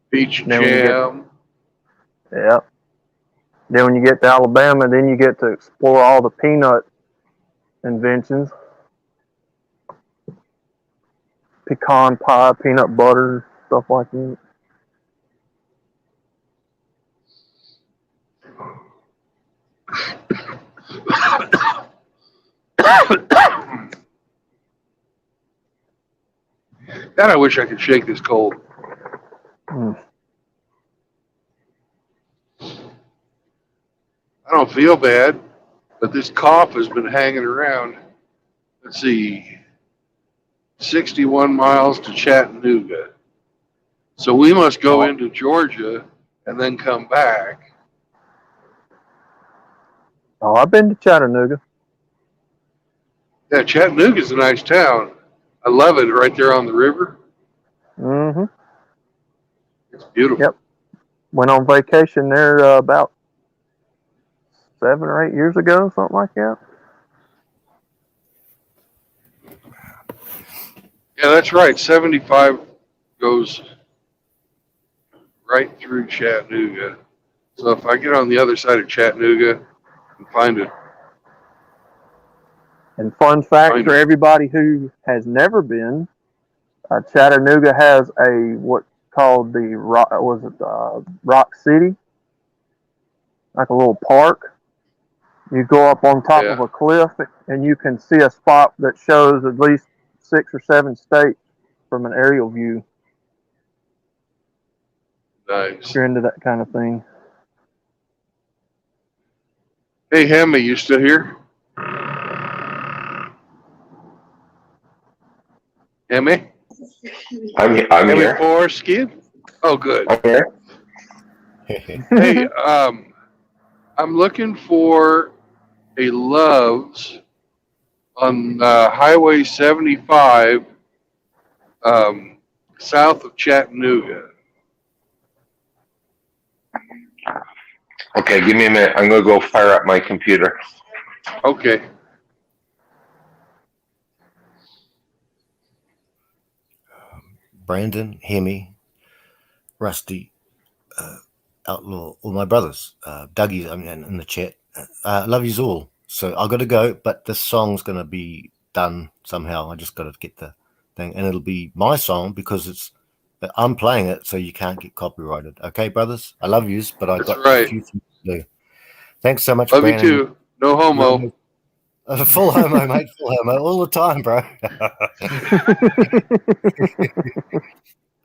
peach Then when you get- jam. Yep. Then when you get to Alabama, then you get to explore all the peanut inventions. Pecan pie, peanut butter, stuff like that. God, I wish I could shake this cold. Mm. I don't feel bad, but this cough has been hanging around. Let's see, 61 miles to Chattanooga. So we must go into Georgia and then come back. Oh, I've been to Chattanooga. Yeah, Chattanooga's a nice town. I love it right there on the river. Mm-hmm. It's beautiful. Yep. Went on vacation there about 7 or 8 years ago, something like that. Yeah, that's right. 75 goes right through Chattanooga. So if I get on the other side of Chattanooga and find it, And fun fact for everybody who has never been, Chattanooga has what's called the Rock City, like a little park. You go up on top of a cliff and you can see a spot that shows at least 6 or 7 states from an aerial view. nice. If you're into that kind of thing. Hey, Hemi, you still here? Hemi? I'm Hemi here. Foreskin? Oh, good. I'm here. Hey, I'm looking for a Love's on Highway 75 south of Chattanooga. Okay, give me a minute. I'm gonna go fire up my computer. Okay. Brandon, Hemi, Rusty, Outlaw, all my brothers, Dougie's in the chat. Love yous all. So I got to go, but this song's going to be done somehow. I just got to get the thing, and it'll be my song because I'm playing it, so you can't get copyrighted. Okay, brothers, I love yous, but I got a few things to do. Thanks so much, Love Brandon. you too. No homo. Full homo, mate. Full homo all the time, bro.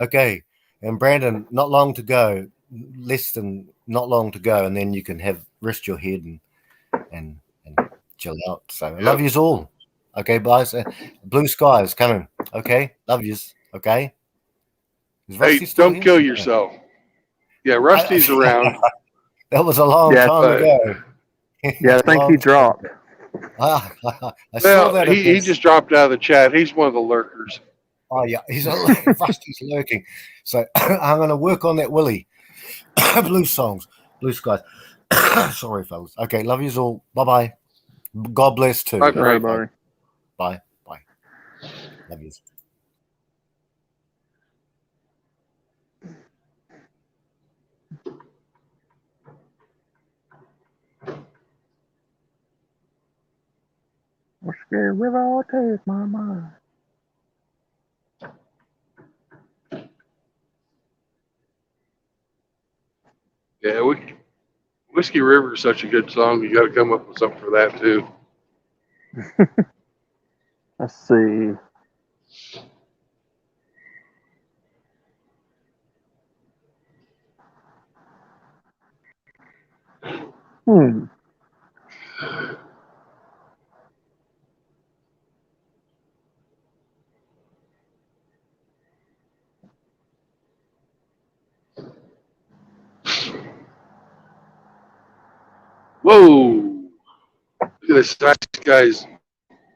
Okay, and Brandon, not long to go. Not long to go, and then you can rest your head and chill out. So I Yep. love yous all. Okay, guys. Blue sky is coming. Okay, love yous. Okay. Is Hey, Rusty still don't here? kill yourself. Yeah, Rusty's around, That was a long Yeah, time but ago. Yeah, I think he dropped. I saw well, that. he just dropped out of the chat. He's one of the lurkers. Oh yeah, Rusty's lurking. So I'm gonna work on that Willie. Blue songs, blue skies. Sorry, fellas. Okay, love yous all. Bye bye. God bless too. Bye, All right, Frank. buddy. Bye. Bye. Love yous. Whiskey River takes my mind. Yeah, Whiskey River is such a good song. You got to come up with something for that too. Let's see. Hmm. Whoa! Look at this nice guy's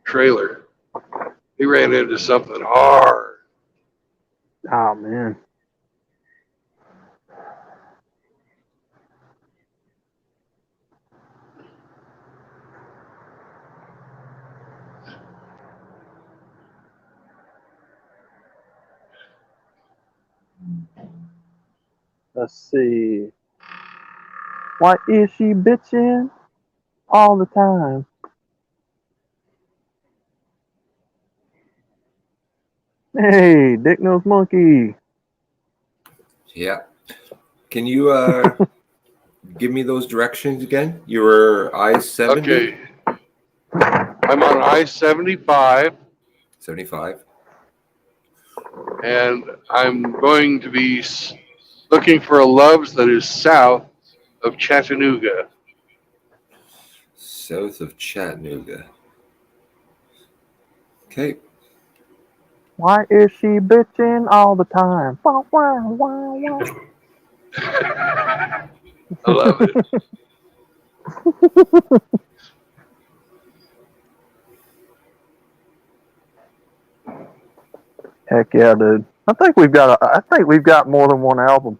trailer. He ran into something hard. Oh man. Let's see. Why is she bitching all the time? Hey, Dick Nose Monkey. Yeah. Can you give me those directions again? You were I-70? Okay. I'm on I-75, 75. and I'm going to be looking for a Love's that is south of Chattanooga. South of Chattanooga. Okay. Why is she bitching all the time? Wah, wah, wah, wah. I love it. Heck yeah, dude. I think we've got more than one album.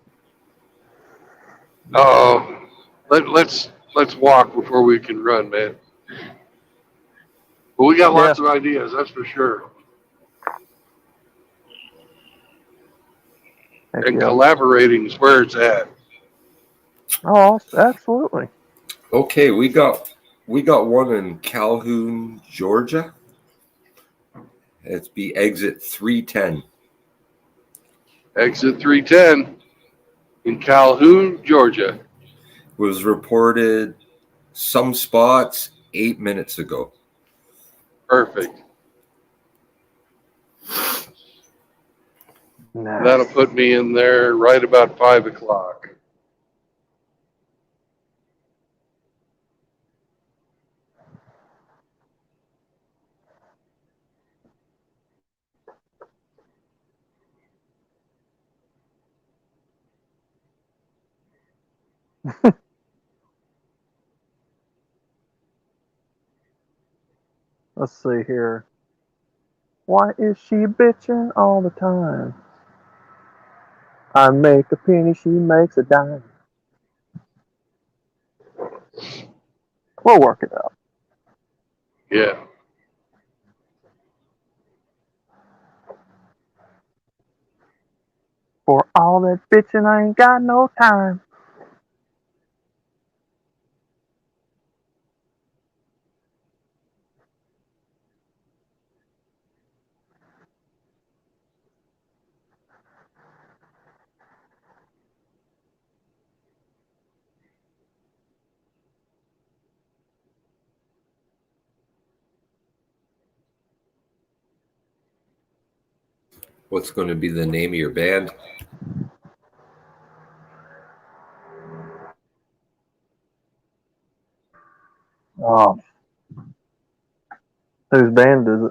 Oh, let's walk before we can run, man. But we got lots of ideas, that's for sure. Heck And yeah. collaborating is where it's at. Oh, absolutely. Okay, we got one in Calhoun, Georgia. It's be exit 310. Exit 310 in Calhoun, Georgia. Was reported some spots 8 minutes ago. Perfect. Nice. That'll put me in there right about 5 o'clock. Let's see here. Why is she bitching all the time? I make a penny, she makes a dime. We'll work it out. Yeah. For all that bitching, I ain't got no time. What's going to be the name of your band? Oh, Whose band is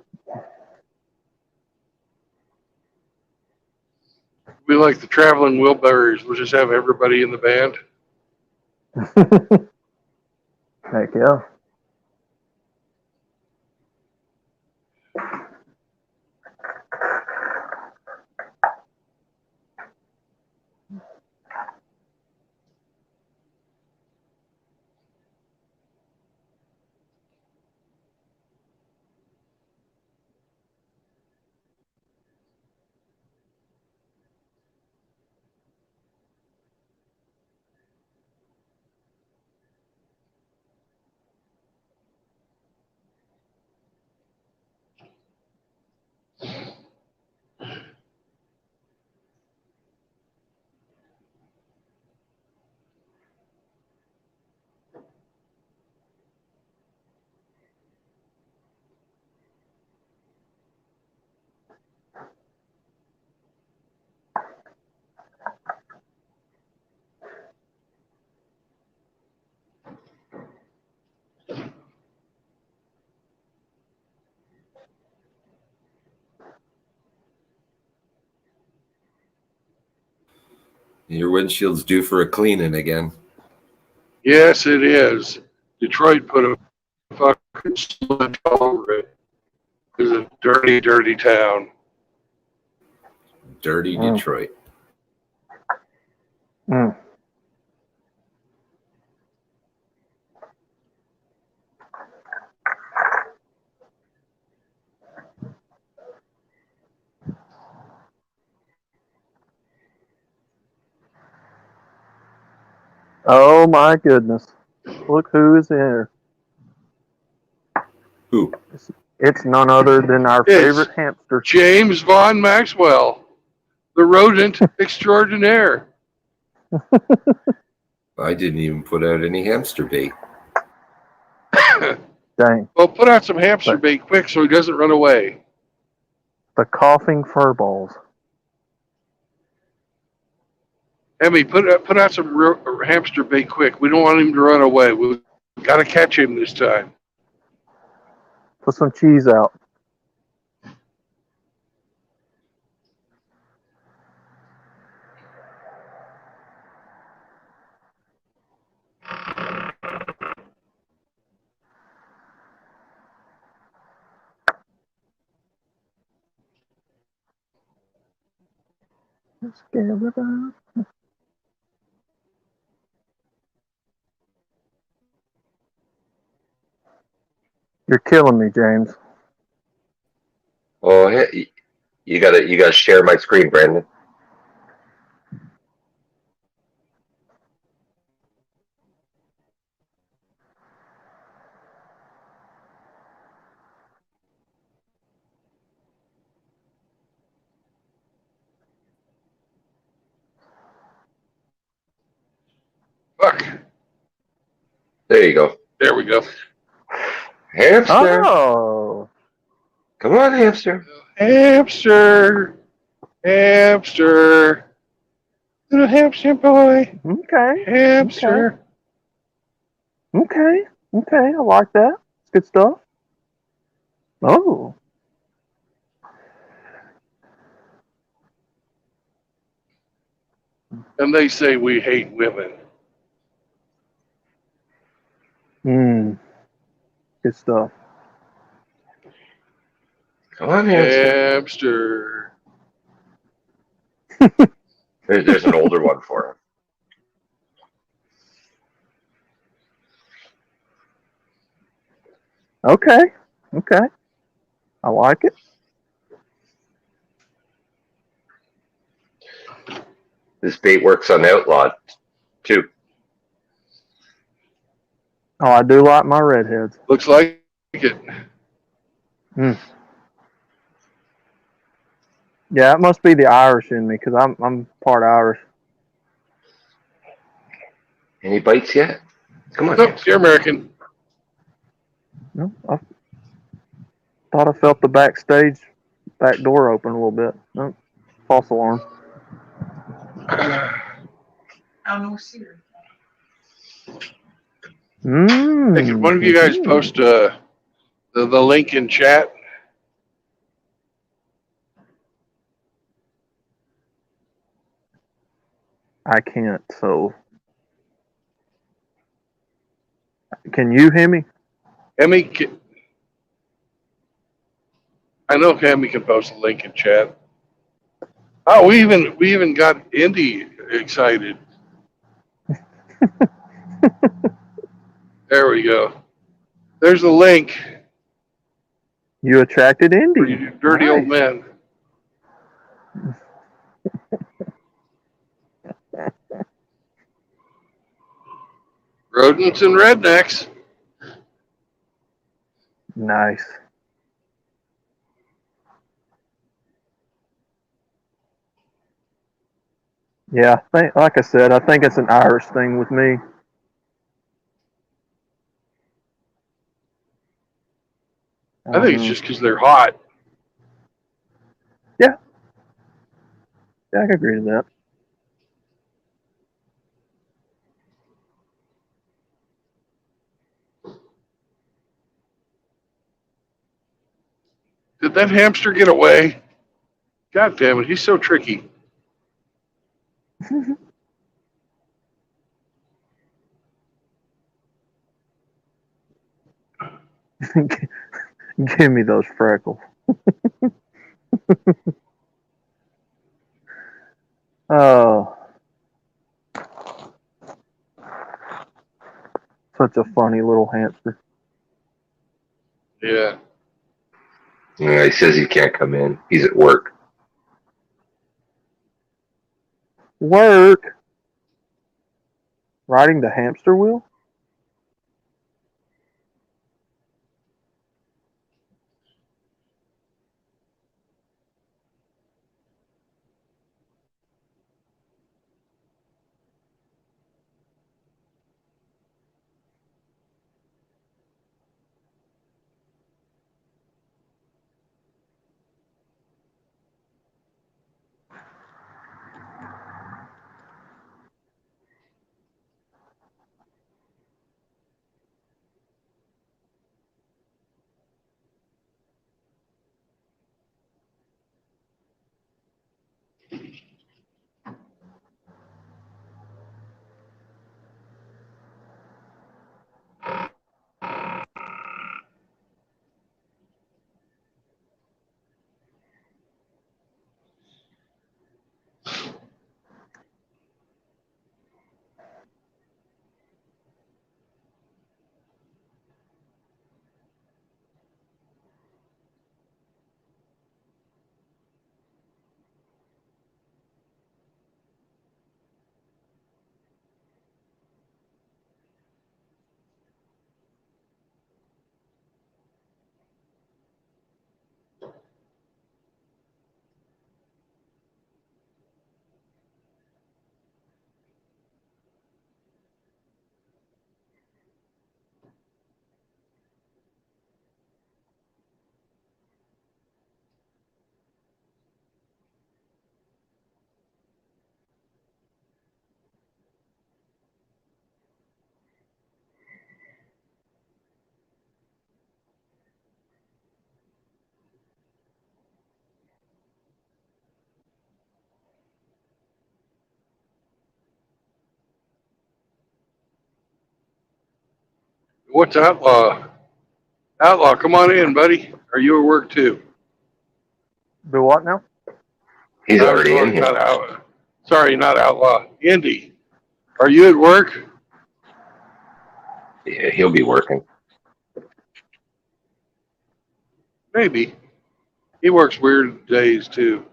We like the Traveling Wilburys. We'll just have everybody in the band. it? Heck yeah. Your windshield's due for a cleaning again. Yes, it is. Detroit put a fucking sludge all over it. It's a dirty, dirty town. Dirty Detroit. Mm. Oh my goodness. Look who is here. Who? It's none other than our favorite hamster. James Von Maxwell, the rodent extraordinaire. I didn't even put out any hamster bait. Dang. Well, put out some hamster bait quick so he doesn't run away. The coughing furballs. Emmy, put out some hamster bait quick. We don't want him to run away. We've got to catch him this time. Put some cheese out. Let's get it out. You're killing me, James. Oh, hey, you gotta share my screen, Brandon. Fuck. There you go. There we go. Hamster. Oh. Come on, hamster. Hamster. Hamster. Little hamster boy. Okay. Hamster. Okay. Okay. I like that. It's good stuff. Oh. And they say we hate women. Good stuff. Come on, hamster. Hamster. There's an older one for him. Okay. Okay. I like it. This bait works on outlawed too. Oh, I do like my redheads. Looks like it. Yeah, it must be the Irish in me because I'm part Irish. Any bites yet? Come on. Nope, you're American. No, I thought I felt the back door open a little bit. Nope. False alarm. Hey, could one of you guys post the The link in chat. I can't. So, can you hear me? Emmy, I know Emmy can post a link in chat. Oh, we even got Indy excited. There we go. There's a link You attracted for Indy. you dirty old Nice. men. Rodents and rednecks. Nice. Yeah, like I said, I think it's an Irish thing with me. I think it's just because they're hot. Yeah, I can agree to that. Did that hamster get away? God damn it, he's so tricky. Give me those freckles. Oh, such a funny little hamster. Yeah. He says he can't come in. He's at work. Work. Riding the hamster wheel? What's Outlaw? Outlaw, come on in, buddy. Are you at work too? Do what now? He's already in Sorry, here. not out. Sorry, not Outlaw. Indy, are you at work? Yeah, he'll be working. Maybe. He works weird days too.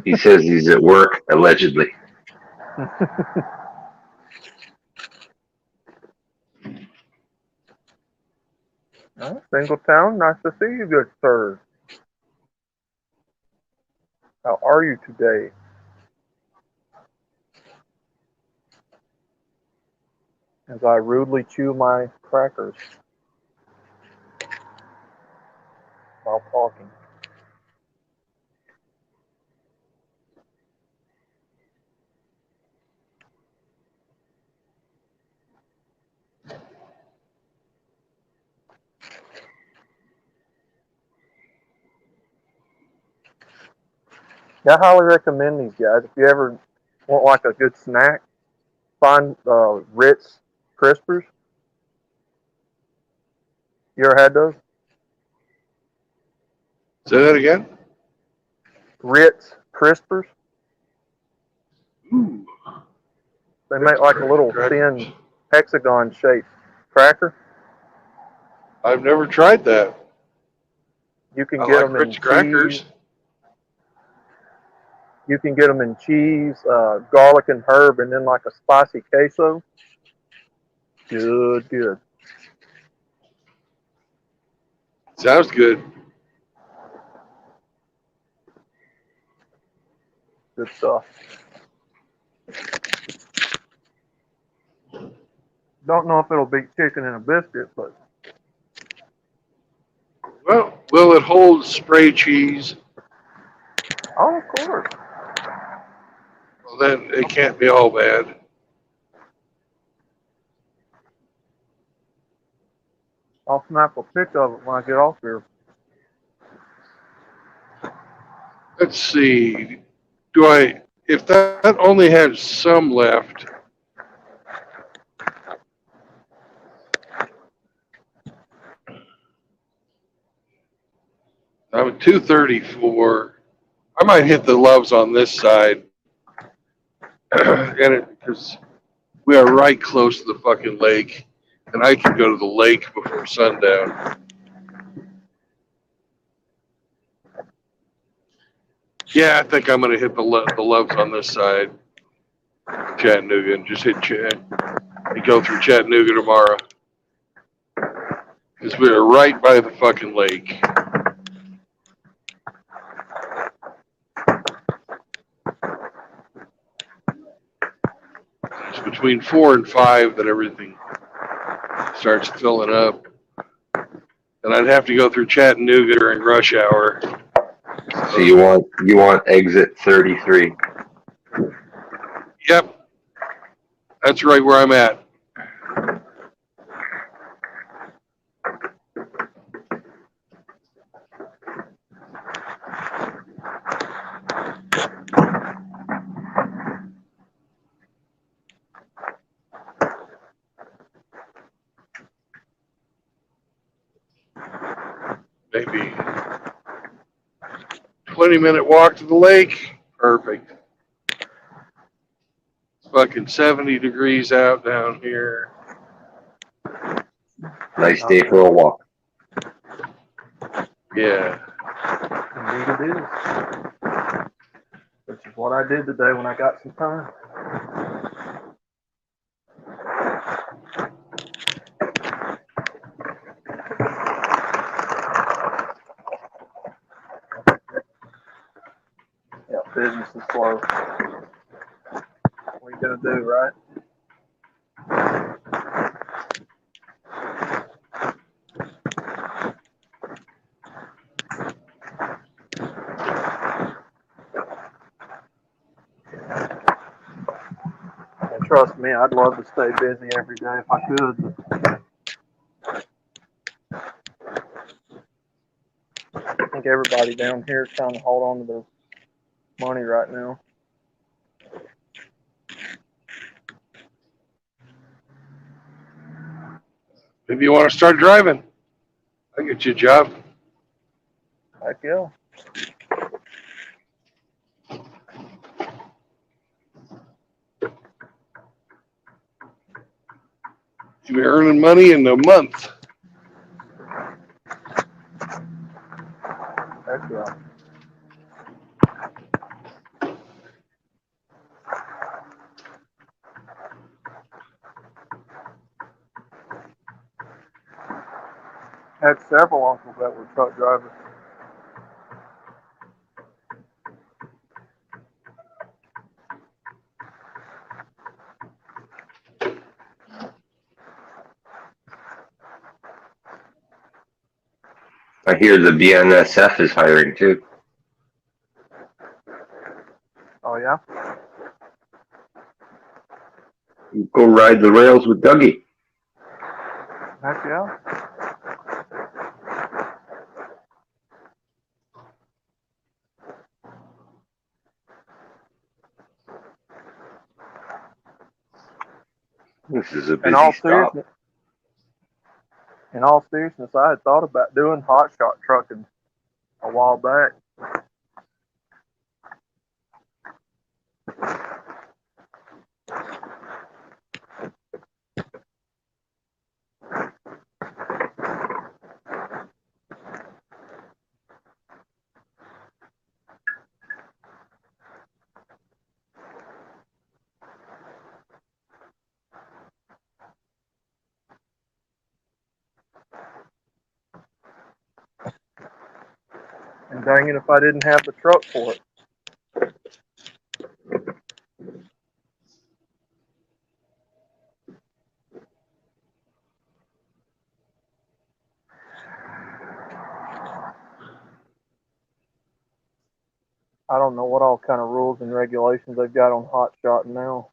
He says he's at work, allegedly. Well, Singletown, nice to see you, good sir. How are you today? As I rudely chew my crackers while talking. Yeah, I highly recommend these guys. If you ever want like a good snack, find Ritz Crispers. You ever had those? Say that again? Ritz Crispers. Ooh. They make like a little thin hexagon shaped cracker. I've never tried that. You can I get like them in Ritz crackers. cheese. You can get them in cheese, garlic and herb, and then like a spicy queso. Good, good. Sounds good. Good stuff. Don't know if it'll beat chicken and a biscuit, but Well, will it hold spray cheese? oh, of course. Well, then it can't be all bad. I'll snap a pic of it when I get off here. Let's see. If that only has some left, I'm at 234. I might hit the loves on this side. Because we are right close to the fucking lake, and I can go to the lake before sundown. Yeah, I think I'm gonna hit the loves on this side, Chattanooga, and just hit and go through Chattanooga tomorrow, because we are right by the fucking lake. It's between 4 and 5 that everything starts filling up. And I'd have to go through Chattanooga during rush hour. So you want exit 33. Yep. That's right where I'm at. Maybe 20-minute walk to the lake. Perfect. It's fucking 70 degrees out down here. Nice day for a walk. Yeah. Indeed it is. Which is what I did today when I got some time. Yeah, business is slow. What are you gonna do, right? And trust me, I'd love to stay busy every day if I could. But I think everybody down here is trying to hold on to their money right now. Maybe you want to start driving. I'll get you a job. Heck yeah. You'll be earning money in a month. Heck yeah. Had several uncles that were truck drivers. I hear the BNSF is hiring too. Oh yeah. Go ride the rails with Dougie. Heck yeah. This is a In all busy stop. seriousness, in all seriousness, I had thought about doing hot shot trucking a while back. And dang it if I didn't have the truck for it. I don't know what all kind of rules and regulations they've got on hot shot now.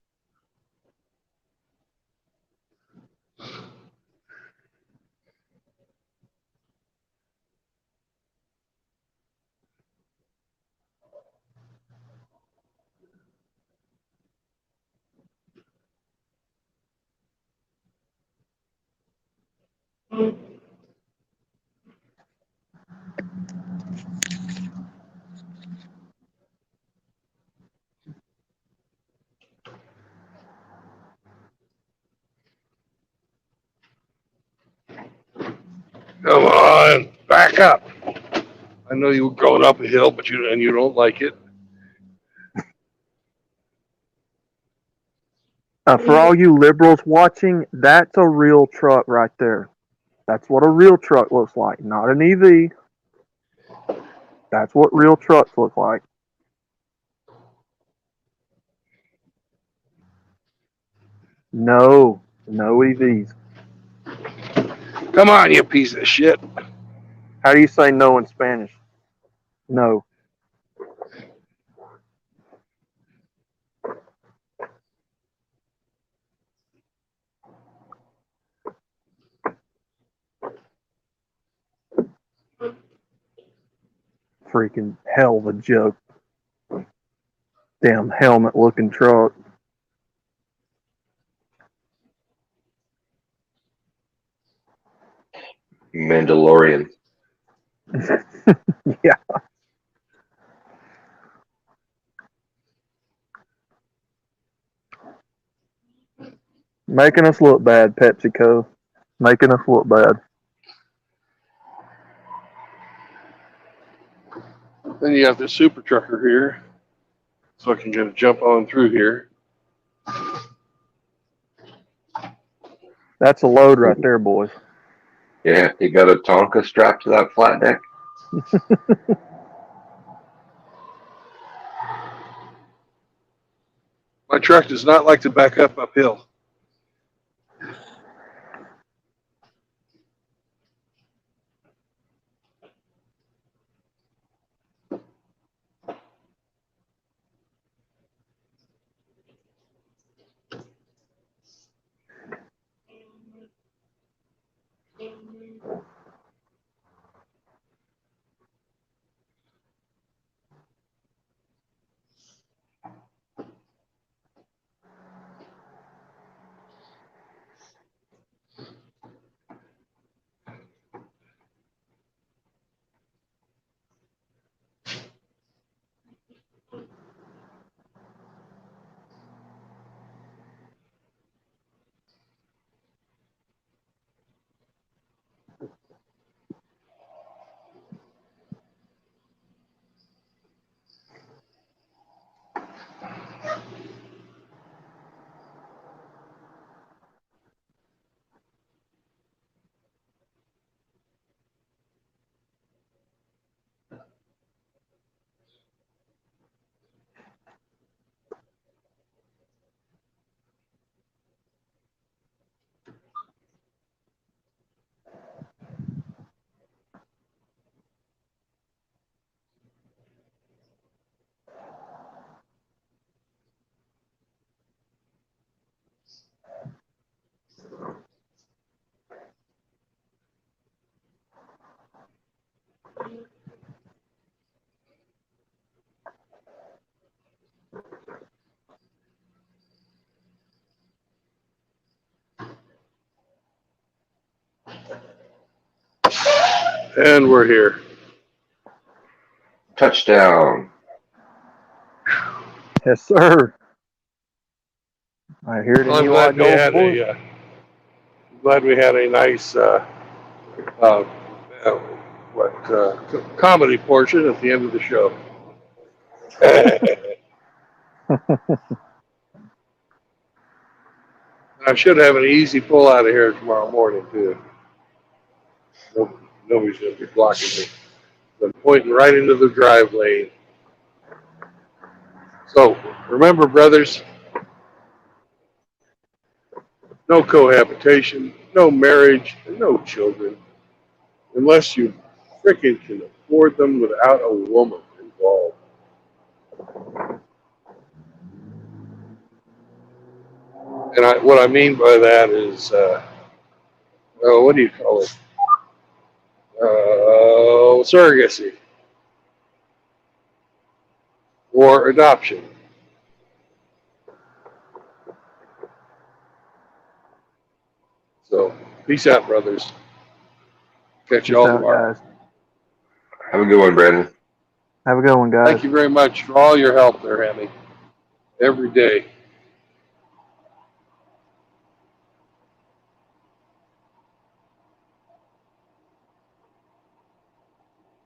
Come on, back up. I know you were going up a hill, but you don't like it. For all you liberals watching, that's a real truck right there. That's what a real truck looks like, not an EV. That's what real trucks look like. No, no EVs. Come on, you piece of shit. How do you say no in Spanish? No. Freaking hell of a joke. Damn helmet looking truck. Mandalorian. Yeah. Making us look bad, PepsiCo. Making us look bad. Then you have the super trucker here, so I can get a jump on through here. That's a load right there, boys. Yeah, you got a Tonka strapped to that flat deck? My truck does not like to back up uphill. And we're here. Touchdown. Yes, sir. I hear it in I'm you glad like old boys. glad we had a nice comedy portion at the end of the show. I should have an easy pull out of here tomorrow morning too. Nobody's going to be blocking me. I'm pointing right into the drive lane. So remember, brothers, no cohabitation, no marriage, and no children, unless you frickin' can afford them without a woman involved. And what I mean by that is, what do you call it? Surrogacy or adoption. So, peace out, brothers. Catch you all Peace out, tomorrow. guys. Have a good one, Brandon. Have a good one, guys. Thank you very much for all your help there, Hammy. Every day.